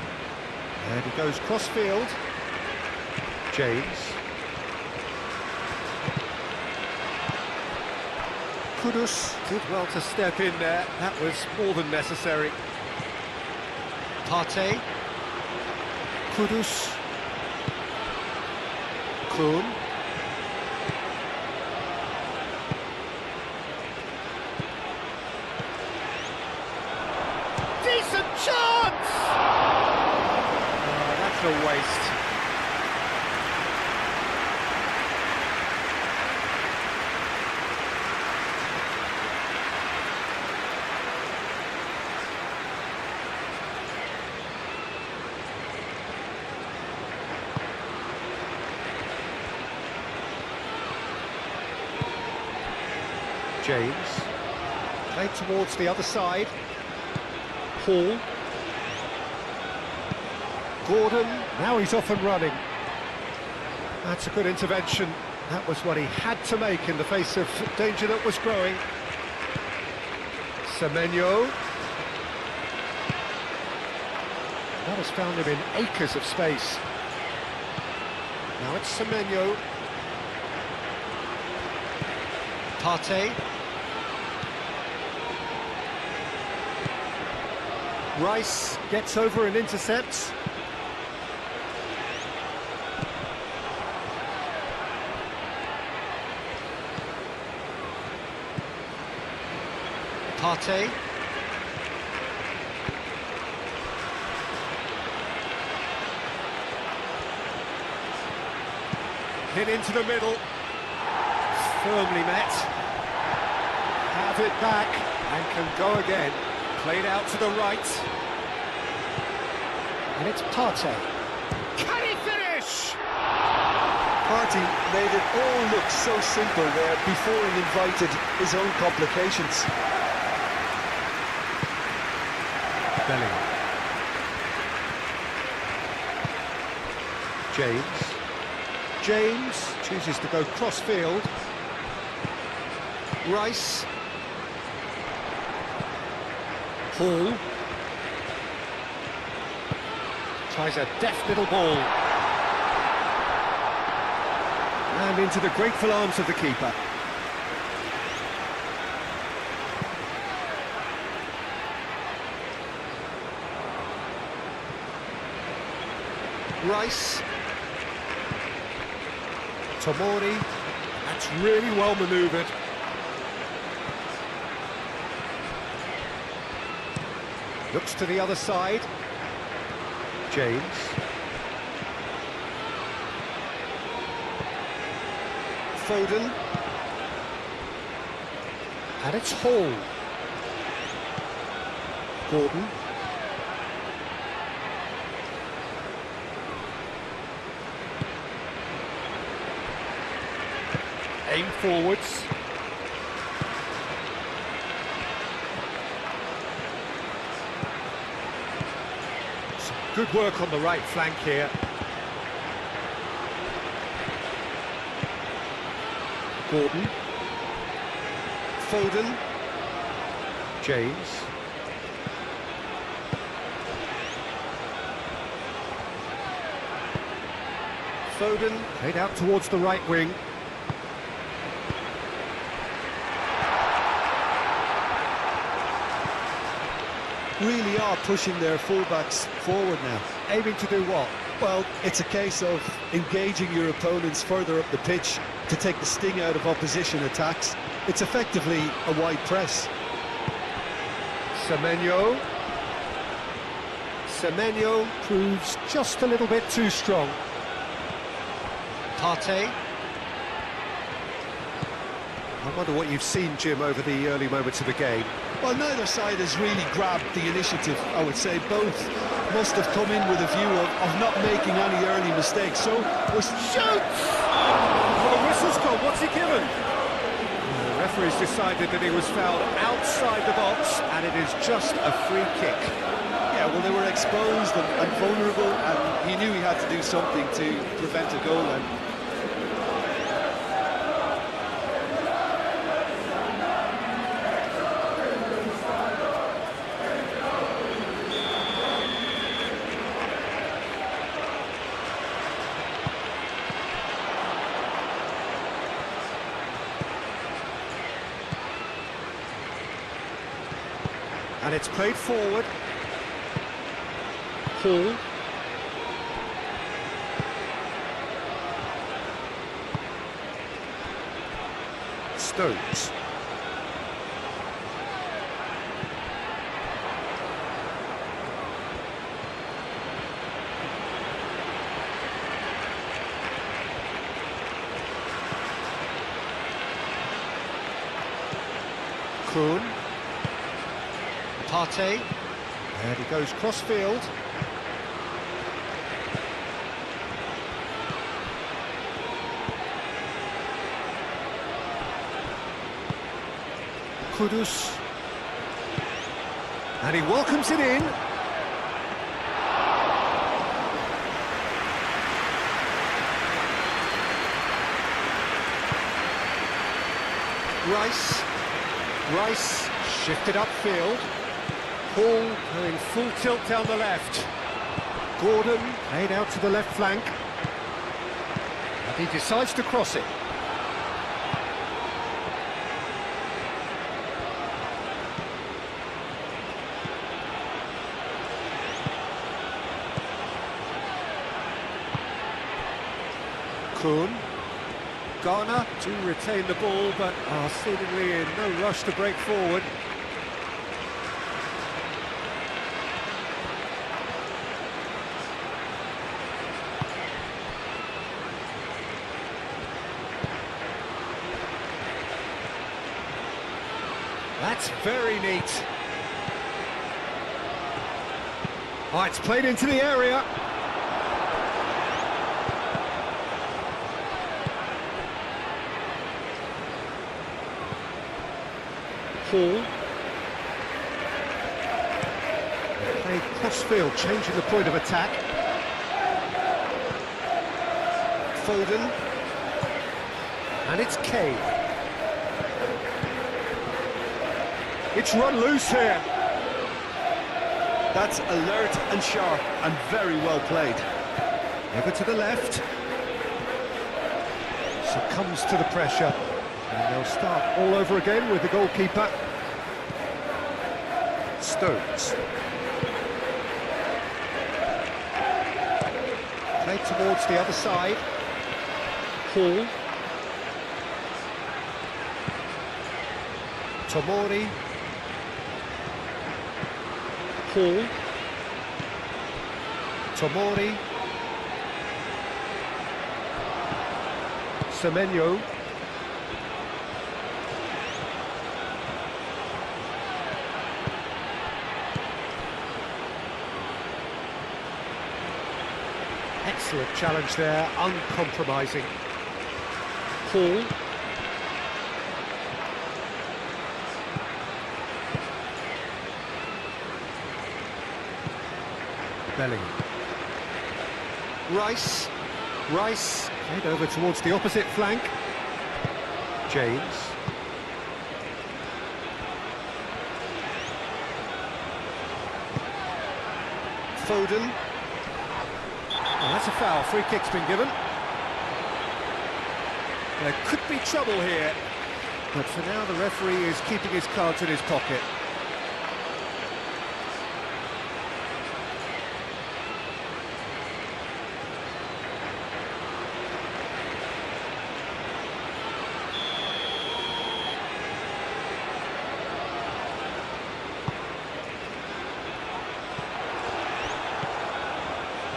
And he goes cross-field. James. Kudus did well to step in there. That was more than necessary. Partey. Kudus. Kuhn. Decent chance! Oh, that's a waste. James. Played towards the other side. Hall. Gordon. Now he's off and running. That's a good intervention. That was what he had to make in the face of danger that was growing. Semenyo. That has found him in acres of space. Now it's Semenyo. Partey. Rice gets over and intercepts. Partey. Hit into the middle. Firmly met. Have it back and can go again. Played out to the right. And it's Partey. Can he Partey made it all look so simple there before he invited his own complications. Bellingham. James chooses to go cross-field. Rice. Hall. Tries a deft little ball. And into the grateful arms of the keeper. Rice. Tomori. That's really well manoeuvred. Looks to the other side. James. Foden. And it's Hall. Gordon. Aim forwards. Some good work on the right flank here. Gordon. Foden. James. Foden played out towards the right wing. Really are pushing their fullbacks forward now. Aiming to do what? Well, it's a case of engaging your opponents further up the pitch to take the sting out of opposition attacks. It's effectively a wide press. Semenyo. Semenyo proves just a little bit too strong. Partey. I wonder what you've seen, Jim, over the early moments of the game. Well, neither side has really grabbed the initiative, I would say. Both must have come in with a view of not making any early mistakes. So, shoots! Well, the whistle's gone. What's he given? The referee's decided that he was fouled outside the box, and it is just a free kick. Yeah, well, they were exposed and vulnerable, and he knew he had to do something to prevent a goal. And it's played forward. Hall. Stones. Kuhn. Partey, and he goes cross-field. Kudus, and he welcomes it in. Rice shifted upfield. Hall going full tilt down the left. Gordon played out to the left flank. And he decides to cross it. Kuhn. Garner to retain the ball, but are seemingly in no rush to break forward. That's very neat. Oh, it's played into the area. Hall. Played cross-field, changing the point of attack. Foden. And it's Kane. It's run loose here. That's alert and sharp and very well played. Over to the left. Succumbs to the pressure. And they'll start all over again with the goalkeeper. Stones. Played towards the other side. Hall. Tomori. Hall. Tomori. Semenyo. Excellent challenge there, uncompromising. Hall. Bellingham. Rice. Head over towards the opposite flank. James. Foden. Oh, that's a foul. Free kick's been given. There could be trouble here, but for now the referee is keeping his cards in his pocket.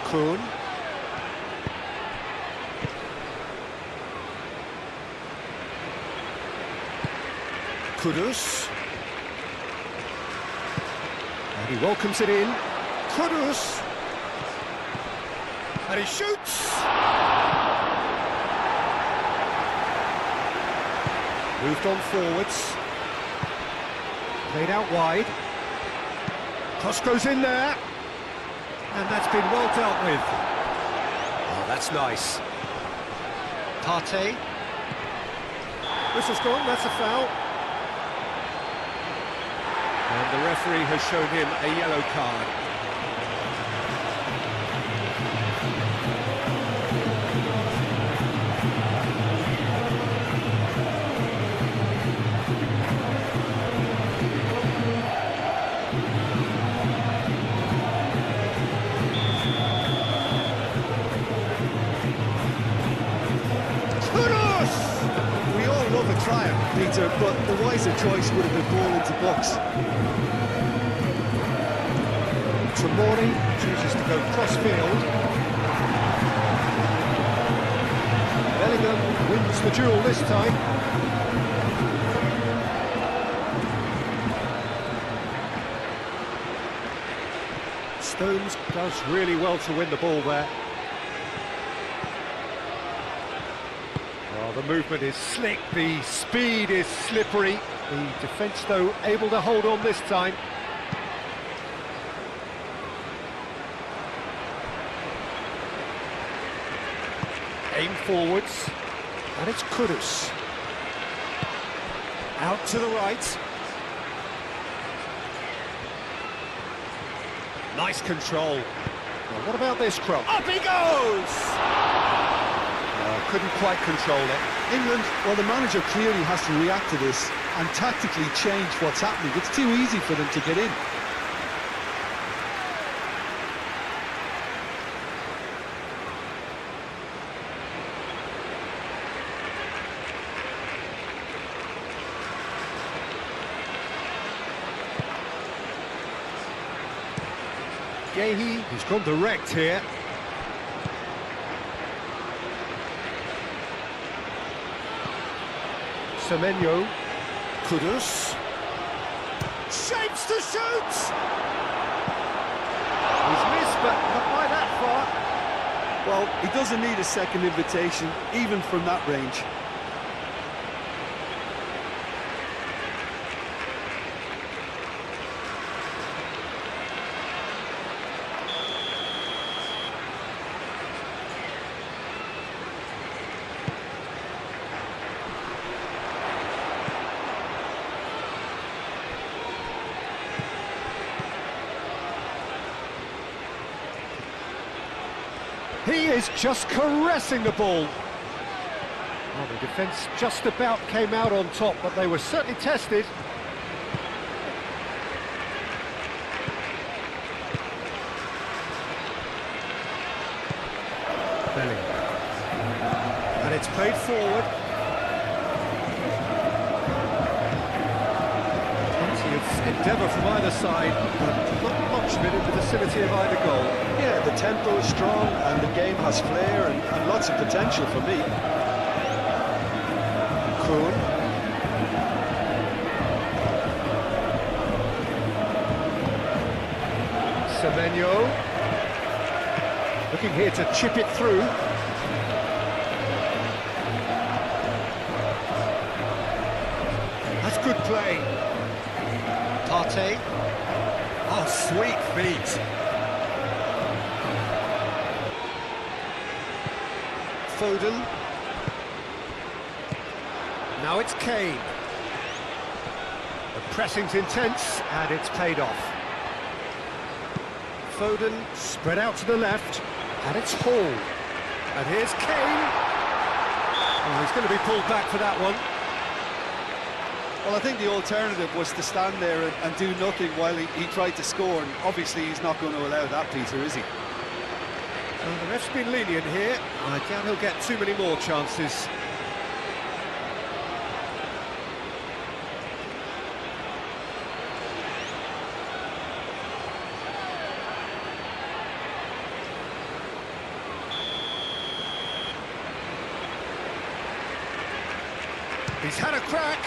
Kuhn. Kudus. And he welcomes it in. Kudus. And he shoots. Moved on forwards. Played out wide. Cross goes in there. And that's been well dealt with. Oh, that's nice. Partey. Whistle's gone, that's a foul. And the referee has shown him a yellow card. Triumph, Peter, but the wiser choice would have been ball into box. Tomori chooses to go cross-field. Bellingham wins the duel this time. Stones does really well to win the ball there. The movement is slick, the speed is slippery. The defence, though, able to hold on this time. Aim forwards, and it's Kudus. Out to the right. Nice control. Well, what about this cross? Up he goes! Couldn't quite control it. England, well, the manager clearly has to react to this and tactically change what's happening. It's too easy for them to get in. Gehi, he's gone direct here. Semenyo. Kudus. Shapes to shoot! He's missed, but not by that far. Well, he doesn't need a second invitation, even from that range. He is just caressing the ball. Well, the defence just about came out on top, but they were certainly tested. And it's played forward. Plenty of endeavour from either side, but not much of it in the vicinity of either goal. Yeah, the tempo is strong and the game has flair and lots of potential for me. Kuhn. Semenyo. Looking here to chip it through. That's good play. Partey. Oh, sweet feet. Foden. Now it's Kane. The pressing's intense, and it's paid off. Foden spread out to the left, and it's Hall. And here's Kane. Oh, he's going to be pulled back for that one. Well, I think the alternative was to stand there and do nothing while he tried to score, and obviously he's not going to allow that, Peter, is he? Well, the ref's been lenient here. I doubt he'll get too many more chances. He's had a crack.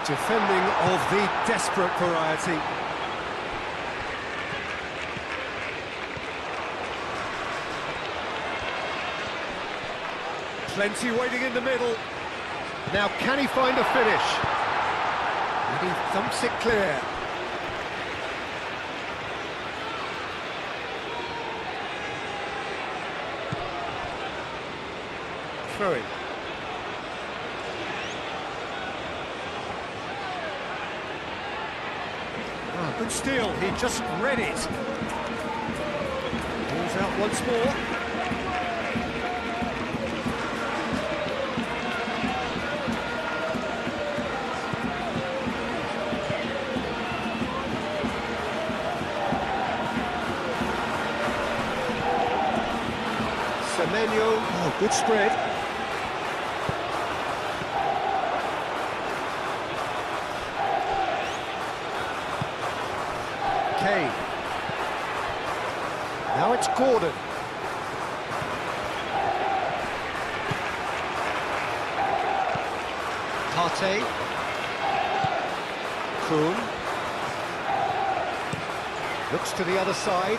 Defending of the desperate variety. Plenty waiting in the middle. Now can he find a finish? And he thumps it clear. Throw-in. Ah, good steal, he just read it. Ball's out once more. Semenyo, oh, good spread. Kane. Now it's Gordon. Partey. Kuhn. Looks to the other side.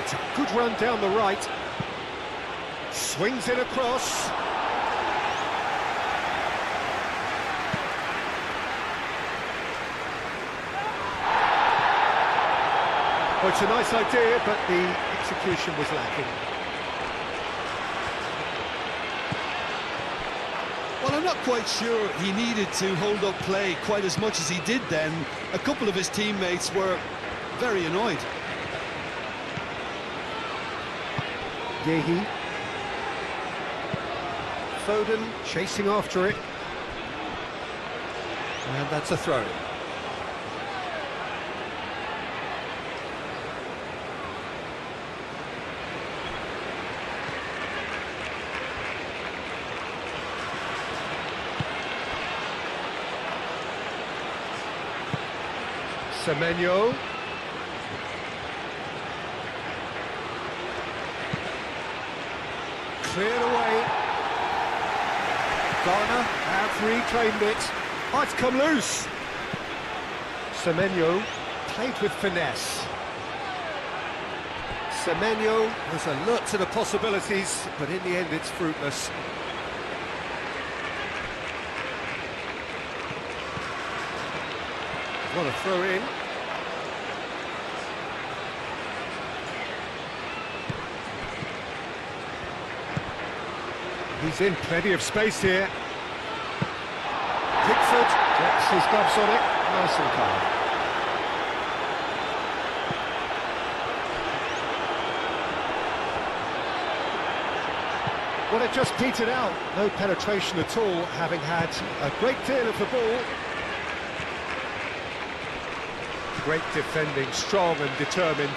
It's a good run down the right. Swings it across. Well, it's a nice idea, but the execution was lacking. Well, I'm not quite sure he needed to hold up play quite as much as he did then. A couple of his teammates were very annoyed. Yehi. Foden chasing after it. And that's a throw. Semenyo. Cleared away. Garner have reclaimed it. Oh, it's come loose. Semenyo played with finesse. Semenyo was alert to the possibilities, but in the end it's fruitless. What a throw in. He's in plenty of space here. Pickford gets his gloves on it, nice and calm. Well, it just petered out. No penetration at all, having had a great deal of the ball. Great defending, strong and determined.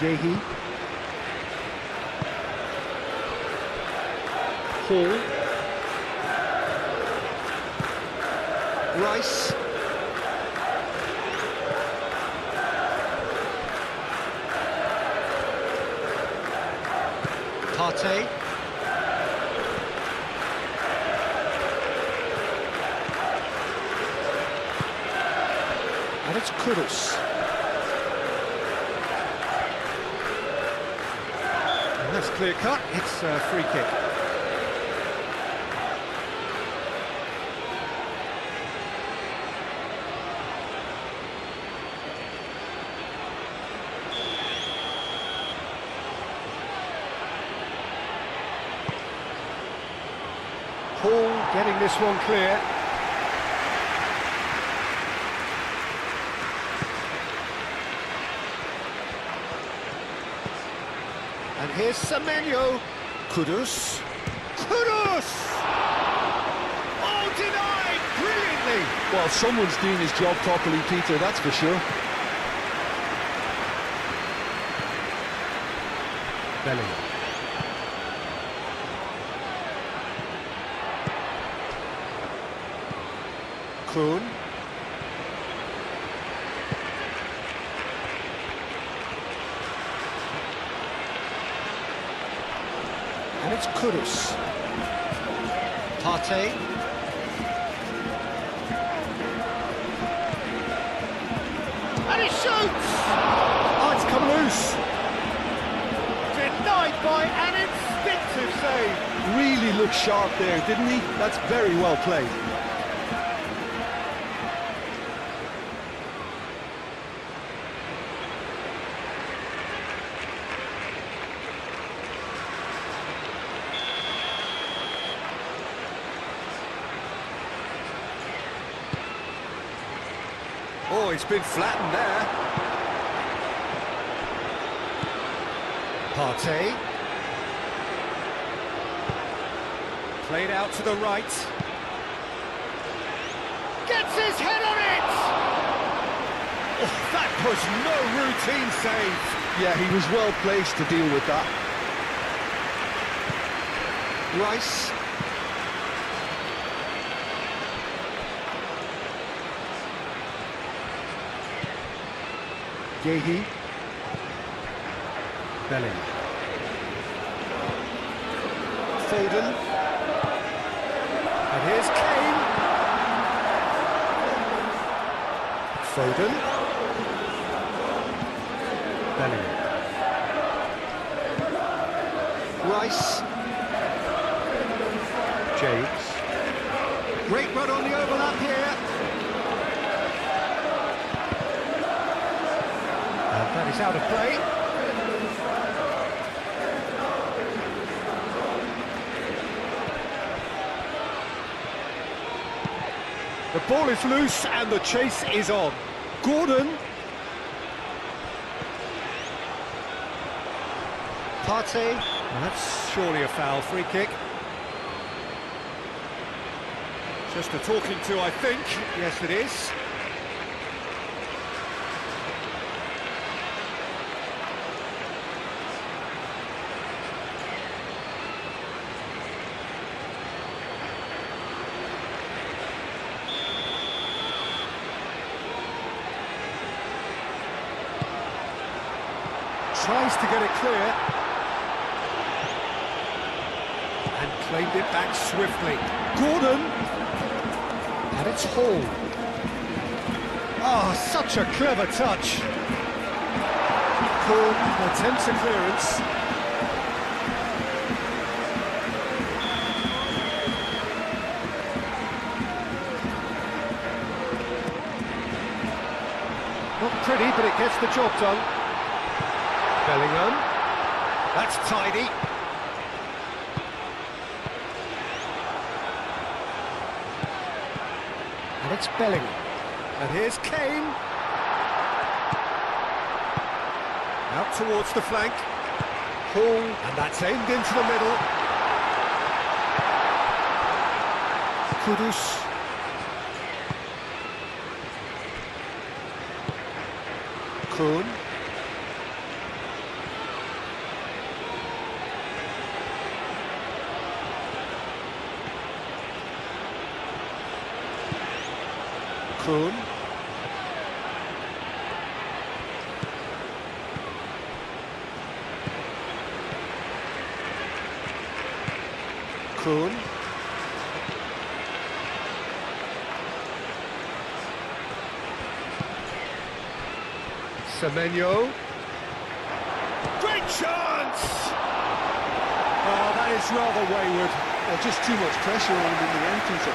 Yehi. Hall. Rice. Partey. And it's Kudus. And that's clear cut, it's a free kick. Hall getting this one clear. And here's Semenyo. Kudus. Kudus! Oh, denied! Brilliantly! Well, someone's doing his job properly, Peter, that's for sure. Bellingham. Kuhn. And it's Kudus. Partey. And he shoots! Oh, it's come loose. Denied by an instinctive save. Really looked sharp there, didn't he? That's very well played. Oh, he's been flattened there. Partey. Played out to the right. Gets his head on it! Oh, that was no routine save. Yeah, he was well placed to deal with that. Rice. Yehi. Bellingham. Foden. And here's Kane. Foden. Bellingham. Rice. James. Great run on the overlap here. That is out of play. The ball is loose and the chase is on. Gordon. Partey. Well, that's surely a foul. Free kick. Just a talking to, I think. Yes, it is. Tries to get it clear. And claimed it back swiftly. Gordon. And And it's Hall. Oh, such a clever touch. Kuhn attempts a clearance. Not pretty, but it gets the job done. Bellingham. That's tidy. And it's Bellingham. And here's Kane. Out towards the flank. Hall. And that's aimed into the middle. Kudus. Kuhn. Kuhn. Kuhn. Semenyo. Great chance! Oh, that is rather wayward. Well, just too much pressure on him in the entrance.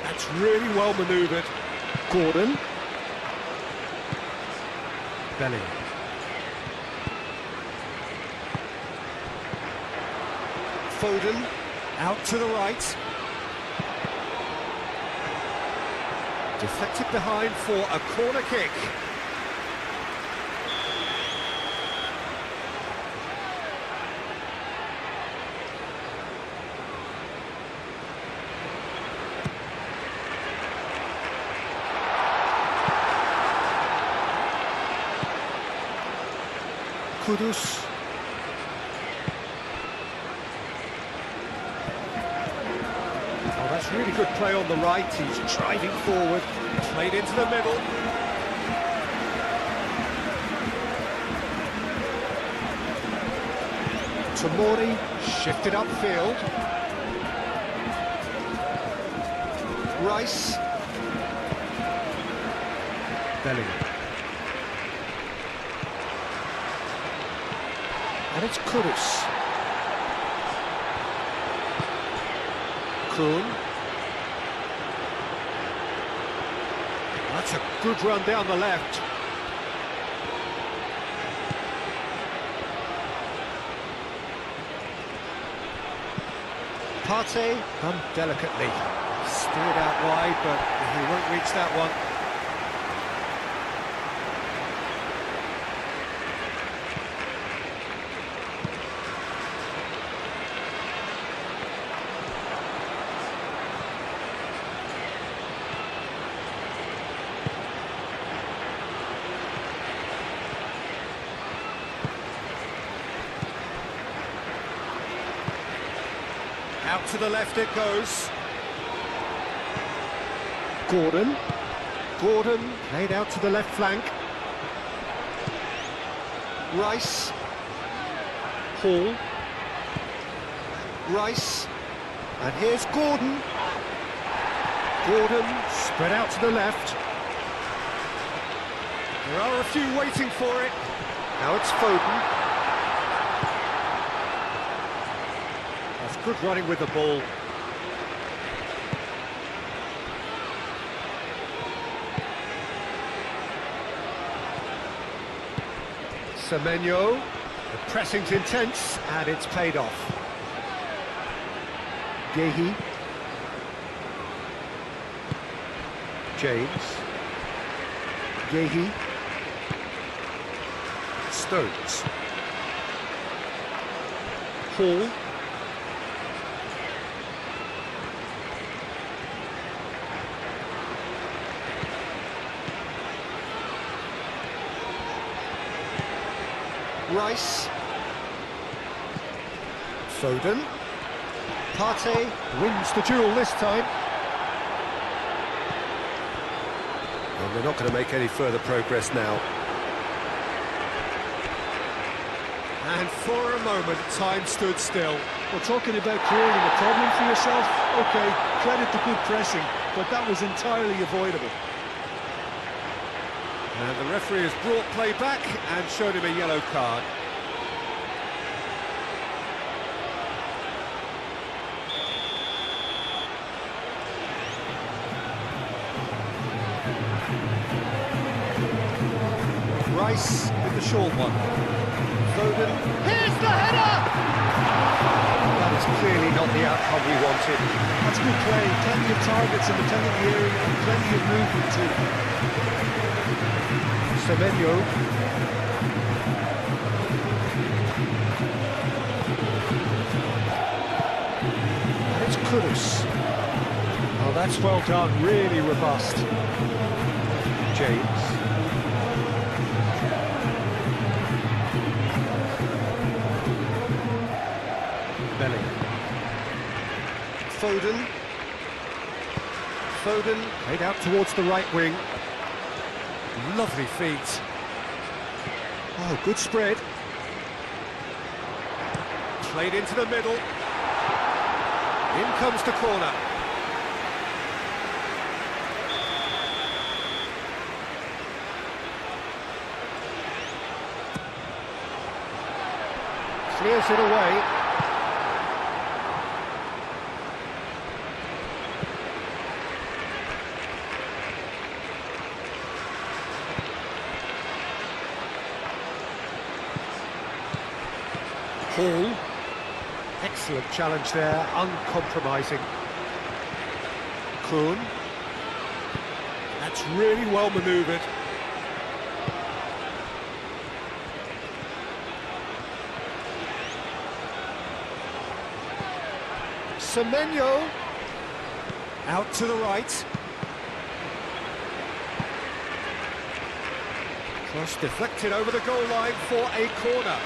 That's really well manoeuvred. Gordon. Bellingham. Foden. Out to the right. Deflected behind for a corner kick. Kudus. Oh, that's really good play on the right. He's driving forward, played into the middle. Tomori shifted upfield. Rice. Bellingham. And it's Kudus. Kuhn. That's a good run down the left. Partey done delicately. Steered out wide, but he won't reach that one. Out to the left it goes. Gordon. Gordon played out to the left flank. Rice. Hall. Rice. And here's Gordon. Gordon spread out to the left. There are a few waiting for it. Now it's Foden. That's good running with the ball. Semenyo. The pressing's intense and it's paid off. Gehi. James. Gehi. Stones. Hall. Rice. Foden. Partey wins the duel this time. And they're not going to make any further progress now. And for a moment, time stood still. Well, talking about creating a problem for yourself, OK, credit the good pressing, but that was entirely avoidable. And the referee has brought play back and showed him a yellow card. Rice with the short one. Foden. Here's the header! That is clearly not the outcome we wanted. That's good play, plenty of targets in the penalty area and plenty of movement too. Semenyo. And it's Kudus. Oh, that's well done, really robust. James. Foden. Foden played out towards the right wing. Lovely feet. Oh, good spread. Played into the middle. In comes the corner. Clears it away. Hall. Excellent challenge there, uncompromising. Kuhn. That's really well manoeuvred. Semenyo. Out to the right. Cross deflected over the goal line for a corner.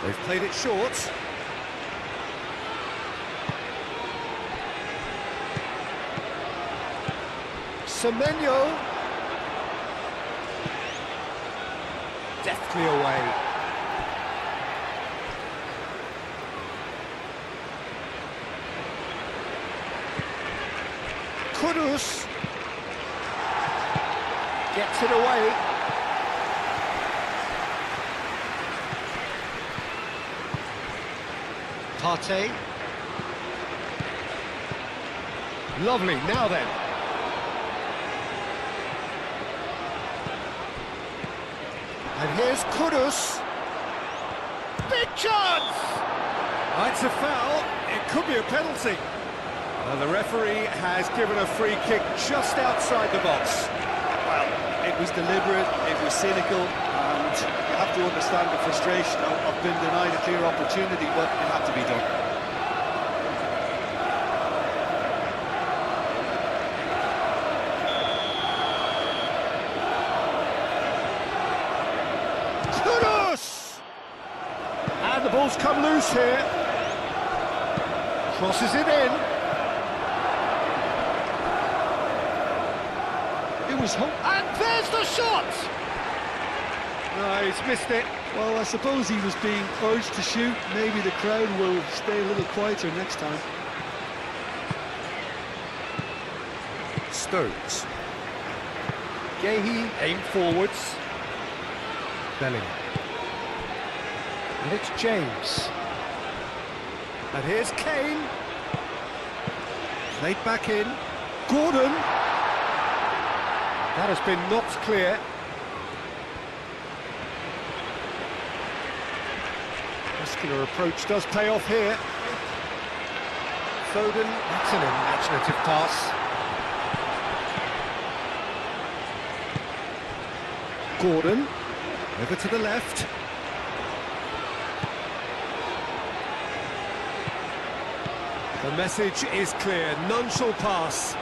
They've played it short. Semenyo. Deftly away. Kudus. Gets it away. Partey. Lovely, now then. And here's Kudus. Big chance! That's a foul. It could be a penalty. And the referee has given a free kick just outside the box. Well, it was deliberate, it was cynical, and you have to understand the frustration of being denied a clear opportunity, but it had to be done. Kudus! And the ball's come loose here. Crosses it in. It was hope. And there's the shot! No, he's missed it. Well, I suppose he was being urged to shoot. Maybe the crowd will stay a little quieter next time. Stones. Gehi aimed forwards. Bellingham. And it's James. And here's Kane. Played back in. Gordon. That has been knocked clear. Muscular approach does pay off here. Foden, that's an imaginative pass. Gordon, over to the left. The message is clear, none shall pass.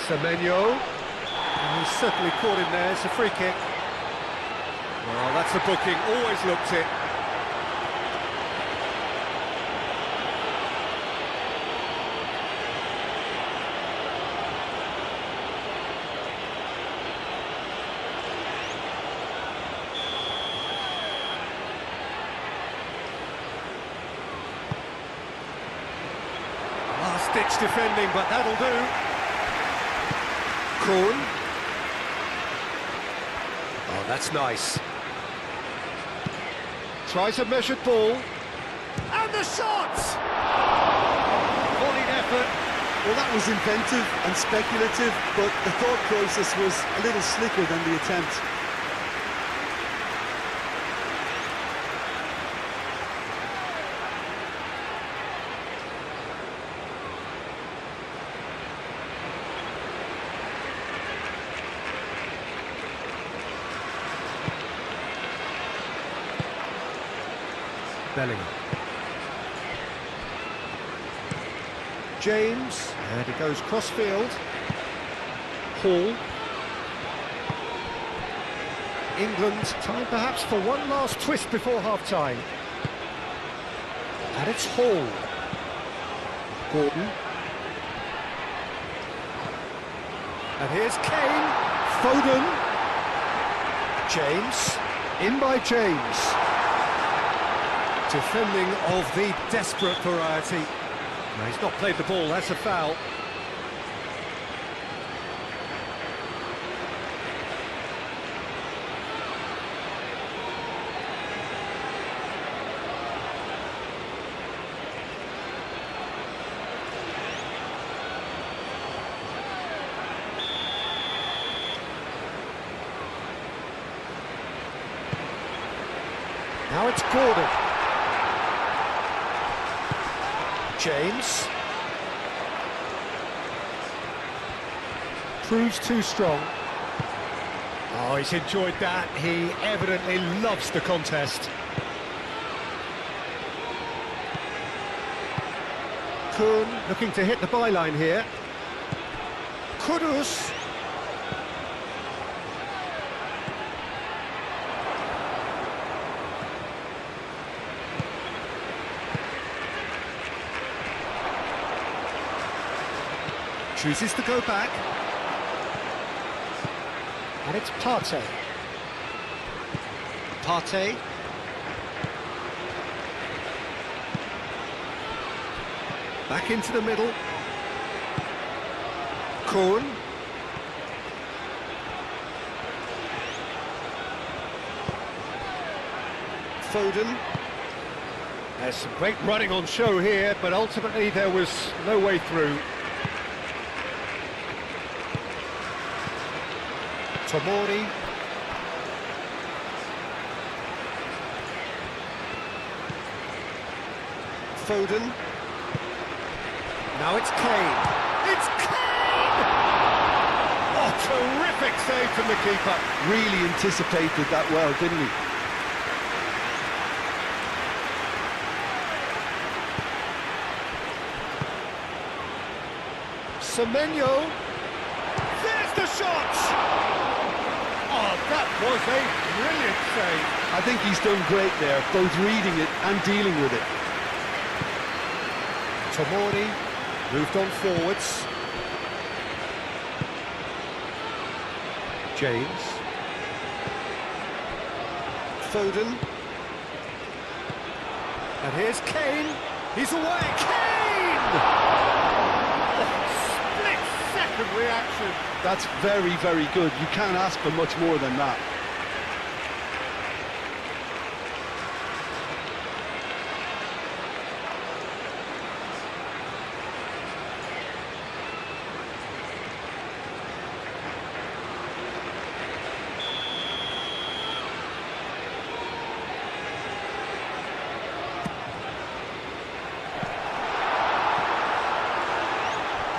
Semenyo. He's certainly caught him there. It's a free kick. Well, that's a booking. Always looked it. Last-ditch defending, but that'll do. Kuhn. Oh, that's nice. Tries a measured ball. And the shot! Volleyed effort. Well, that was inventive and speculative, but the thought process was a little slicker than the attempt. Bellingham. James, and it goes cross-field. Hall. England, time perhaps for one last twist before half-time. And it's Hall. Gordon. And here's Kane. Foden. James. In by James. Defending of the desperate variety. No, he's not played the ball, that's a foul. Now it's Gordon. James. Proves too strong. Oh, he's enjoyed that. He evidently loves the contest. Kuhn looking to hit the byline here. Kudus. Chooses to go back. And it's Partey. Partey. Back into the middle. Kuhn. Foden. There's some great running on show here, but ultimately there was no way through. Tomori. Foden. Now it's Kane. It's Kane! Oh, terrific save from the keeper. Really anticipated that well, didn't he? Semenyo. There's the shot! Oh, that was a brilliant save. I think he's done great there, both reading it and dealing with it. Tomori moved on forwards. James. Foden. And here's Kane. He's away. Kane! Split-second reaction. That's very, very good. You can't ask for much more than that.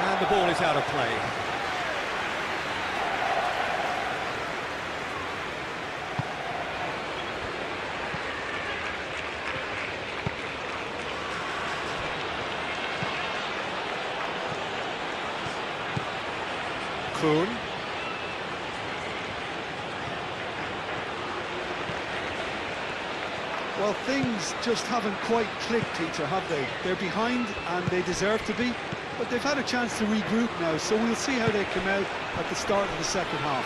And the ball is out of play. Kuhn. Well, things just haven't quite clicked, Peter, have they? They're behind and they deserve to be, but they've had a chance to regroup now, so we'll see how they come out at the start of the second half.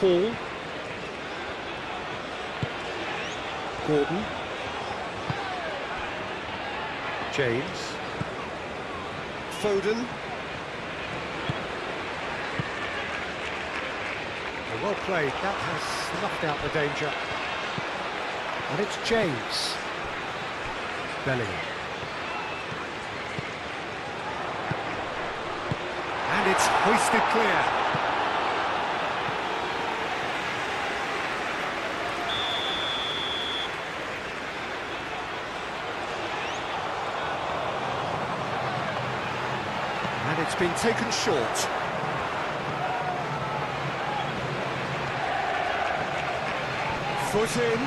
Hall. Gordon. James. Foden. Well played, that has snuffed out the danger. And it's James. Bellingham. And it's hoisted clear. And it's been taken short. Foot in,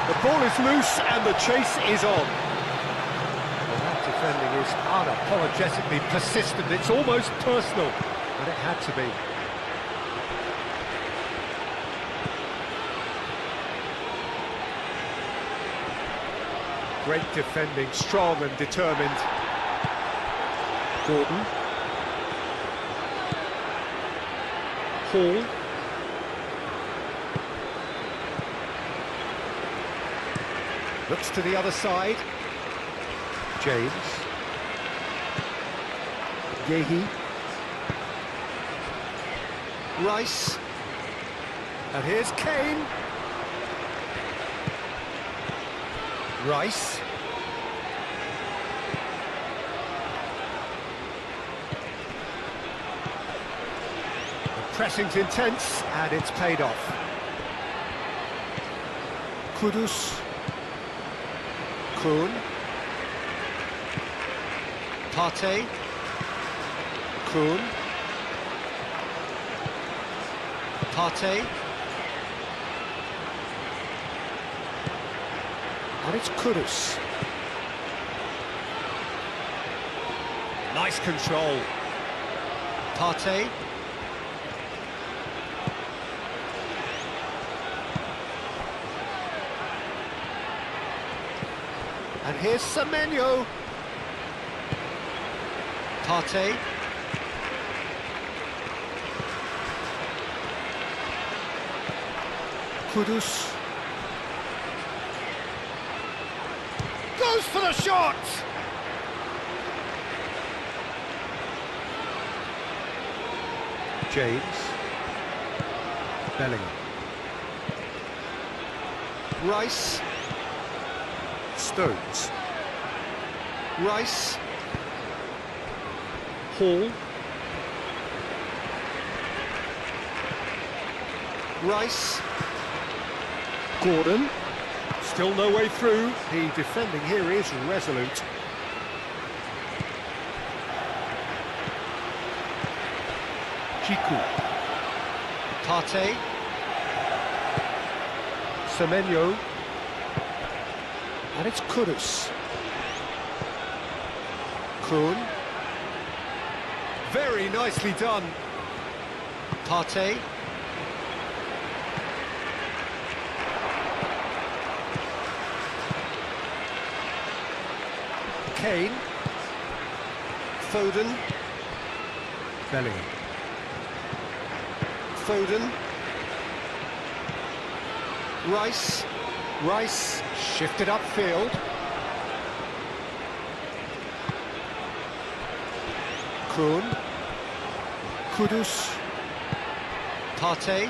the ball is loose and the chase is on. Well, that defending is unapologetically persistent, it's almost personal, but it had to be. Great defending, strong and determined. Gordon. Hall. Looks to the other side. James. Yehi. Rice. And here's Kane. Rice. The pressing's intense and it's paid off. Kudus. Kuhn. Partey. Kuhn. Partey. And it's Kudus. Nice control. Partey. And here's Semenyo. Partey. Kudus. Goes for the shot! James. Bellingham. Rice. Stones. Rice. Hall. Rice. Gordon. Still no way through. The defending here is resolute. Chiku. Partey. Semenyo. And it's Kudus. Kuhn. Very nicely done. Partey. Kane. Foden. Bellingham. Foden. Rice. Rice shifted upfield. Kuhn. Kudus. Partey.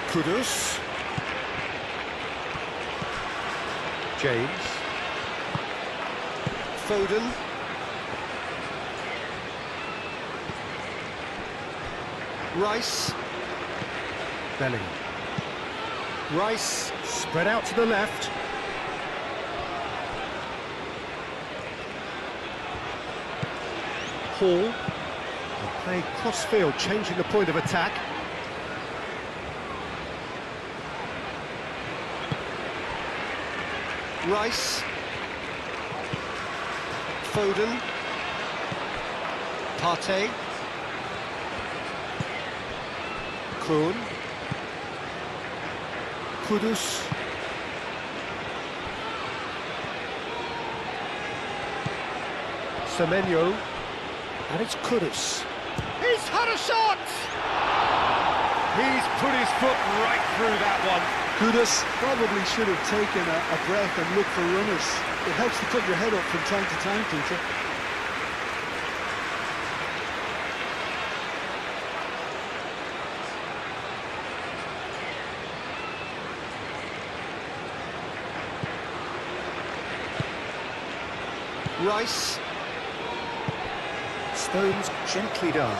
Kudus. James. Foden. Rice. Bellingham. Rice spread out to the left. Hall. They play cross-field, changing the point of attack. Rice. Foden. Partey. Kroon. Kudus. Semenyo. And it's Kudus. He's had a shot! He's put his foot right through that one. Kudus probably should have taken a breath and looked for runners. It helps to put your head up from time to time, Peter. Rice. Stones gently down.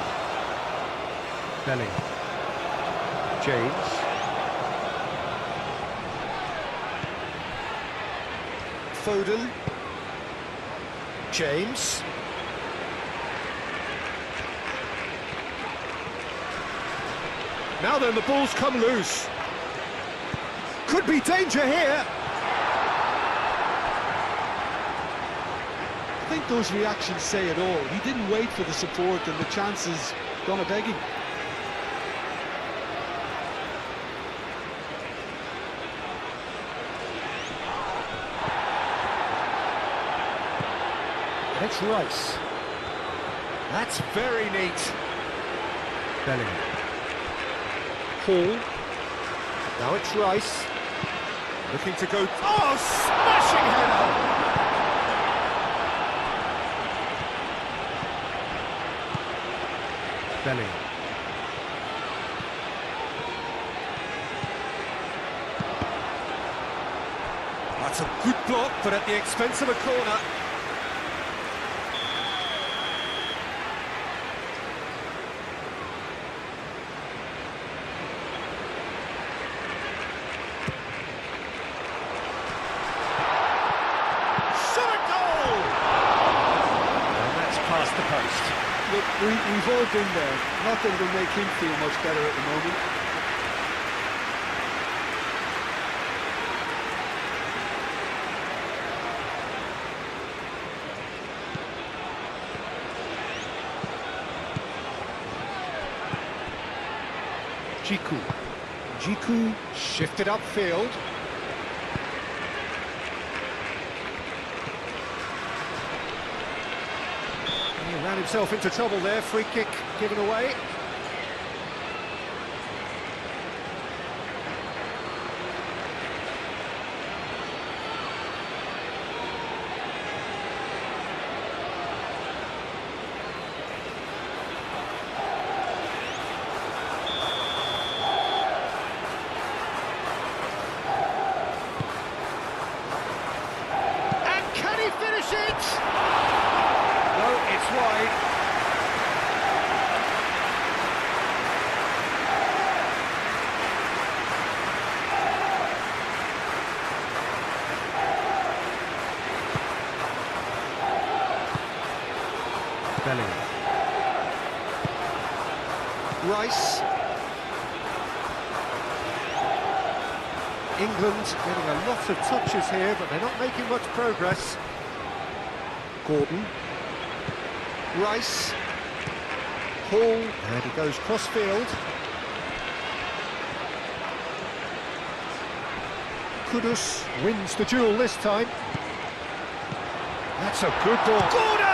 Belling. James. Foden. James. Now then, the ball's come loose. Could be danger here. I think those reactions say it all. He didn't wait for the support and the chances gone a-begging. It's Rice. That's very neat. Belling. Hall. Now it's Rice. Looking to go... Oh, smashing header! Belling. That's a good block, but at the expense of a corner. Past the post. Look, we've all been there. Not that it'll make him feel much better at the moment. Jiku shifted upfield. He ran himself into trouble there. Free kick given away. And can he finish it? No, it's wide. Belling. Rice. England getting a lot of touches here, but they're not making much progress. Gordon. Rice. Hall. And he goes cross-field. Kudus wins the duel this time. That's a good ball. Gordon!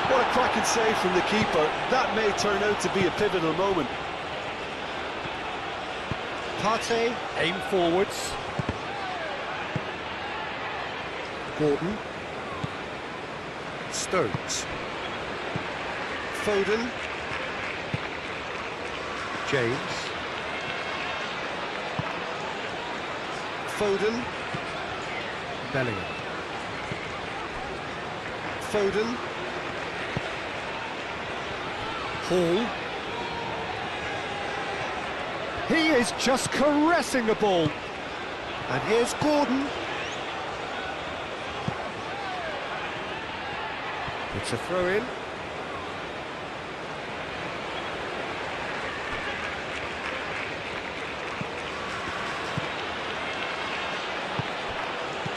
What a cracking save from the keeper. That may turn out to be a pivotal moment. Partey, aim forwards. Gordon. Stones. Foden. James. Foden. Bellingham. Foden. Hall. He is just caressing the ball. And here's Gordon. It's a throw-in.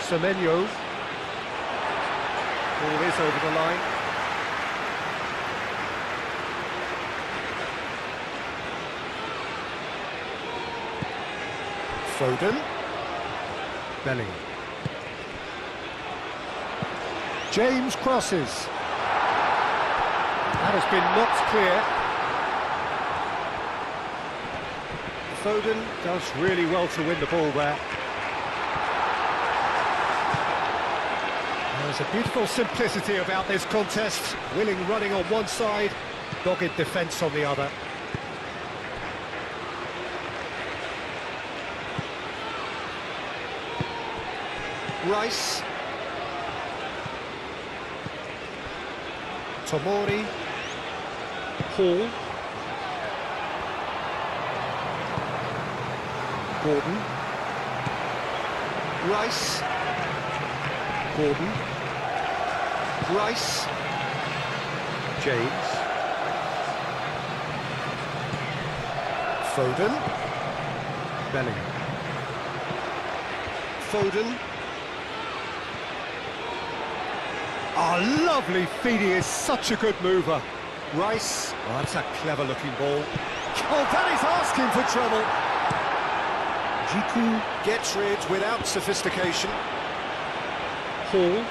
Semenyo. Ball is over the line. Foden. Bellingham. James crosses. That has been knocked clear. Foden does really well to win the ball there. There's a beautiful simplicity about this contest. Willing running on one side, dogged defence on the other. Rice. Tomori. Hall. Gordon. Rice. Gordon. Rice. James. Foden. Bellingham. Foden. Oh, lovely feed, he is such a good mover. Rice, oh, that's a clever looking ball. Oh, that is asking for trouble. Jiku gets rid without sophistication. Hall.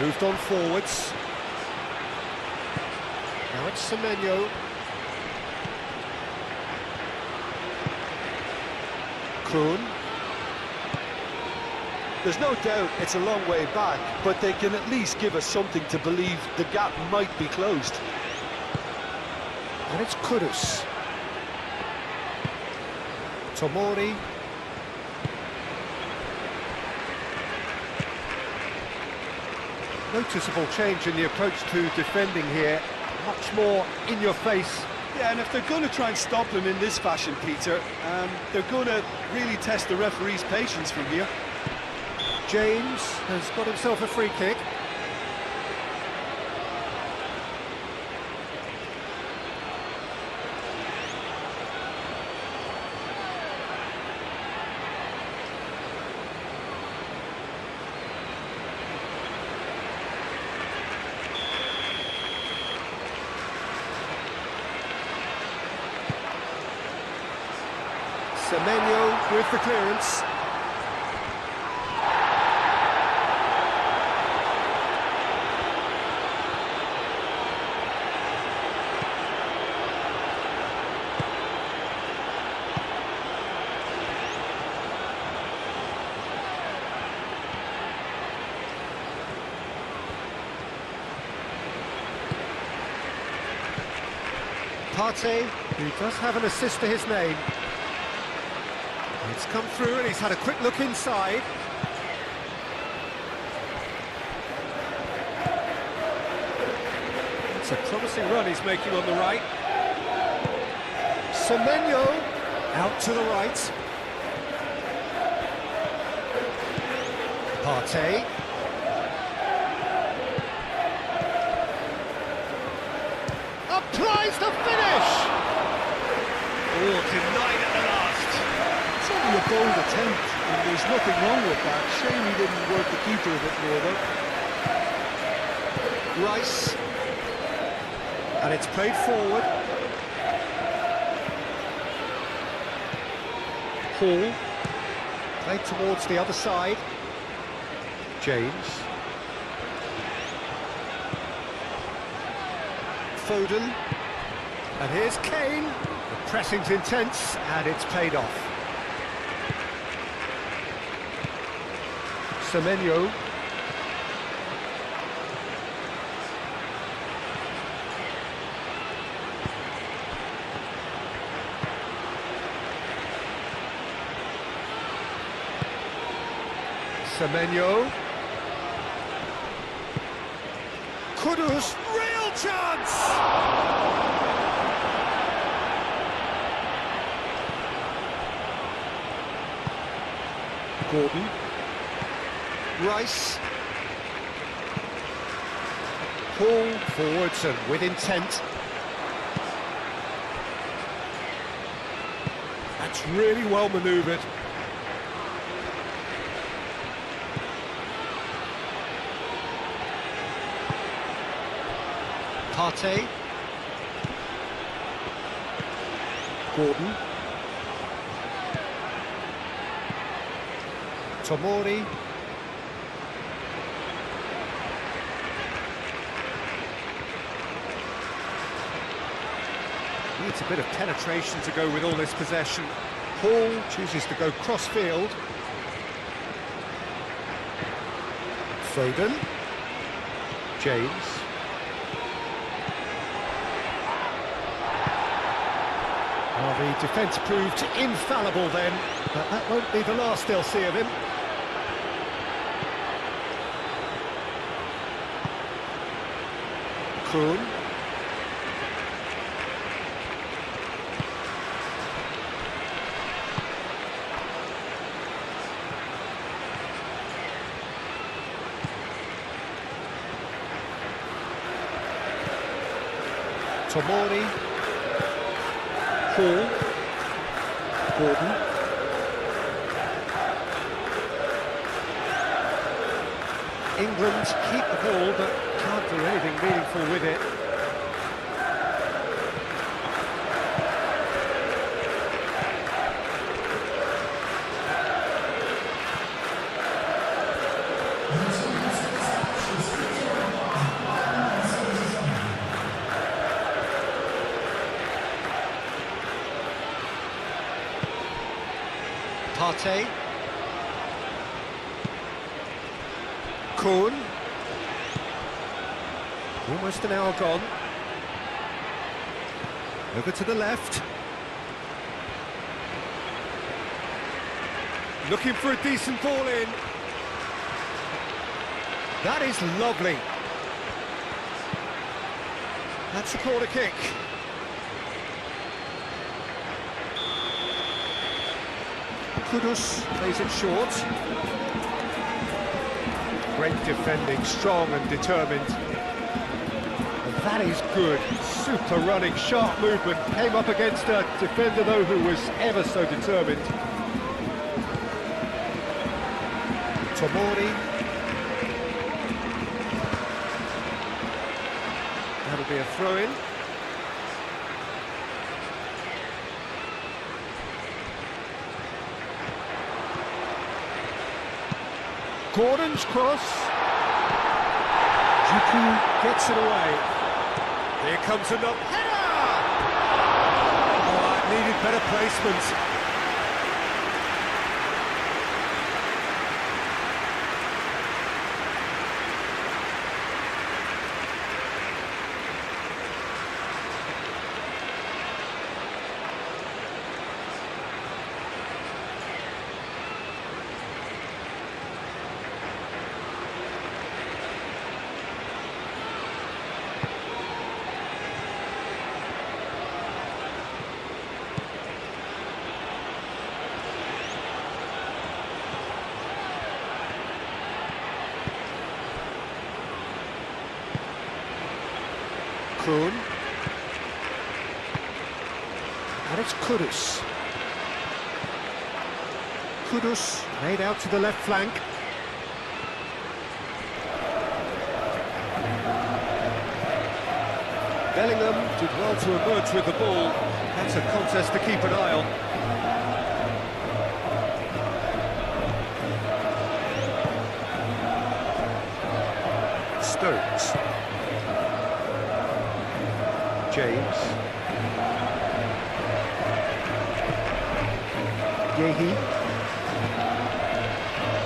Moved on forwards. Now it's Semenyo. Kroon. There's no doubt it's a long way back, but they can at least give us something to believe the gap might be closed. And it's Kudus. Tomori. Noticeable change in the approach to defending here. Much more in your face. Yeah, and if they're going to try and stop him in this fashion, Peter, they're going to really test the referee's patience from here. James has got himself a free kick. Semenyo with the clearance. Partey, who does have an assist to his name. It's come through and he's had a quick look inside. It's a promising run he's making on the right. Semenyo out to the right. Partey. Applies the finish! Oh, denied at the last. It's only a bold attempt, and there's nothing wrong with that. Shame he didn't work the keeper a bit more, though. Rice. And it's played forward. Hall. Played towards the other side. James. Foden. And here's Kane. The pressing's intense, and it's paid off. Semenyo. Semenyo. Kudus, real chance! Gordon. Rice. Hall forwards and with intent. That's really well manoeuvred. Partey. Gordon. Tomori. Needs a bit of penetration to go with all this possession. Hall chooses to go cross-field. Foden. James. Well, the defence proved infallible then, but that won't be the last they'll see of him. Kuhn. Tomori. Hall. Gordon. England keep the ball but can't do anything meaningful with it. Partey. Kuhn. Almost an hour gone. Over to the left. Looking for a decent ball in. That is lovely. That's a corner kick. Kudus plays it short. Great defending, strong and determined. And that is good. Super running, sharp movement. Came up against a defender, though, who was ever so determined. Tomori. That'll be a throw-in. Gordon's cross. Juku gets it away. Here comes another header! Oh, it needed better placement. Kuhn. And it's Kudus. Kudus laid out to the left flank. Bellingham did well to emerge with the ball. That's a contest to keep an eye on. Stones. James. Yehi.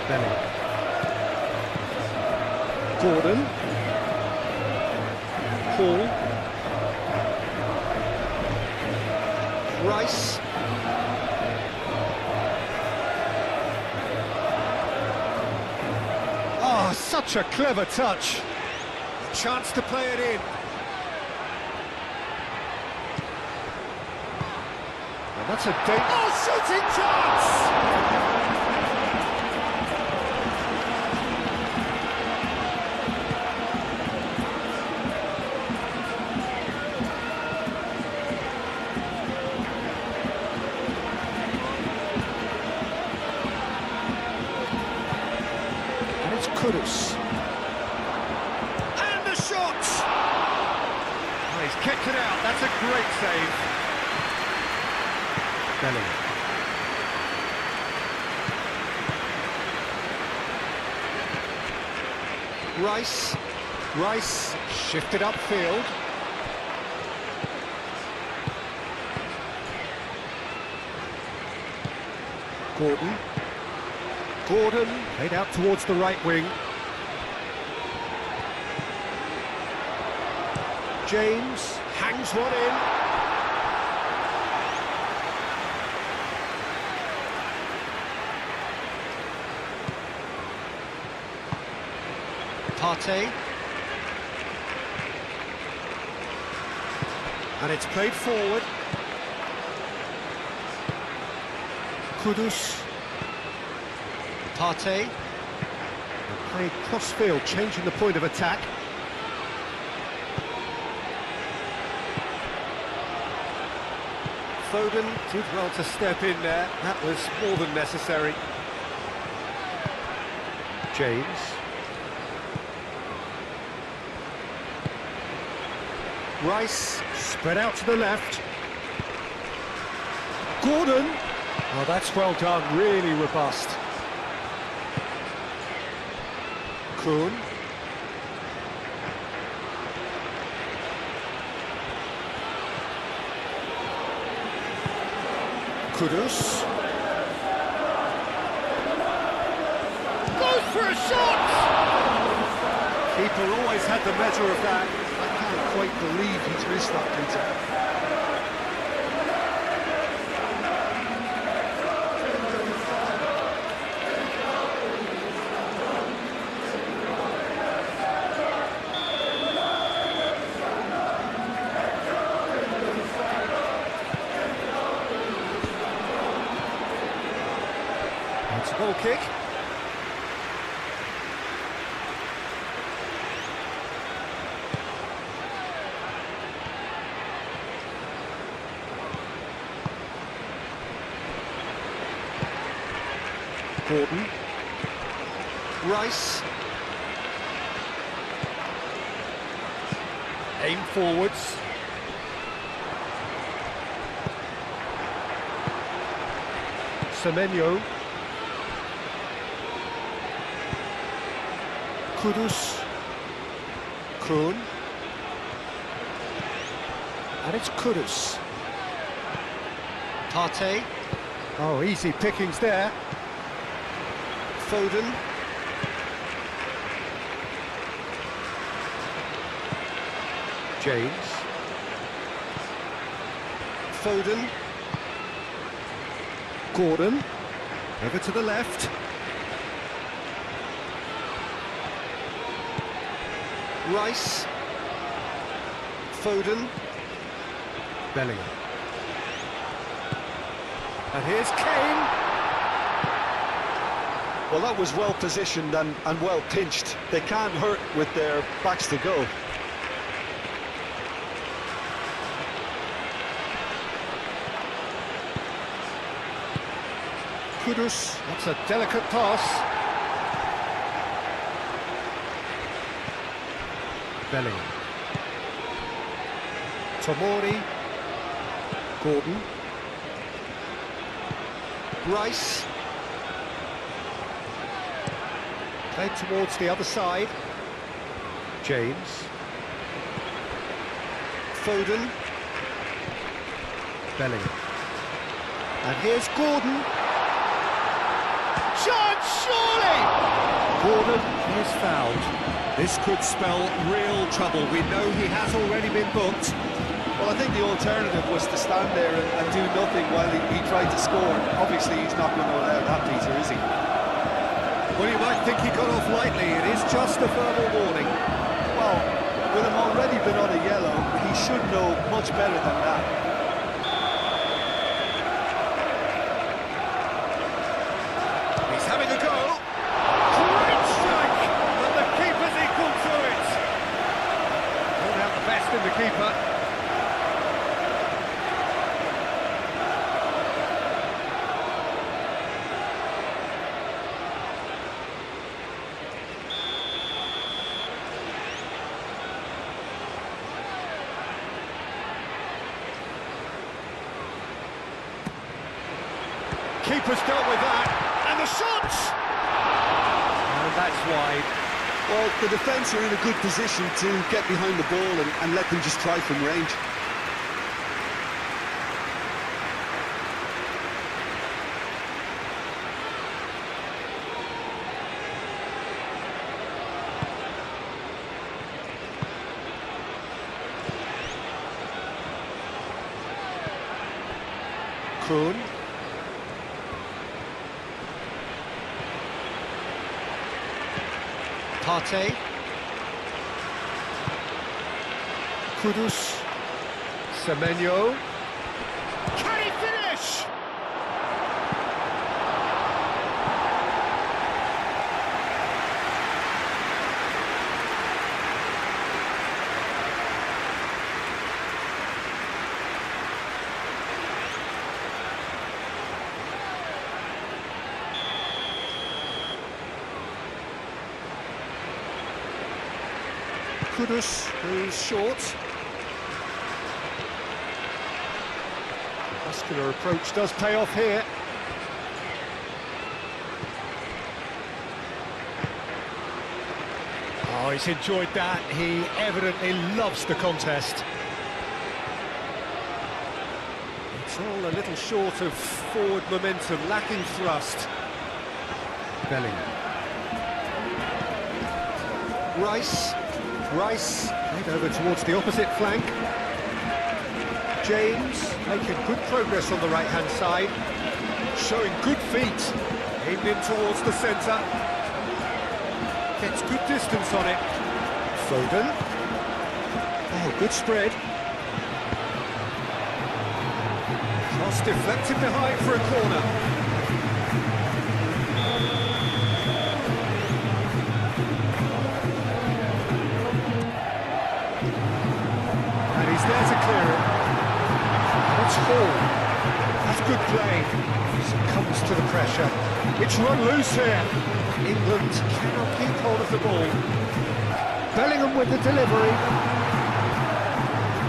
Bellingham. Gordon. Hall. Rice. Oh, such a clever touch. A chance to play it in. And that's a shooting chance! And it's Kudus. And the shot! Great save. Bellingham. Rice shifted upfield. Gordon played out towards the right wing. James hangs one in. Partey. And it's played forward. Kudus. Partey. Played cross-field, changing the point of attack. Foden did well to step in there. That was more than necessary. James. Rice spread out to the left. Gordon. Oh, that's well done, really robust. Kuhn. Kudus. Goes for a shot! Keeper always had the measure of that. I can't quite believe he's missed that, Peter. It's a goal kick. Gordon. Rice. Aim forwards. Semenyo. Kudus. Kuhn. And it's Kudus. Partey. Oh, easy pickings there. Foden. James. Foden. Gordon. Over to the left. Rice. Foden. Bellingham. And here's Kane. Well, that was well positioned and well pinched. They can't hurt with their backs to goal. Kudus. That's a delicate pass. Bellingham. Tomori. Gordon. Rice. Played towards the other side. James. Foden. Bellingham. And here's Gordon. Shot, surely! Gordon is fouled. This could spell real trouble. We know he has already been booked. Well, I think the alternative was to stand there and do nothing while he tried to score. Obviously, he's not going to allow that, Peter, is he? Well, you might think he got off lightly. It is just a verbal warning. Well, with him already been on a yellow, he should know much better than that. He's having a go. Great strike! And the keeper's equal to it. Pulled out the best in the keeper. Keeper's dealt with that, and the shots! And that's wide. Well, the defence are in a good position to get behind the ball and let them just try from range. Kuhn. Partey. Kudus. Semenyo. Can he finish? Kudus, who's short. Muscular approach does pay off here. Oh, he's enjoyed that. He evidently loves the contest. It's all a little short of forward momentum, lacking thrust. Bellingham. Rice, played over towards the opposite flank. James, making good progress on the right-hand side. Showing good feet. Aimed in towards the centre. Gets good distance on it. Foden. Oh, good spread. Cross deflected behind for a corner. He's there to clear it. And it's Hall. That's good play. Succumbs to the pressure. It's run loose here. England cannot keep hold of the ball. Bellingham with the delivery.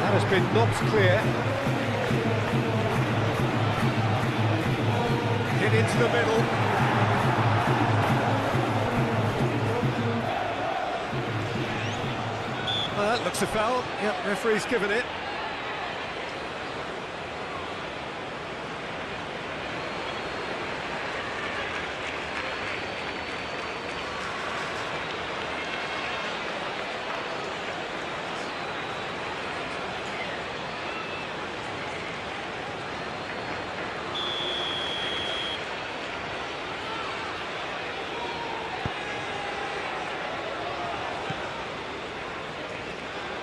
That has been knocked clear. Hit into the middle. That looks a foul. Yep, referee's given it.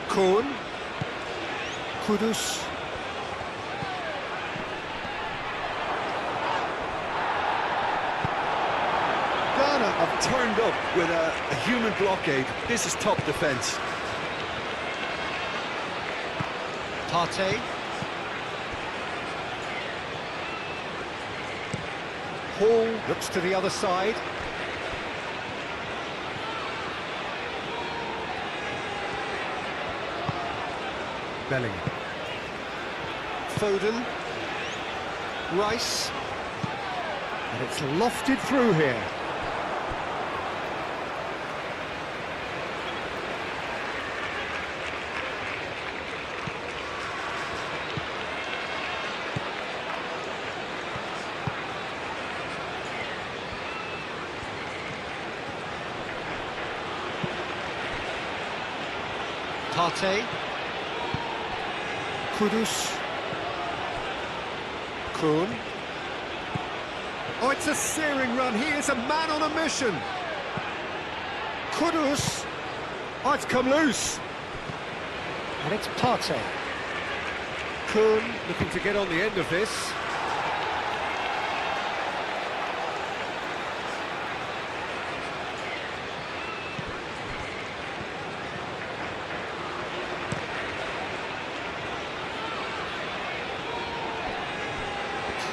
Kuhn. Kudus. Ghana have turned up with a human blockade. This is top defence. Partey. Hall looks to the other side. Bellingham. Foden. Rice. And it's lofted through here. Partey. Kudus. Kuhn. Oh, it's a searing run. He is a man on a mission. Kudus. Oh, it's come loose. And it's Partey. Kuhn looking to get on the end of this.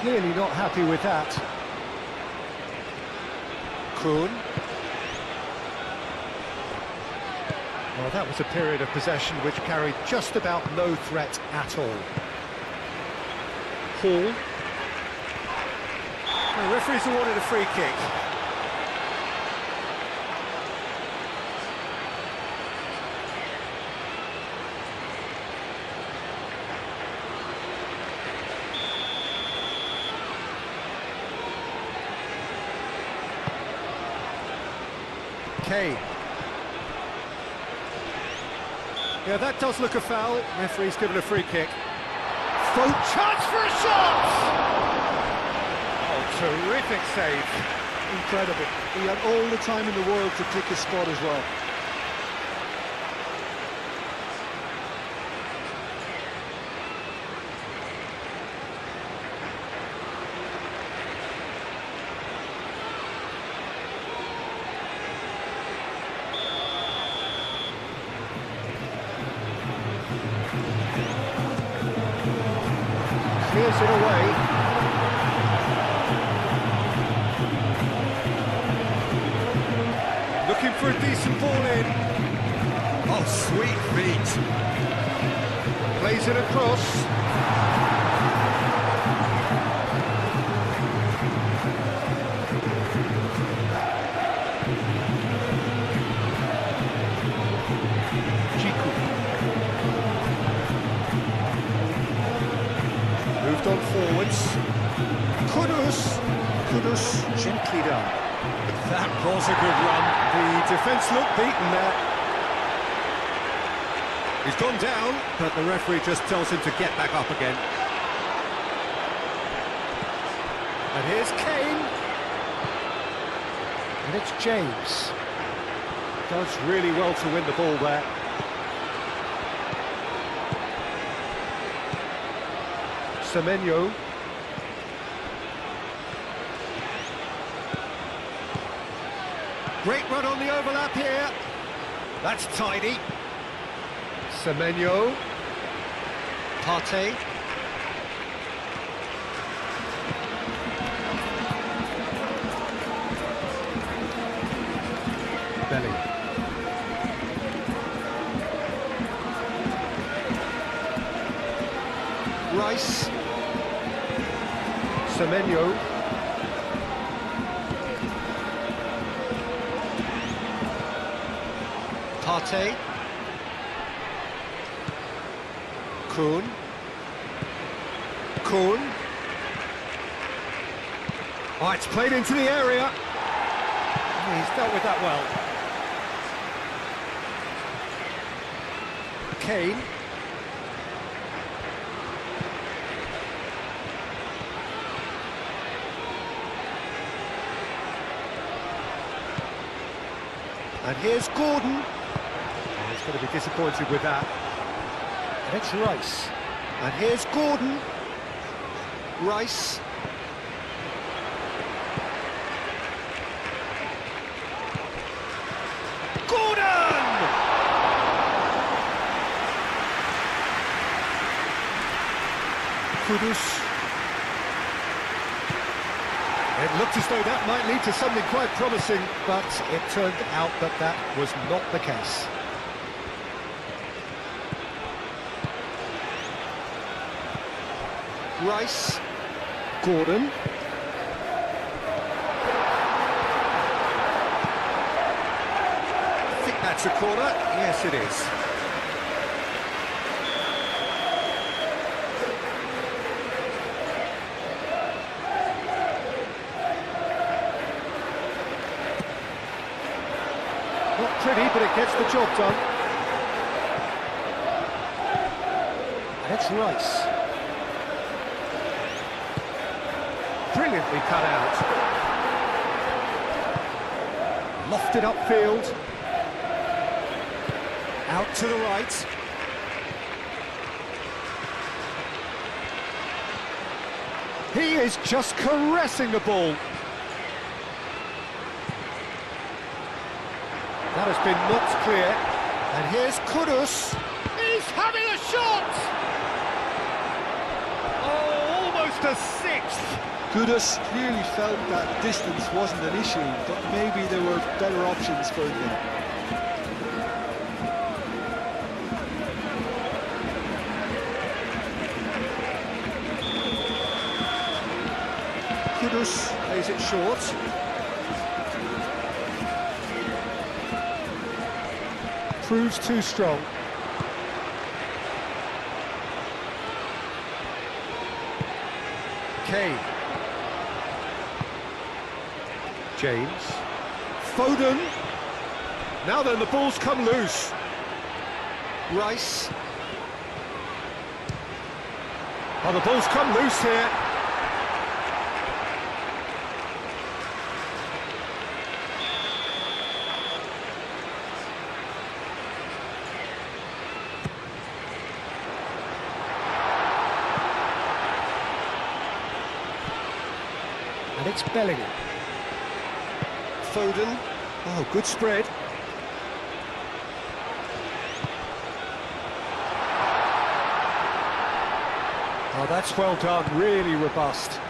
Clearly not happy with that. Kuhn. Well, that was a period of possession which carried just about no threat at all. Hall. The referee's awarded a free kick. Kane. Yeah, that does look a foul. Referee's given a free kick. Full chance for a shot! Oh, terrific save. Incredible. He had all the time in the world to pick his spot as well. Clears it away. Looking for a decent ball in. Oh, sweet feet. Plays it across. Moved on forwards. Kudus, gently done. That was a good run. The defence looked beaten there. He's gone down, but the referee just tells him to get back up again. And here's Kane. And it's James. Does really well to win the ball there. Semenyo. Great run on the overlap here. That's tidy. Semenyo. Partey. Belly. Rice. Semenyo. Partey. Kuhn. Oh, it's played into the area. He's dealt with that well. Kane. And here's Gordon. Oh, he's going to be disappointed with that. And it's Rice. And here's Gordon. Rice. Gordon! Kudus. It looked as though that might lead to something quite promising, but it turned out that that was not the case. Rice. Gordon. I think that's a corner. Yes, it is. Not pretty, but it gets the job done. And it's Rice. Brilliantly cut out. Lofted upfield. Out to the right. He is just caressing the ball. That has been knocked clear. And here's Kudus. He's having a shot! Oh, almost a sixth. Kudus clearly felt that distance wasn't an issue, but maybe there were better options for him there. Kudus Plays it short. Proves too strong. Kane. James. Foden. Now then, the ball's come loose. Rice. Oh, the ball's come loose here. And it's Bellingham. Foden. Oh, good spread. Oh, that's well done, really robust.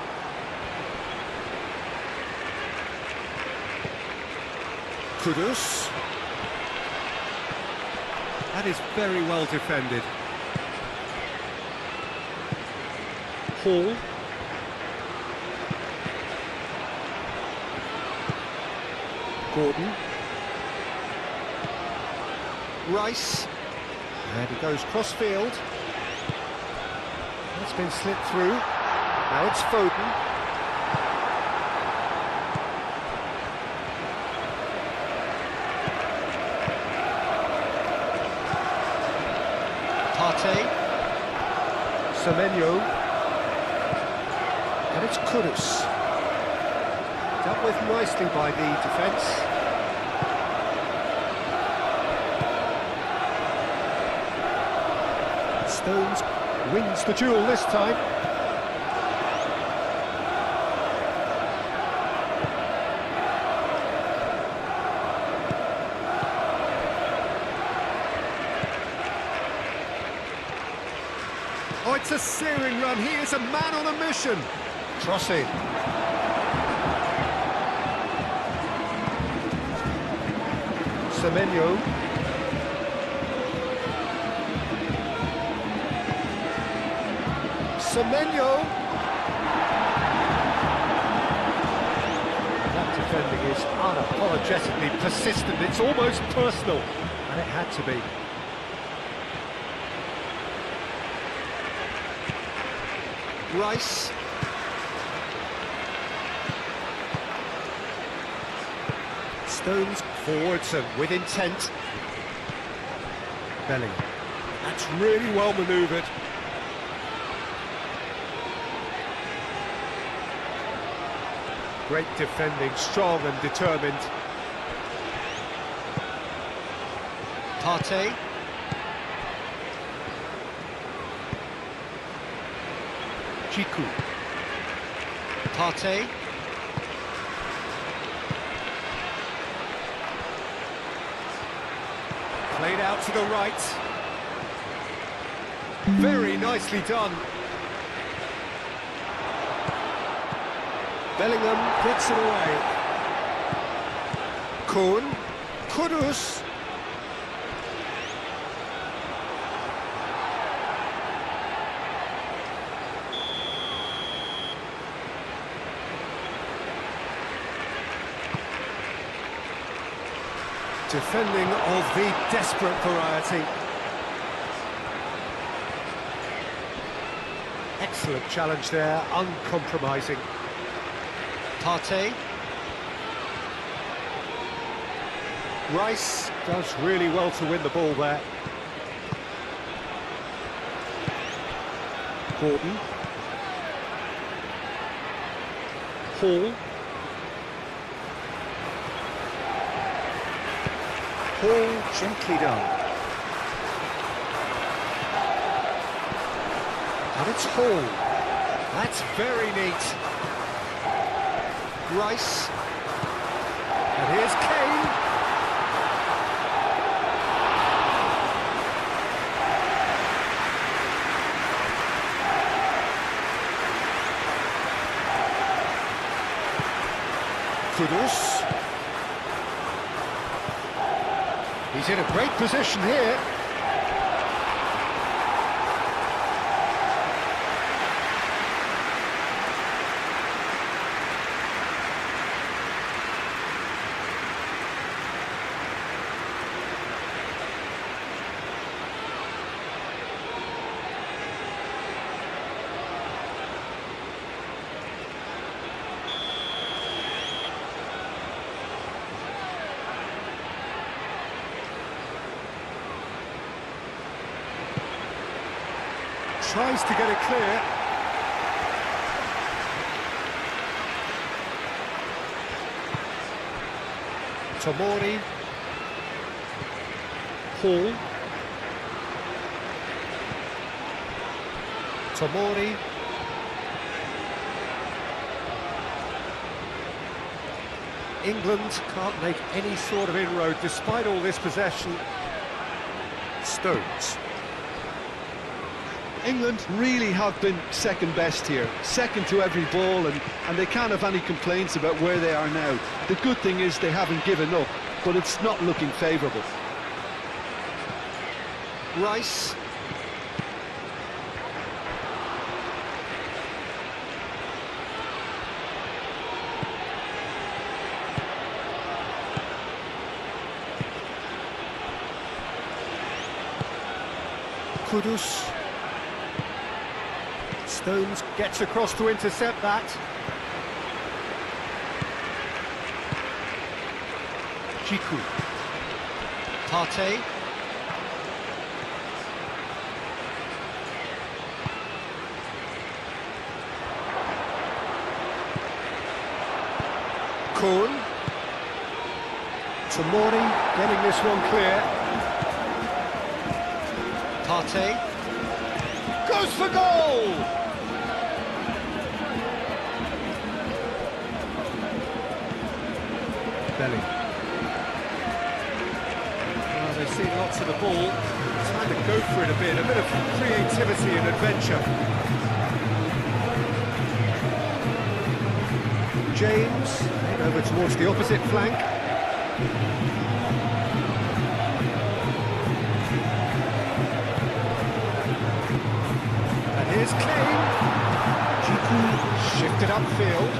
Kudus. That is very well defended. Hall. Gordon. Rice. And he goes cross-field. That's been slipped through. Now it's Foden. Partey. Semenyo. And it's Kudus. Dealt with nicely by the defence. Stones wins the duel this time. Oh, it's a searing run. He is a man on a mission. Crossing. Semenyo. Semenyo. That defending is unapologetically persistent. It's almost personal, and it had to be. Rice. Stones forwards and with intent. Bellingham. That's really well manoeuvred. Great defending, strong and determined. Partey. Chiku. Partey. Played out to the right. Very nicely done. Bellingham gets it away. Kuhn. Kudus. Defending of the desperate variety. Excellent challenge there, uncompromising. Partey. Rice does really well to win the ball there. Gordon. Hall. Hall gently done. And it's Hall. That's very neat. Rice. And here's Kane. Kudus. He's in a great position here. tries to get it clear. Tomori. Hall. Tomori. England can't make any sort of inroad despite all this possession. Stones. England really have been second best here, second to every ball, and they can't have any complaints about where they are now. The good thing is they haven't given up, but it's not looking favourable. Rice. Kudus. Stones gets across to intercept that. Jiku. Partey. Kuhn. Tomori getting this one clear. Partey goes for goal! Belly. Well, they've seen lots of the ball. Time to go for it a bit of creativity and adventure. James, over towards the opposite flank. And here's Kane. Jiku shifted upfield.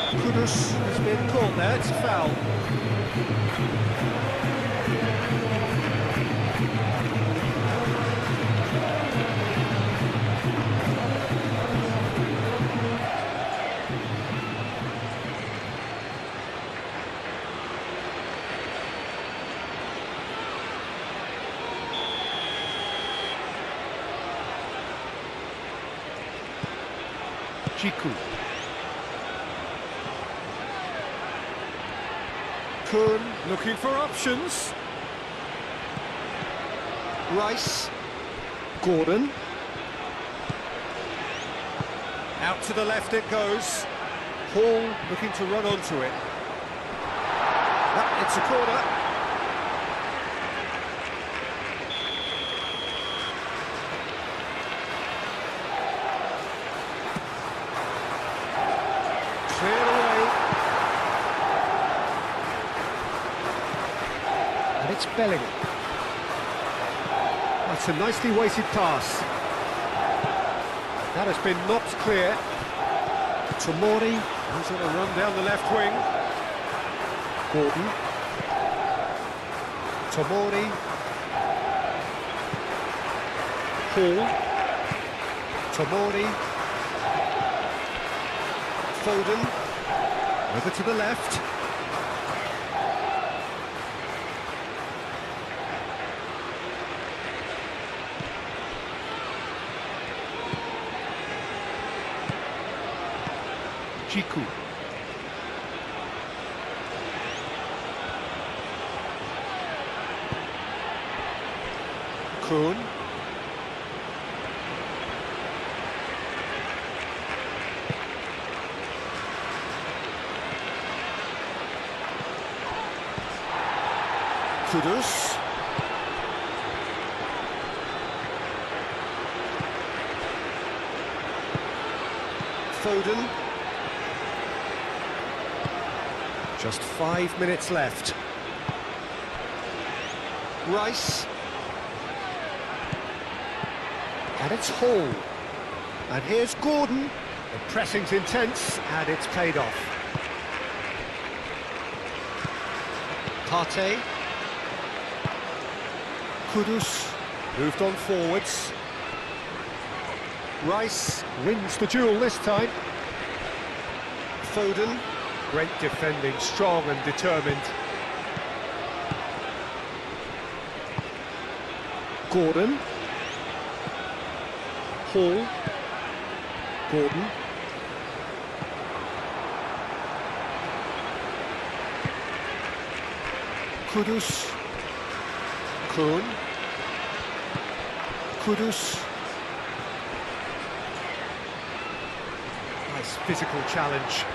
Kudus has been caught there, it's a foul. Jiku. Kuhn looking for options. Rice. Gordon. Out to the left it goes. Hall looking to run onto it. It's a corner. Clear away. And it's Bellingham. That's a nicely weighted pass. That has been knocked clear. Tomori, who's on a run down the left wing. Gordon. Tomori. Hall. Tomori. Foden. Over to the left. Jiku. Kuhn. Kudus. Foden. Just 5 minutes left. Rice. And it's Hall. And here's Gordon. The pressing's intense, and it's paid off. Partey. Kudus moved on forwards. Rice wins the duel this time. Foden. Great defending, strong and determined. Gordon. Hall. Gordon. Kudus. Kuhn. Kudus. Nice physical challenge.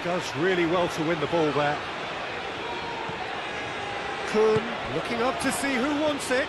Does really well to win the ball there. Kuhn looking up to see who wants it.